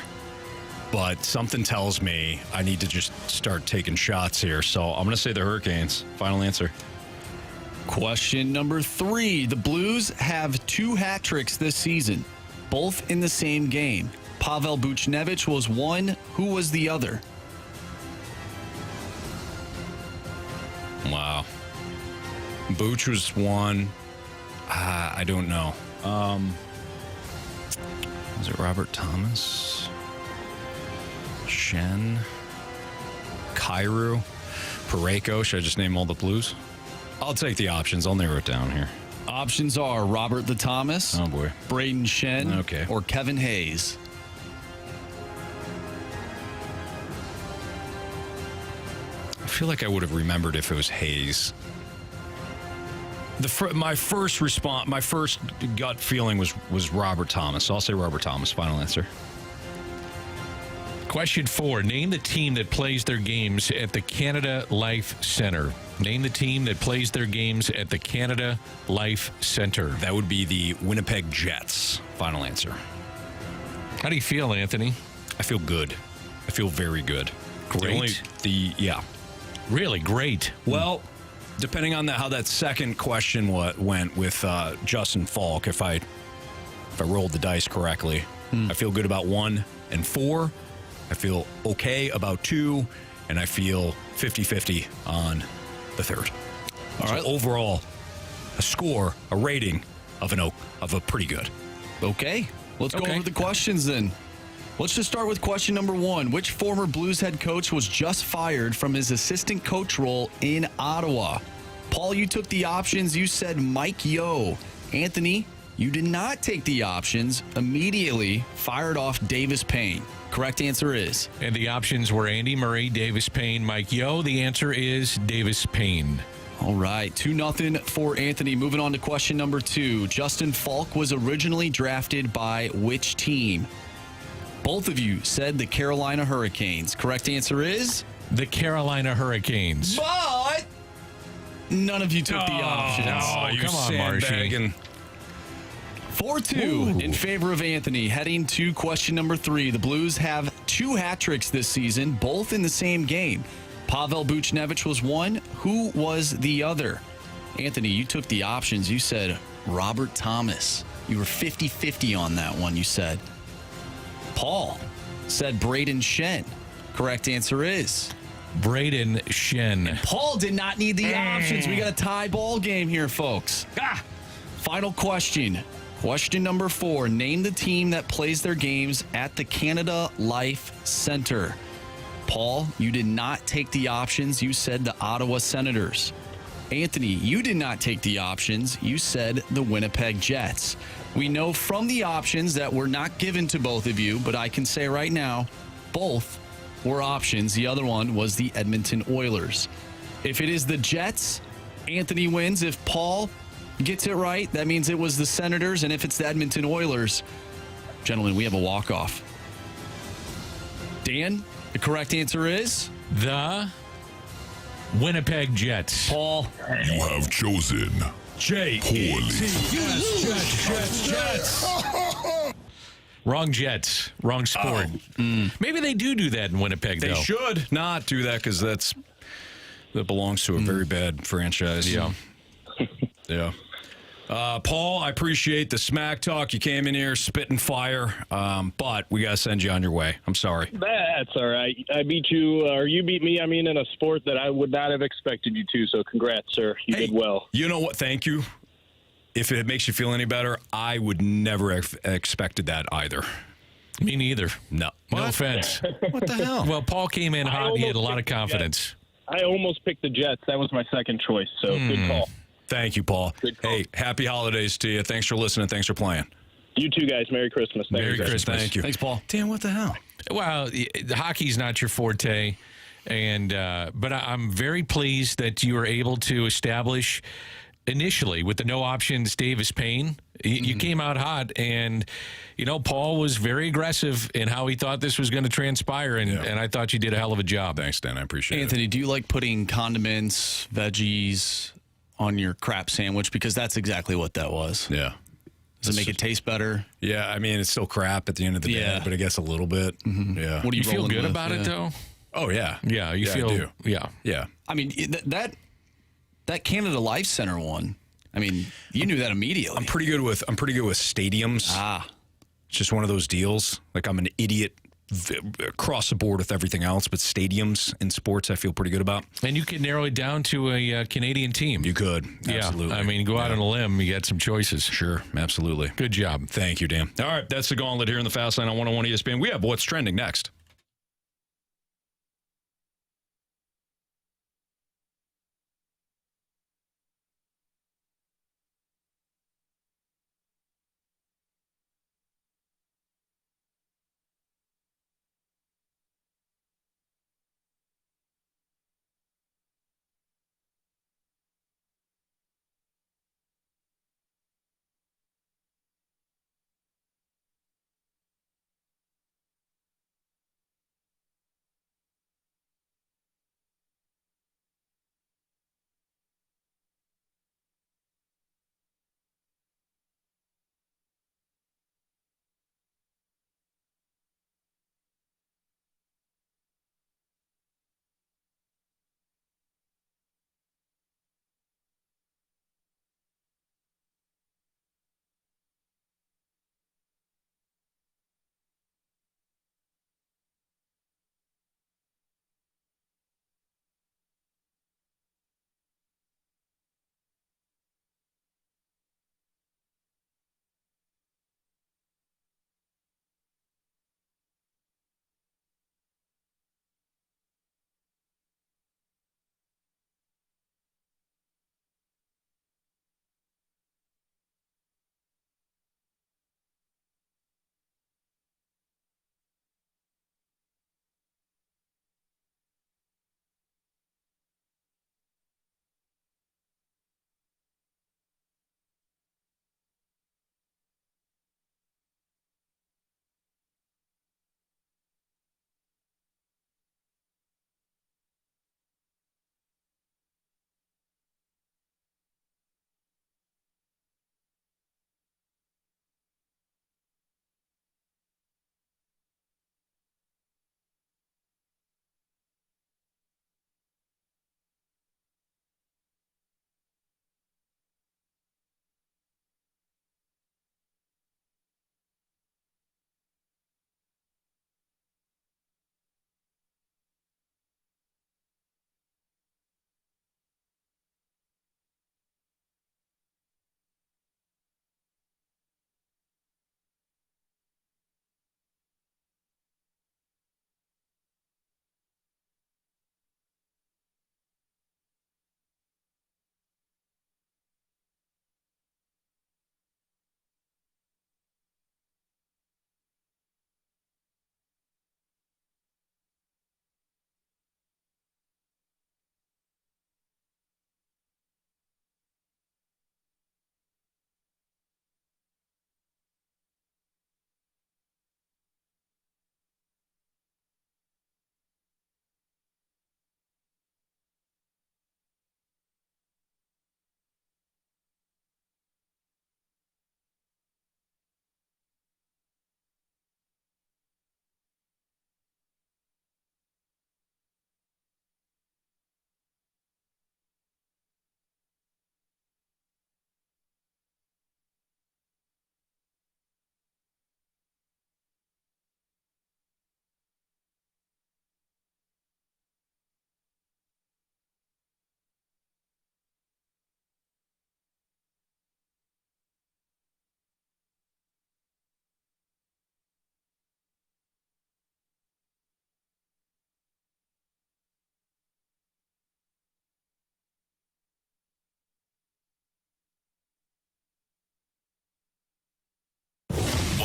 but something tells me I need to just start taking shots here. So I'm going to say the Hurricanes. Final answer. Question number 3. The Blues have 2 hat tricks this season, both in the same game. Pavel Buchnevich was one. Who was the other? Wow. Booch was one. I don't know. Was it Robert Thomas? Shen? Kyrou? Parayko? Should I just name all the Blues? I'll take the options. I'll narrow it down here. Options are Robert the Thomas, oh boy, Braden Shen, okay, or Kevin Hayes. I feel like I would have remembered if it was Hayes. My first response, my first gut feeling was Robert Thomas. So I'll say Robert Thomas. Final answer. Question 4. Name the team that plays their games at the Canada Life Centre. Name the team that plays their games at the Canada Life Centre. That would be the Winnipeg Jets. Final answer. How do you feel, Anthony? I feel good. I feel very good. Great. Yeah. Really great. Well, depending on how that second question went with Justin Falk, if I rolled the dice correctly, I feel good about 1 and 4. I feel okay about 2, and I feel 50-50 on the third. All right. Overall, a score, a rating of a pretty good. Okay. Let's go over the questions then. Let's just start with question number 1. Which former Blues head coach was just fired from his assistant coach role in Ottawa? Paul, you took the options. You said Mike Yeo. Anthony, you did not take the options. Immediately fired off Davis Payne. Correct answer is. And the options were Andy Murray, Davis Payne, Mike Yeo. The answer is Davis Payne. All right, 2-0 for Anthony. Moving on to question number 2. Justin Falk was originally drafted by which team? Both of you said the Carolina Hurricanes. Correct answer is? The Carolina Hurricanes. But none of you took the options. Oh, come on, Marshy. 4-2 in favor of Anthony. Heading to question number 3. The Blues have 2 hat tricks this season, both in the same game. Pavel Buchnevich was one. Who was the other? Anthony, you took the options. You said Robert Thomas. You were 50-50 on that one, you said. Paul said Braden Shen. Correct answer is? Braden Shen. And Paul did not need the options. We got a tie ball game here, folks. Final question. Question number 4. Name the team that plays their games at the Canada Life Centre. Paul, you did not take the options. You said the Ottawa Senators. Anthony, you did not take the options. You said the Winnipeg Jets. We know from the options that were not given to both of you, but I can say right now, both were options. The other one was the Edmonton Oilers. If it is the Jets, Anthony wins. If Paul gets it right, that means it was the Senators. And if it's the Edmonton Oilers, gentlemen, we have a walk-off. Dan, the correct answer is? The Winnipeg Jets. Paul. You have chosen Jets. Wrong Jets. Wrong sport. Maybe they do that in Winnipeg, They though. should not do that because that belongs to a very bad franchise. Yeah. Yeah. Paul, I appreciate the smack talk. You came in here spitting fire, but we got to send you on your way. I'm sorry. That's all right. I beat you, or you beat me, in a sport that I would not have expected you to, so congrats, sir. You did well. You know what? Thank you. If it makes you feel any better, I would never have expected that either. Me neither. No. No offense. What the hell? Well, Paul came in hot. He had a lot of confidence. I almost picked the Jets. That was my second choice, so good call. Thank you, Paul. Hey, happy holidays to you. Thanks for listening. Thanks for playing. You too, guys. Merry Christmas. Merry Christmas. Thank you. Thanks, Paul. Dan, what the hell? Well, the hockey's not your forte, and but I'm very pleased that you were able to establish initially with the no options Davis Payne. You came out hot, and Paul was very aggressive in how he thought this was going to transpire, and I thought you did a hell of a job. Thanks, Dan. I appreciate Anthony, do you like putting condiments, veggies on your crap sandwich? Because that's exactly what that was. Yeah. Does it make it taste better? Yeah, it's still crap at the end of the day, but I guess a little bit. Yeah. What do you feel good about it, though? Oh, yeah. Yeah, you feel. I do. Yeah. Yeah. That Canada Life Center one, you knew that immediately. I'm pretty good with stadiums. It's just one of those deals. Like, I'm an idiot across the board with everything else, but stadiums in sports I feel pretty good about. And you could narrow it down to a Canadian team. You could. Yeah. Absolutely. Go out on a limb. You got some choices. Sure. Absolutely. Good job. Thank you, Dan. All right. That's the Gauntlet here in the Fast Lane on 101 ESPN. We have What's Trending next.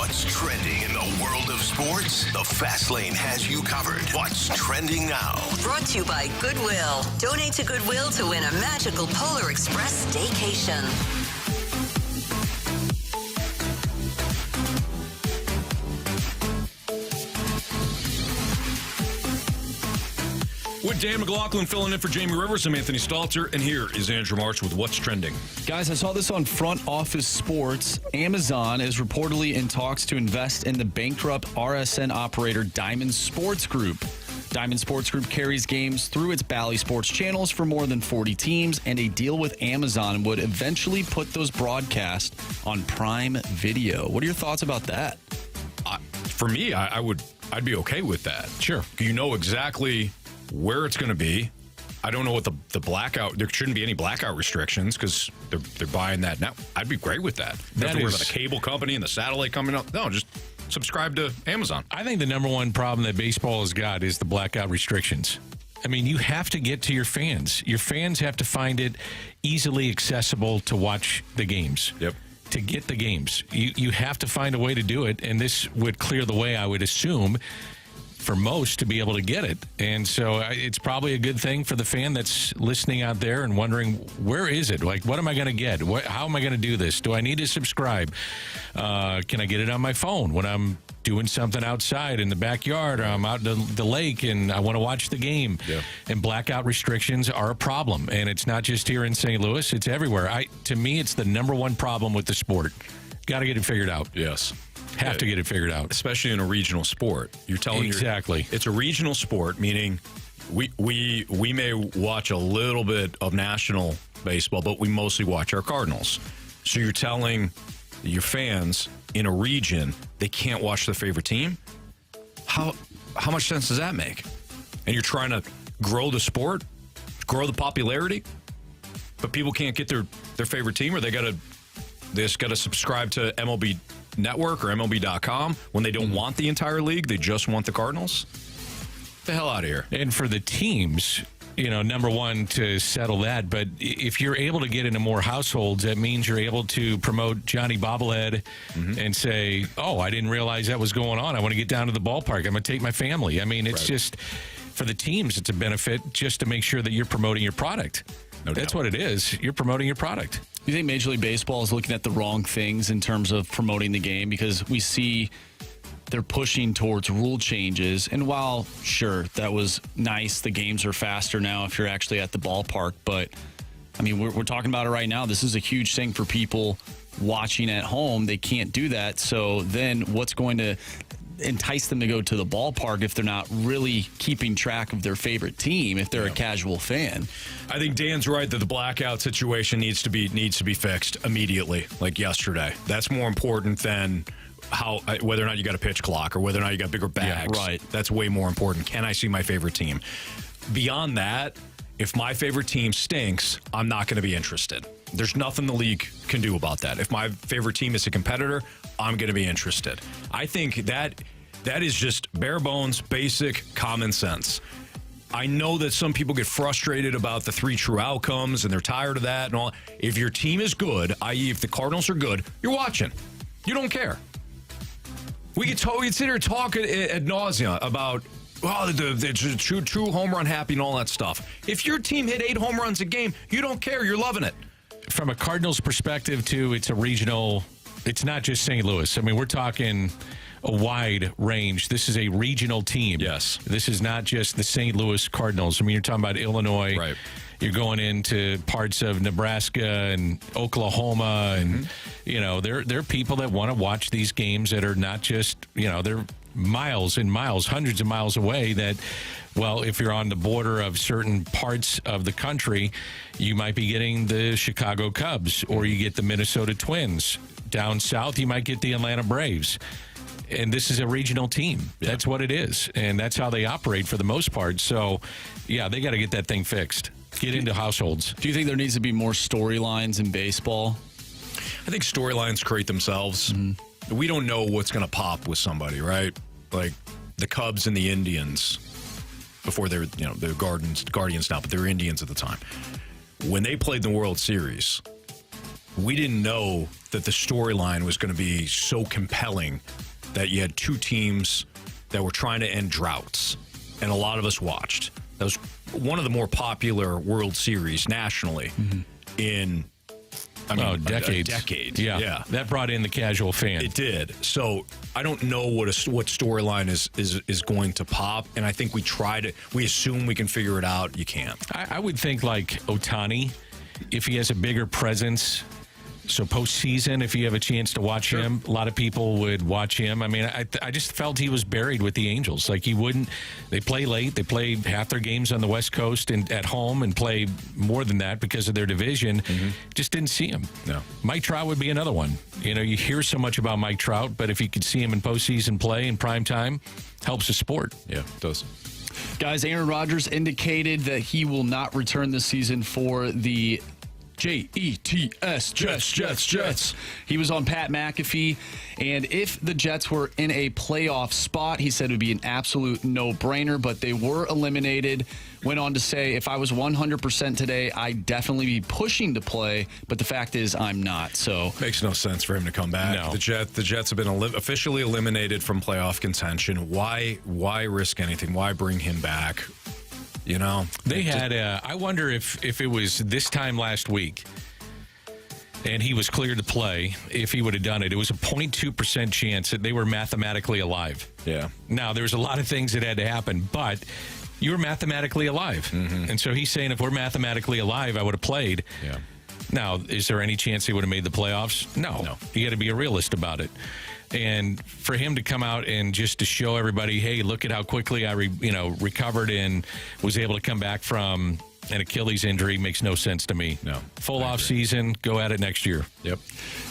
What's trending in the world of sports? The Fast Lane has you covered. What's trending now? Brought to you by Goodwill. Donate to Goodwill to win a magical Polar Express staycation. With Dan McLaughlin filling in for Jamie Rivers, I'm Anthony Stalter, and here is Andrew March with What's Trending. Guys, I saw this on Front Office Sports. Amazon is reportedly in talks to invest in the bankrupt RSN operator Diamond Sports Group. Diamond Sports Group carries games through its Bally Sports channels for more than 40 teams, and a deal with Amazon would eventually put those broadcasts on Prime Video. What are your thoughts about that? For me, I'd be okay with that. Sure. You know exactly where it's going to be. I don't know what the blackout. There shouldn't be any blackout restrictions because they're buying that now. I'd be great with that. You have to worry about the cable company and the satellite coming up. No, just subscribe to Amazon. I think the number one problem that baseball has got is the blackout restrictions. I mean, you have to get to your fans. Your fans have to find it easily accessible to watch the games. Yep. To get the games, you have to find a way to do it, and this would clear the way, I would assume, for most to be able to get it. And so it's probably a good thing for the fan that's listening out there and wondering, where is it? Like, what am I going to get? How am I going to do this? Do I need to subscribe? Can I get it on my phone when I'm doing something outside in the backyard, or I'm out the lake and I want to watch the game? Yeah. And blackout restrictions are a problem. And it's not just here in St. Louis, it's everywhere. To me, it's the number one problem with the sport. Got to get it figured out. Yes. Have to get it figured out. Especially in a regional sport. You're telling exactly. It's a regional sport, meaning we may watch a little bit of national baseball, but we mostly watch our Cardinals. So you're telling your fans in a region they can't watch their favorite team? How much sense does that make? And you're trying to grow the sport, grow the popularity, but people can't get their favorite team, or they just got to subscribe to MLB Network or MLB.com when they don't want the entire league, they just want the Cardinals? Get the hell out of here. And for the teams, number one, to settle that, but if you're able to get into more households, that means you're able to promote Johnny Bobblehead and say, oh, I didn't realize that was going on. I want to get down to the ballpark. I'm going to take my family. I mean, it's just, for the teams, it's a benefit just to make sure that you're promoting your product. That's what it is. You're promoting your product. You think Major League Baseball is looking at the wrong things in terms of promoting the game? Because we see they're pushing towards rule changes. And while, sure, that was nice, the games are faster now if you're actually at the ballpark. But, I mean, we're talking about it right now. This is a huge thing for people watching at home. They can't do that. So then what's going to entice them to go to the ballpark if they're not really keeping track of their favorite team, if they're a casual fan? I think Dan's right that the blackout situation needs to be fixed immediately, like yesterday. That's more important than whether or not you got a pitch clock or whether or not you got bigger bags. Yeah, right. That's way more important. Can I see my favorite team? Beyond that, if my favorite team stinks, I'm not going to be interested. There's nothing the league can do about that. If my favorite team is a competitor, I'm going to be interested. I think that is just bare bones, basic common sense. I know that some people get frustrated about the three true outcomes and they're tired of that and all. If your team is good, i.e. if the Cardinals are good, you're watching. You don't care. We could sit here and talk ad nauseum about the true home run happy and all that stuff. If your team hit 8 home runs a game, you don't care. You're loving it. From a Cardinals perspective, too, it's a regional. It's not just St. Louis. I mean, we're talking a wide range. This is a regional team. Yes. This is not just the St. Louis Cardinals. I mean, you're talking about Illinois. Right. You're going into parts of Nebraska and Oklahoma, and there are people that want to watch these games that are not just they're miles and miles, hundreds of miles away. That, well, if you're on the border of certain parts of the country, you might be getting the Chicago Cubs or you get the Minnesota Twins. Down south, you might get the Atlanta Braves. And this is a regional team. Yeah. That's what it is. And that's how they operate for the most part. So, yeah, they got to get that thing fixed. Get into households. Do you think there needs to be more storylines in baseball? I think storylines create themselves. Mm-hmm. We don't know what's going to pop with somebody, right? Like the Cubs and the Indians before they're, the Guardians now, but they were Indians at the time. When they played the World Series, we didn't know that the storyline was going to be so compelling that you had two teams that were trying to end droughts, and a lot of us watched. That was one of the more popular World Series nationally in decades. A decade. Yeah. That brought in the casual fan. It did. So I don't know what storyline is going to pop, and I think we assume we can figure it out. You can't. I would think like Ohtani, if he has a bigger presence. So postseason, if you have a chance to watch him, a lot of people would watch him. I mean, I just felt he was buried with the Angels. Like he wouldn't. They play late. They play half their games on the West Coast and at home, and play more than that because of their division. Just didn't see him. No. Mike Trout would be another one. You know, you hear so much about Mike Trout, but if you could see him in postseason play in prime time, helps the sport. Yeah, it does. Guys, Aaron Rodgers indicated that he will not return this season for the Jets, Jets. He was on Pat McAfee, and if the Jets were in a playoff spot, he said it would be an absolute no-brainer, but they were eliminated. Went on to say, if I was 100% today, I'd definitely be pushing to play, but the fact is I'm not. So makes no sense for him to come back. No. The Jets have been officially eliminated from playoff contention. Why risk anything? Why bring him back? You know, they had. I wonder if it was this time last week, and he was cleared to play. If he would have done it, it was a 0.2% chance that they were mathematically alive. Yeah. Now there was a lot of things that had to happen, but you were mathematically alive, and so he's saying if we're mathematically alive, I would have played. Yeah. Now, is there any chance he would have made the playoffs? No. You got to be a realist about it. And for him to come out and just to show everybody, hey, look at how quickly I recovered and was able to come back from an Achilles injury makes no sense to me. No. Full off season, go at it next year. Yep.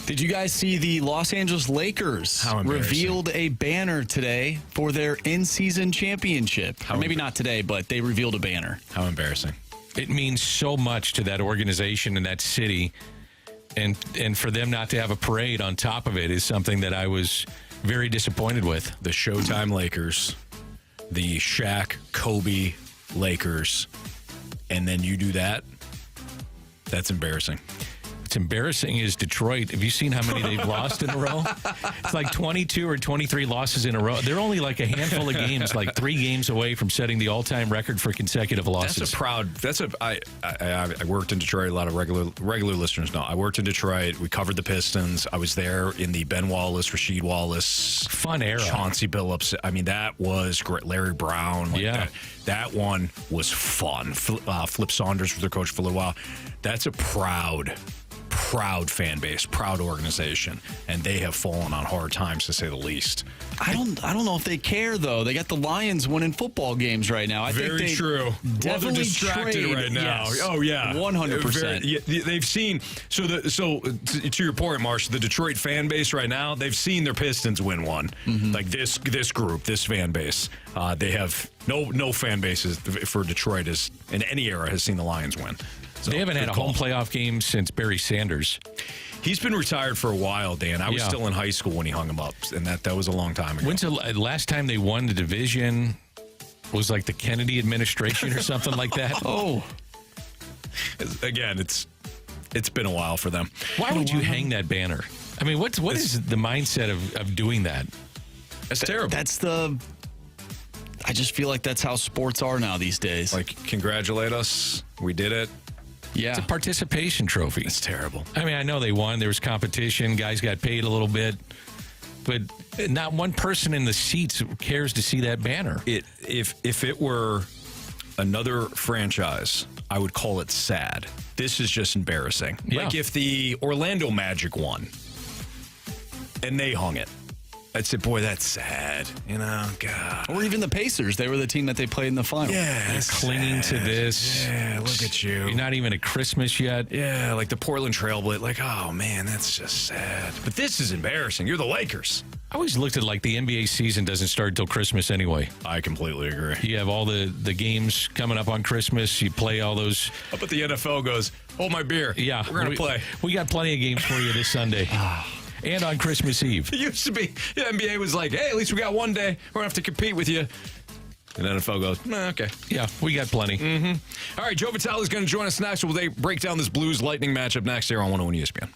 Did you guys see the Los Angeles Lakers revealed a banner today for their in-season championship? Or maybe not today, but they revealed a banner. How embarrassing. It means so much to that organization and that city. And for them not to have a parade on top of it is something that I was very disappointed with. The Showtime Lakers, the Shaq, Kobe Lakers, and then you do that? That's embarrassing. What's embarrassing is Detroit. Have you seen how many they've lost in a row? It's like 22 or 23 losses in a row. They're only like a handful of games, like 3 games away from setting the all-time record for consecutive losses. I worked in Detroit. A lot of regular listeners know. I worked in Detroit. We covered the Pistons. I was there in the Ben Wallace, Rasheed Wallace. Fun era. Chauncey Billups. I mean, that was great. Larry Brown. That one was fun. Flip Saunders was their coach for a little while. That's a proud fan base, proud organization, and they have fallen on hard times, to say the least. I don't know if they care, though. They got the Lions winning football games right now. I think Very true. Definitely they're distracted right now. Yes. Oh yeah, 100%. They've seen to your point, Marsh. The Detroit fan base right now, they've seen their Pistons win one. Like this group, this fan base, they have no fan bases for Detroit in any era has seen the Lions win. So, they haven't had a home playoff game since Barry Sanders. He's been retired for a while, Dan. I was still in high school when he hung him up, and that was a long time ago. When's the last time they won the division? Was like the Kennedy administration or something like that? Oh. Again, it's been a while for them. Why would you hang that banner? I mean, what is the mindset of doing that? That's terrible. I just feel like that's how sports are now these days. Like, congratulate us. We did it. Yeah. It's a participation trophy. It's terrible. I mean, I know they won. There was competition. Guys got paid a little bit. But not one person in the seats cares to see that banner. If it were another franchise, I would call it sad. This is just embarrassing. Yeah. Like if the Orlando Magic won and they hung it, I'd say, boy, that's sad. You know, God. Or even the Pacers. They were the team that they played in the final. Yeah. You're clinging to this. Yeah, look at you. You're not even at Christmas yet. Yeah, like the Portland Trailblazers. Like, oh, man, that's just sad. But this is embarrassing. You're the Lakers. I always looked at like the NBA season doesn't start until Christmas anyway. I completely agree. You have all the games coming up on Christmas. You play all those. How about the NFL goes, hold my beer. Yeah. We're going to play. We got plenty of games for you this Sunday. And on Christmas Eve. It used to be, the NBA was like, hey, at least we got one day. We're going to have to compete with you. And NFL goes, okay. Yeah, we got plenty. All right, Joe Vitale is going to join us next. We'll break down this Blues Lightning matchup next here on 101 ESPN.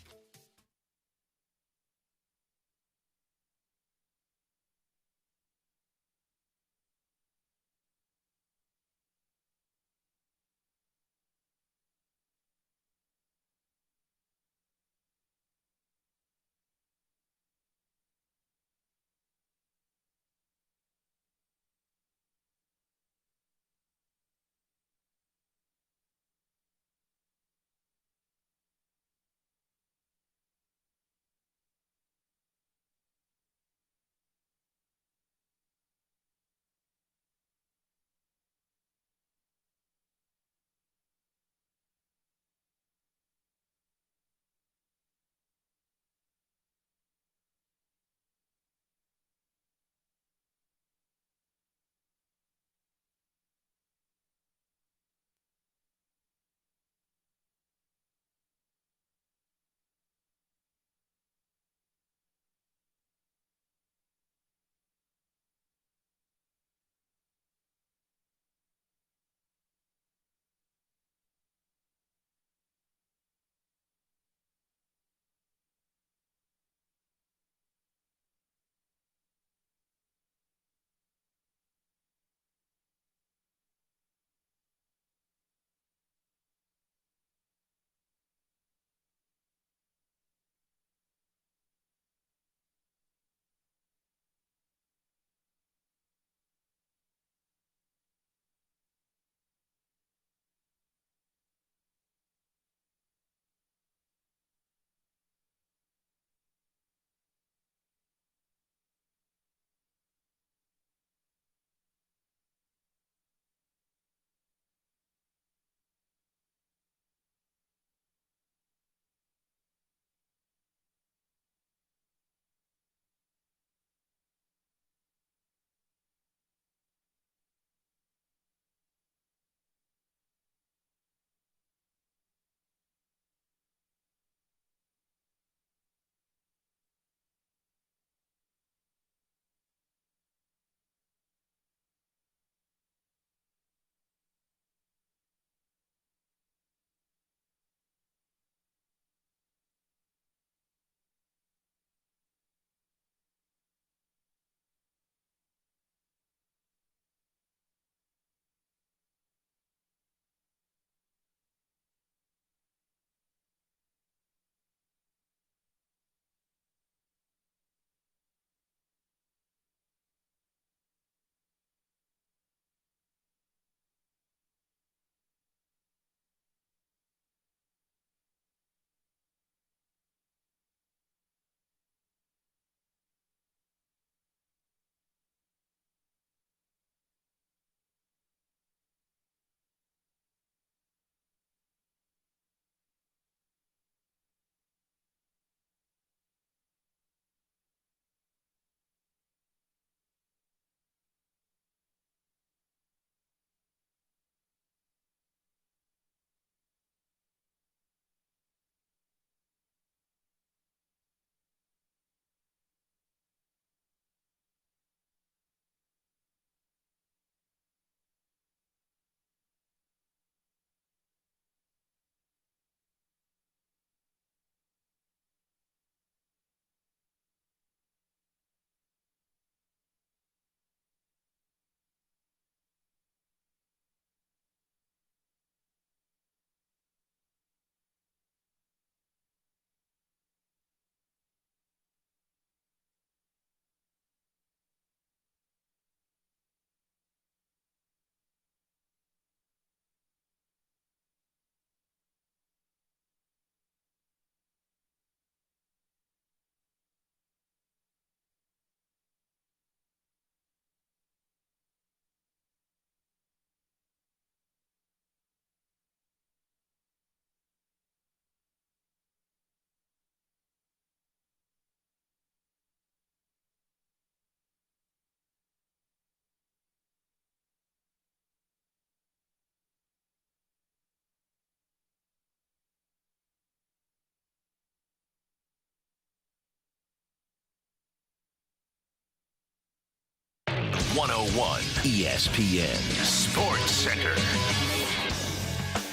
101 ESPN Sports Center.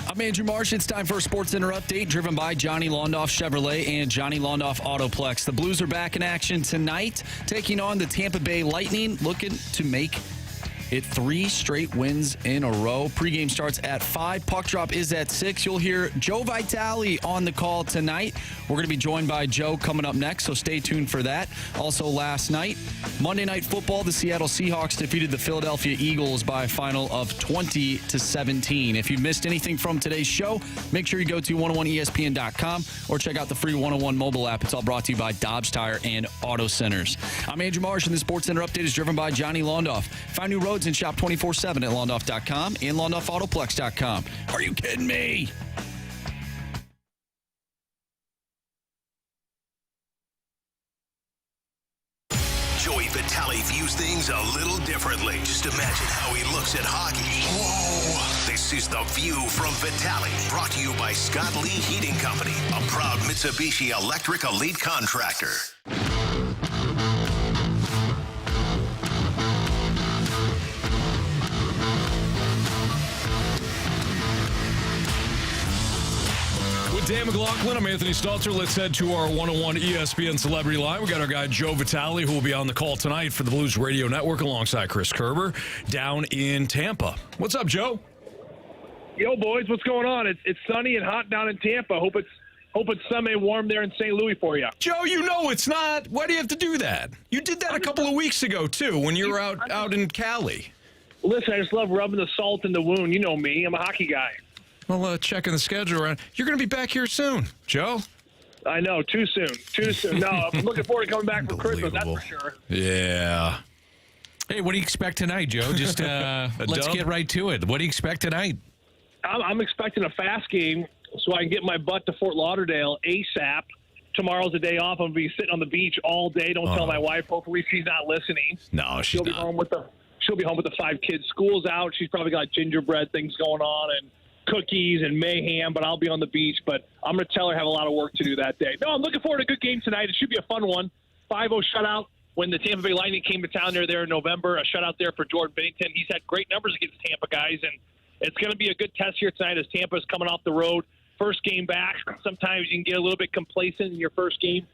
I'm Andrew Marsh. It's time for a Sports Center update driven by Johnny Londoff Chevrolet and Johnny Londoff Autoplex. The Blues are back in action tonight, taking on the Tampa Bay Lightning, looking to make it 3 straight wins in a row. Pregame starts at 5. Puck drop is at 6. You'll hear Joe Vitale on the call tonight. We're going to be joined by Joe coming up next, so stay tuned for that. Also last night, Monday Night Football, the Seattle Seahawks defeated the Philadelphia Eagles by a final of 20-17. If you've missed anything from today's show, make sure you go to 101ESPN.com or check out the free 101 mobile app. It's all brought to you by Dobbs Tire and Auto Centers. I'm Andrew Marsh, and the Sports Center update is driven by Johnny Londoff. Find new roads and shop 24/7 at Londoff.com and LondoffAutoplex.com. Are you kidding me? Joey Vitale views things a little differently. Just imagine how he looks at hockey. Whoa! This is The View from Vitale, brought to you by Scott Lee Heating Company, a proud Mitsubishi Electric Elite contractor. Dan McLaughlin, I'm Anthony Stalter. Let's head to our 101 ESPN Celebrity Line. We got our guy Joe Vitale, who will be on the call tonight for the Blues Radio Network alongside Chris Kerber down in Tampa. What's up, Joe? Yo, boys, what's going on? It's sunny and hot down in Tampa. Hope it's sunny and warm there in St. Louis for you. Joe, you know it's not. Why do you have to do that? You did that a couple of weeks ago, too, when you were out in Cali. Listen, I just love rubbing the salt in the wound. You know me. I'm a hockey guy. Well, checking the schedule around. You're going to be back here soon, Joe. I know. Too soon. No, I'm looking forward to coming back for Christmas, that's for sure. Yeah. Hey, what do you expect tonight, Joe? Just let's get right to it. What do you expect tonight? I'm expecting a fast game so I can get my butt to Fort Lauderdale ASAP. Tomorrow's a day off. I'm going to be sitting on the beach all day. Don't tell my wife. Hopefully she's not listening. No, she'll be home with the 5 kids. School's out. She's probably got gingerbread things going on and cookies and mayhem, but I'll be on the beach. But I'm going to tell her I have a lot of work to do that day. No, I'm looking forward to a good game tonight. It should be a fun one. 5-0 shutout when the Tampa Bay Lightning came to town there in November. A shutout there for Jordan Binnington. He's had great numbers against Tampa guys, and it's going to be a good test here tonight as Tampa's coming off the road. First game back. Sometimes you can get a little bit complacent in your first game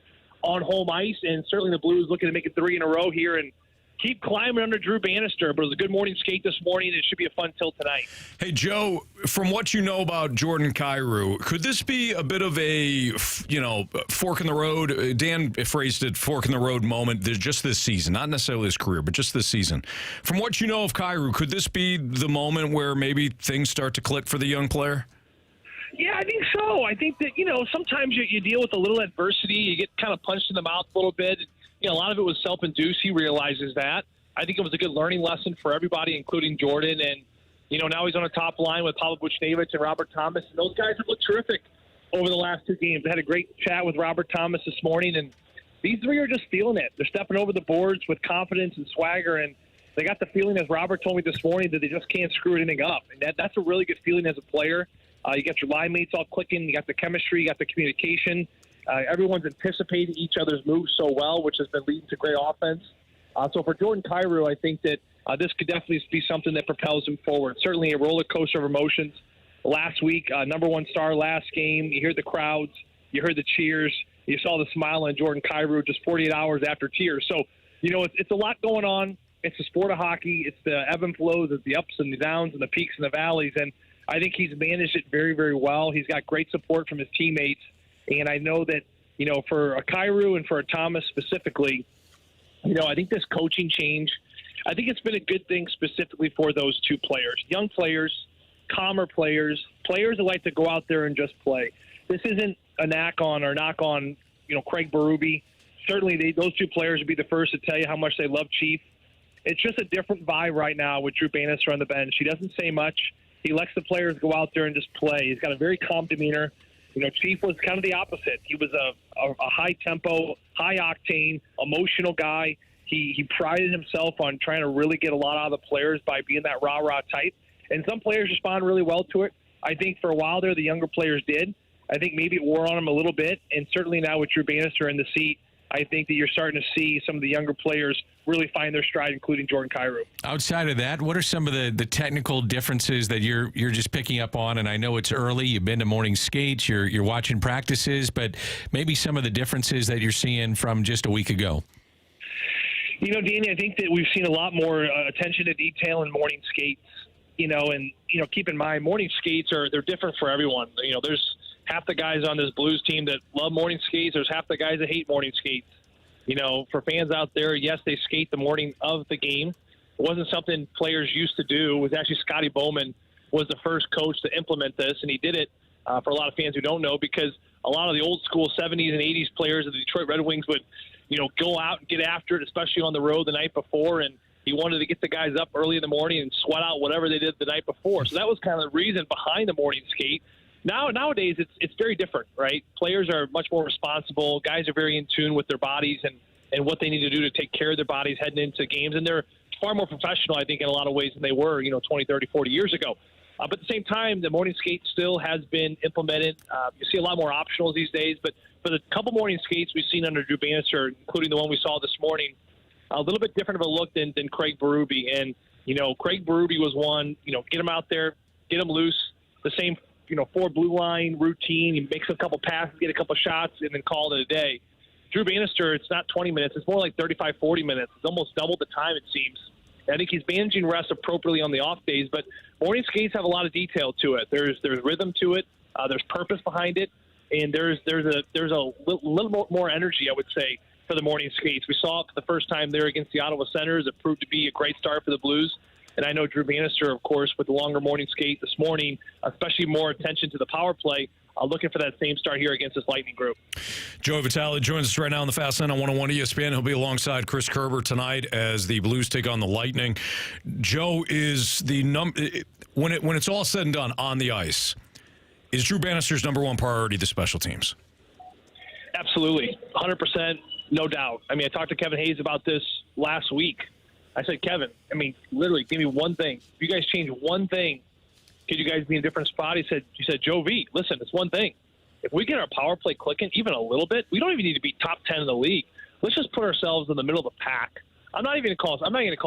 on home ice, and certainly the Blues looking to make it 3 in a row here and keep climbing under Drew Bannister. But it was a good morning skate this morning. It should be a fun tilt tonight. Hey, Joe, from what you know about Jordan Kyrou, could this be a bit of a, fork in the road? Dan phrased it, fork in the road moment just this season, not necessarily his career, but just this season. From what you know of Kyrou, could this be the moment where maybe things start to click for the young player? Yeah, I think so. I think that, sometimes you deal with a little adversity. You get kind of punched in the mouth a little bit. A lot of it was self-induced. He realizes that. I think it was a good learning lesson for everybody, including Jordan. And, now he's on a top line with Pavel Buchnevich and Robert Thomas. And those guys have looked terrific over the last 2 games. I had a great chat with Robert Thomas this morning. And these 3 are just feeling it. They're stepping over the boards with confidence and swagger. And they got the feeling, as Robert told me this morning, that they just can't screw anything up. And that's a really good feeling as a player. You got your line mates all clicking. You got the chemistry. You got the communication. Everyone's anticipating each other's moves so well, which has been leading to great offense. So for Jordan Kyrou, I think that this could definitely be something that propels him forward. Certainly a roller coaster of emotions. Last week, number 1 star last game. You heard the crowds. You heard the cheers. You saw the smile on Jordan Kyrou just 48 hours after tears. So, it's a lot going on. It's the sport of hockey. It's the ebb and flows. It's the ups and the downs and the peaks and the valleys. And I think he's managed it very, very well. He's got great support from his teammates. And I know that, for a Kyrou and for a Thomas specifically, I think this coaching change, I think it's been a good thing specifically for those 2 players. Young players, calmer players that like to go out there and just play. This isn't a knock on Craig Berube. Certainly those 2 players would be the first to tell you how much they love Chief. It's just a different vibe right now with Drew Bannister on the bench. He doesn't say much. He lets the players go out there and just play. He's got a very calm demeanor. Chief was kind of the opposite. He was a high-tempo, high-octane, emotional guy. He prided himself on trying to really get a lot out of the players by being that rah-rah type. And some players respond really well to it. I think for a while there, the younger players did. I think maybe it wore on him a little bit. And certainly now with Drew Bannister in the seat, I think that you're starting to see some of the younger players really find their stride, including Jordan Kyrou. Outside of that, what are some of the technical differences that you're just picking up on? And I know it's early. You've been to morning skates. You're watching practices, but maybe some of the differences that you're seeing from just a week ago. You know, Danny, I think that we've seen a lot more attention to detail in morning skates. Keep in mind, morning skates they're different for everyone. There's half the guys on this Blues team that love morning skates. There's half the guys that hate morning skates. For fans out there, yes, they skate the morning of the game. It wasn't something players used to do. It was actually Scotty Bowman was the first coach to implement this, and he did it for a lot of fans who don't know, because a lot of the old school 70s and 80s players of the Detroit Red Wings would, go out and get after it, especially on the road the night before, and he wanted to get the guys up early in the morning and sweat out whatever they did the night before. So that was kind of the reason behind the morning skate. Nowadays, it's very different, right? Players are much more responsible. Guys are very in tune with their bodies and what they need to do to take care of their bodies heading into games. And they're far more professional, I think, in a lot of ways than they were, 20, 30, 40 years ago. But at the same time, the morning skate still has been implemented. You see a lot more optionals these days. But for the couple morning skates we've seen under Drew Bannister, including the one we saw this morning, a little bit different of a look than Craig Berube. And, Craig Berube was one, get him out there, get him loose, the same, 4 blue line routine. He makes a couple passes, get a couple shots, and then call it a day. Drew Bannister, it's not 20 minutes. It's more like 35, 40 minutes. It's almost double the time, it seems. I think he's managing rest appropriately on the off days, but morning skates have a lot of detail to it. There's rhythm to it. There's purpose behind it, and there's a little more energy, I would say, for the morning skates. We saw it for the first time there against the Ottawa Senators. It proved to be a great start for the Blues. And I know Drew Bannister, of course, with the longer morning skate this morning, especially more attention to the power play, looking for that same start here against this Lightning group. Joey Vitale joins us right now on the Fast Line on 101 ESPN. He'll be alongside Chris Kerber tonight as the Blues take on the Lightning. Joe, is the when it's all said and done on the ice, is Drew Bannister's number one priority the special teams? Absolutely, 100%, no doubt. I mean, I talked to Kevin Hayes about this last week. I said, Kevin, literally, give me one thing. If you guys change one thing, could you guys be in a different spot? He said, Joe V, listen, it's one thing. If we get our power play clicking even a little bit, we don't even need to be top 10 in the league. Let's just put ourselves in the middle of the pack. I'm not going to call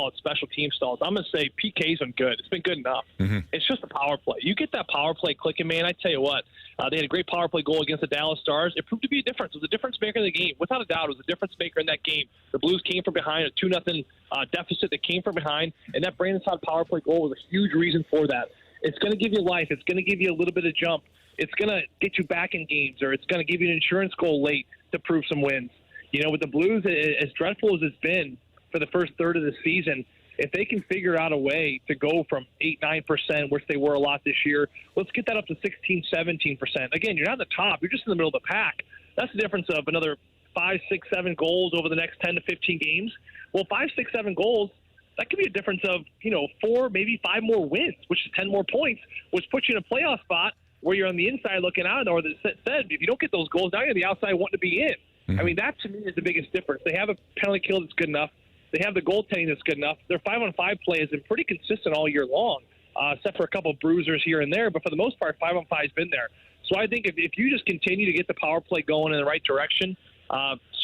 it special team stalls. I'm going to say PK's been good. It's been good enough. Mm-hmm. It's just the power play. You get that power play clicking, man. I tell you what, they had a great power play goal against the Dallas Stars. It proved to be a difference. It was a difference maker in the game. Without a doubt, it was a difference maker in that game. The Blues came from behind, a 2-0 deficit that came from behind, and that Brandon Saad power play goal was a huge reason for that. It's going to give you life. It's going to give you a little bit of jump. It's going to get you back in games, or it's going to give you an insurance goal late to prove some wins. With the Blues, as dreadful as it's been for the first third of the season, if they can figure out a way to go from 8-9%, which they were a lot this year, let's get that up to 16-17%. Again, you're not at the top. You're just in the middle of the pack. That's the difference of another 5, 6, 7 goals over the next 10 to 15 games. Well, 5, 6, 7 goals, that could be a difference of, 4, maybe 5 more wins, which is 10 more points, which puts you in a playoff spot where you're on the inside looking out, or that said, if you don't get those goals, now you're on the outside wanting to be in. Mm-hmm. That to me is the biggest difference. They have a penalty kill that's good enough. They have the goaltending that's good enough. Their 5-on-5 play has been pretty consistent all year long, except for a couple of bruisers here and there. But for the most part, 5-on-5 has been there. So I think if you just continue to get the power play going in the right direction,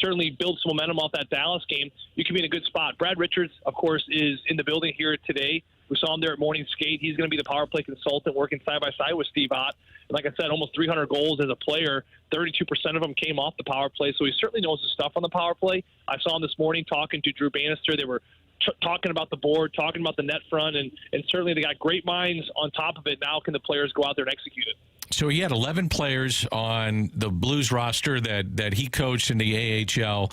certainly build some momentum off that Dallas game, you can be in a good spot. Brad Richards, of course, is in the building here today. We saw him there at morning skate. He's going to be the power play consultant working side by side with Steve Ott. And like I said, almost 300 goals as a player. 32% of them came off the power play, so he certainly knows his stuff on the power play. I saw him this morning talking to Drew Bannister. They were talking about the board, talking about the net front, and certainly they got great minds on top of it. Now can the players go out there and execute it? So he had 11 players on the Blues roster that he coached in the AHL,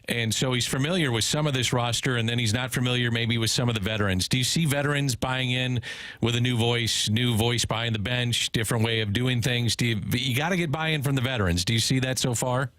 and so he's familiar with some of this roster, and then he's not familiar maybe with some of the veterans. Do you see veterans buying in with a new voice behind the bench, different way of doing things? You got to get buy-in from the veterans. Do you see that so far?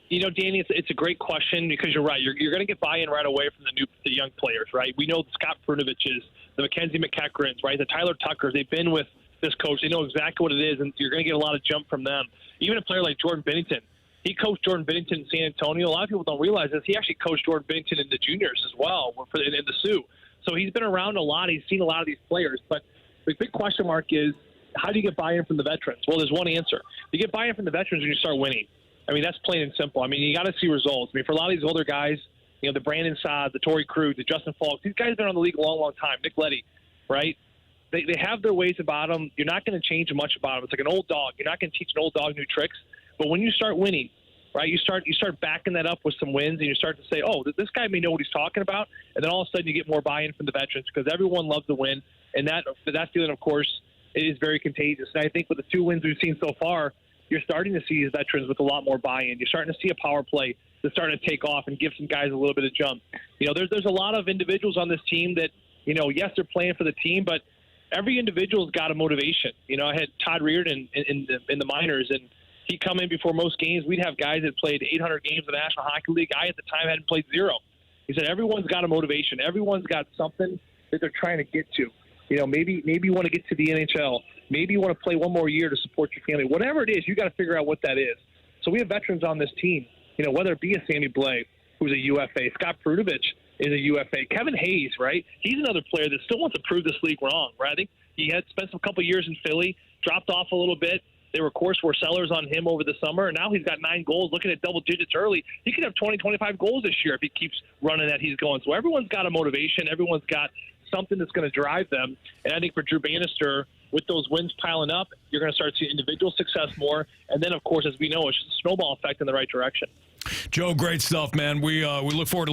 Danny, it's a great question because you're right. You're going to get buy-in right away from the young players, right? We know the Scott Prunoviches, the Mackenzie McEachrons, right? The Tyler Tuckers. They've been with this coach. They know exactly what it is, and you're going to get a lot of jump from them. Even a player like Jordan Binnington. He coached Jordan Binnington in San Antonio. A lot of people don't realize this. He actually coached Jordan Binnington in the juniors as well in the Sioux. So he's been around a lot. He's seen a lot of these players. But the big question mark is, how do you get buy-in from the veterans? Well, there's one answer. You get buy-in from the veterans when you start winning. I mean, that's plain and simple. I mean, you got to see results. I mean, for a lot of these older guys, you know, the Brandon Saad, the Torrey Krug, the Justin Falks, these guys have been on the league a long, long time. Nick Leddy, right? They have their ways about them. You're not going to change much about them. It's like an old dog. You're not going to teach an old dog new tricks. But when you start winning, right, you start backing that up with some wins, and you start to say, oh, this guy may know what he's talking about, and then all of a sudden you get more buy-in from the veterans because everyone loves to win, and that feeling, of course, is very contagious. And I think with the 2 wins we've seen so far, you're starting to see these veterans with a lot more buy-in. You're starting to see a power play that's starting to take off and give some guys a little bit of jump. You know, there's a lot of individuals on this team that, you know, yes, they're playing for the team, but every individual's got a motivation. You know, I had Todd Reardon in the minors, and he'd come in before most games. We'd have guys that played 800 games in the National Hockey League. I, at the time, hadn't played 0. He said everyone's got a motivation. Everyone's got something that they're trying to get to. You know, maybe you want to get to the NHL. Maybe you want to play one more year to support your family. Whatever it is, you got to figure out what that is. So we have veterans on this team, you know, whether it be a Sammy Blais, who's a UFA, Scott Prudovich is a UFA, Kevin Hayes, right? He's another player that still wants to prove this league wrong, right? I think he had spent a couple years in Philly, dropped off a little bit. They were, of course, were sellers on him over the summer, and now he's got 9 goals, looking at double digits early. He could have 20, 25 goals this year if he keeps running that he's going. So everyone's got a motivation. Everyone's got something that's going to drive them. And I think for Drew Bannister, with those wins piling up, you're going to start seeing individual success more. And then, of course, as we know, it's just a snowball effect in the right direction. Joe, great stuff, man. We look forward to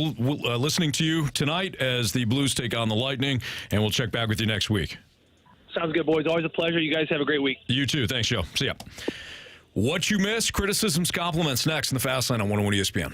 listening to you tonight as the Blues take on the Lightning, and we'll check back with you next week. Sounds good, boys. Always a pleasure. You guys have a great week. You too. Thanks, Joe. See ya. What you missed, criticisms, compliments next in the Fast Lane on 101 ESPN.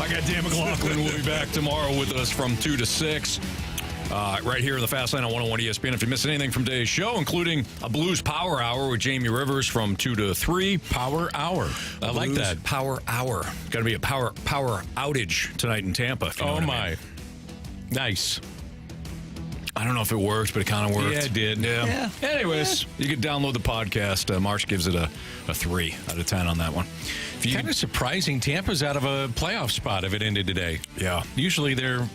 I got Dan McLaughlin. We'll be back tomorrow with us from 2 to 6. Right here in the Fast Lane on 101 ESPN. If you missed anything from today's show, including a Blues Power Hour with Jamie Rivers from 2 to 3. Power Hour. I like that. Power Hour. Got to be a power outage tonight in Tampa. If you know what I mean. Nice. I don't know if it worked, but it kind of worked. Yeah, it did. Yeah. Anyways, you can download the podcast. Marsh gives it a 3 out of 10 on that one. Kind of surprising. Tampa's out of a playoff spot if it ended today. Yeah. Usually they're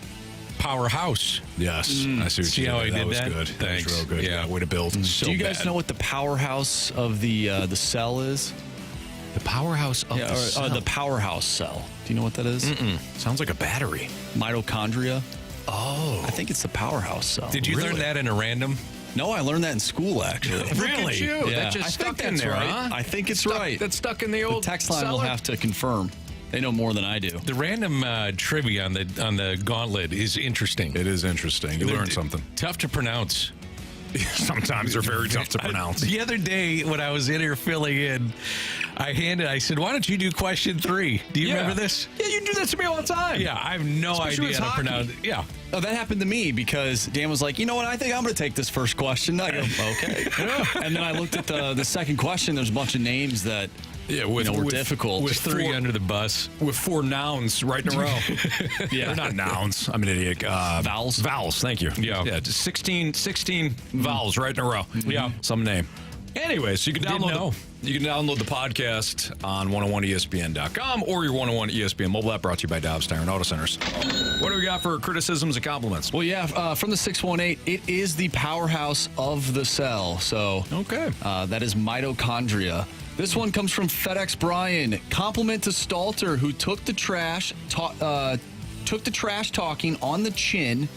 powerhouse. Yes. I see how I did was that? good. Thanks. That was real good. Yeah. Way to build. Do you guys know what the powerhouse of the cell is? The powerhouse of the cell? The powerhouse cell. Do you know what that is? Sounds like a battery. Mitochondria. Oh. I think it's the powerhouse cell. Did you learn that in a random? No, I learned that in school, actually. Really? Look at you. Yeah. That just I stuck think in that's there, right. huh? I think it's right. That's stuck in the old The text line will cellar? have to confirm. They know more than I do. The random trivia on the Gauntlet is interesting. It is interesting. You learn something. Tough to pronounce. Sometimes they're very tough to pronounce. The other day when I was in here filling in, I said, why don't you do question 3? Do you remember this? Yeah, you do that to me all the time. Yeah, I have no Especially idea with how to hockey. pronounce it. Yeah. Oh, that happened to me because Dan was like, you know what? I think I'm going to take this first question. I go, okay. And then I looked at the second question. There's a bunch of names that were difficult. With 3 under the bus. With 4 nouns right in a row. Yeah. They're not nouns. I'm an idiot. Vowels. Vowels, thank you. Yeah. Just 16 vowels right in a row. Yeah. Some name. Anyway, so you can download the podcast on 101ESPN.com or your 101 ESPN mobile app, brought to you by Dobbs Tire and Auto Centers. What do we got for criticisms and compliments? Well, yeah, from the 618, it is the powerhouse of the cell. So Okay. that is mitochondria. This one comes from FedEx Brian. Compliment to Stalter, who took the trash talking on the chin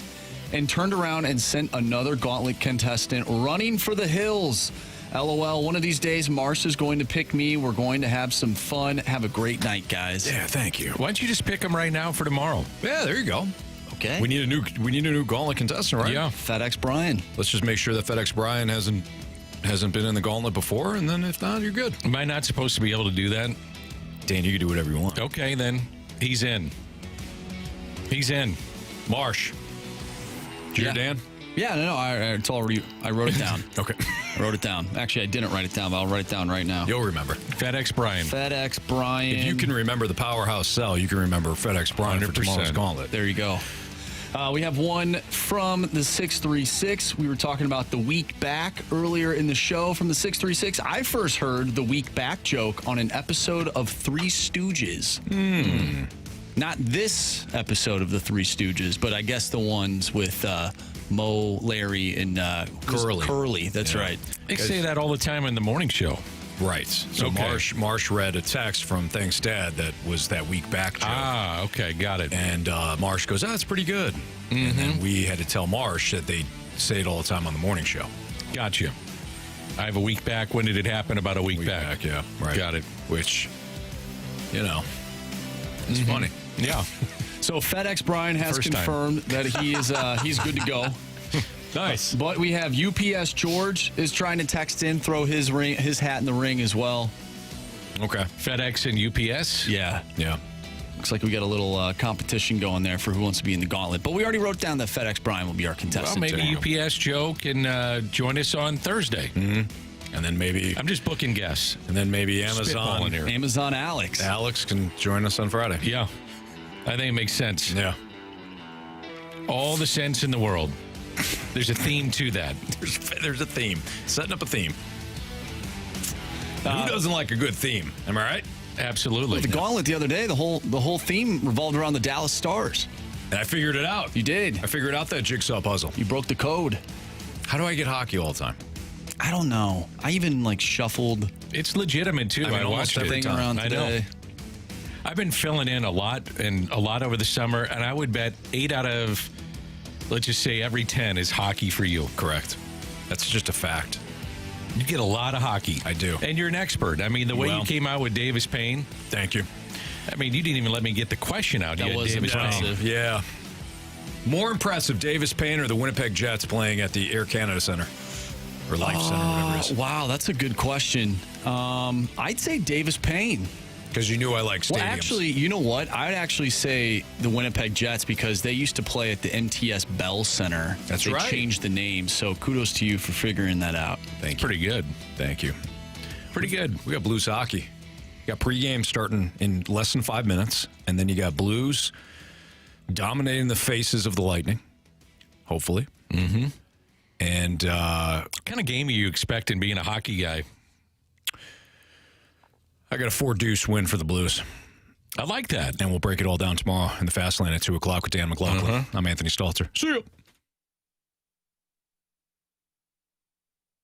and turned around and sent another Gauntlet contestant running for the hills. LOL, one of these days, Marsh is going to pick me. We're going to have some fun. Have a great night, guys. Yeah, thank you. Why don't you just pick them right now for tomorrow? Yeah, there you go. Okay. We need a new Gauntlet contestant, right? Yeah. FedEx Brian. Let's just make sure that FedEx Brian hasn't been in the Gauntlet before, and then if not, you're good. Am I not supposed to be able to do that? Dan, you can do whatever you want. Okay, then. He's in. Marsh. Did you hear Dan? Yeah, no, it's already, I wrote it down. Okay. I wrote it down. Actually, I didn't write it down, but I'll write it down right now. You'll remember. FedEx Brian. FedEx Brian. If you can remember the powerhouse cell, you can remember FedEx Brian for 100%. tomorrow's Gauntlet. There you go. We have one from the 636. We were talking about the week back earlier in the show from the 636. I first heard the week back joke on an episode of Three Stooges. Not this episode of the Three Stooges, but I guess the ones with Mo, Larry, and Curly. That's right. They say that all the time in the morning show. Right. So Okay. Marsh read a text from Thanks Dad that was that week back joke. Ah, okay, got it. And Marsh goes, that's pretty good. And then we had to tell Marsh that they say it all the time on the morning show. Got you. I have a week back. When did it happen? About a week back. Yeah, right. Got it. Which, it's funny. Yeah. So FedEx Brian has First time. confirmed that he is he's good to go. Nice. But we have UPS George is trying to text in, throw his hat in the ring as well. Okay. FedEx and UPS? Yeah. Yeah. Looks like we got a little competition going there for who wants to be in the Gauntlet. But we already wrote down that FedEx Brian will be our Well, contestant. maybe too. UPS Joe can join us on Thursday. And then maybe I'm just booking guests. and then maybe Spitballing Amazon here. Amazon Alex. Alex can join us on Friday. Yeah. I think it makes sense. Yeah. All the sense in the world. There's a theme to that. There's a theme. Setting up a theme. Who doesn't like a good theme? Am I right? Absolutely. The Gauntlet the other day, the whole theme revolved around the Dallas Stars. And I figured it out. You did. I figured out that jigsaw puzzle. You broke the code. How do I get hockey all the time? I don't know. I even shuffled It's legitimate, too. I mean, I almost watched it. every thing time. around I know. today. I've been filling in a lot over the summer, and I would bet 8 out of, let's just say, every 10 is hockey for you. Correct. That's just a fact. You get a lot of hockey. I do. And you're an expert. I mean, the way you came out with Davis Payne. Thank you. I mean, you didn't even let me get the question out. That You had was Davis Payne. impressive. Yeah. More impressive, Davis Payne or the Winnipeg Jets playing at the Air Canada Center? Or Life Center, whatever it is. Wow, that's a good question. I'd say Davis Payne. Because you knew I like stadiums. Well, actually, you know what? I'd actually say the Winnipeg Jets because they used to play at the NTS Bell Center. That's they right. They changed the name, so kudos to you for figuring that out. Thank you. Pretty good. Thank you. Pretty good. We got Blues hockey. You got pregame starting in less than 5 minutes, and then you got Blues dominating the faces of the Lightning, hopefully. Mm-hmm. And what kind of game are you expecting being a hockey guy? I got a 4-deuce win for the Blues. I like that. And we'll break it all down tomorrow in the Fast Lane at 2 o'clock with Dan McLaughlin. I'm Anthony Stalter. See you.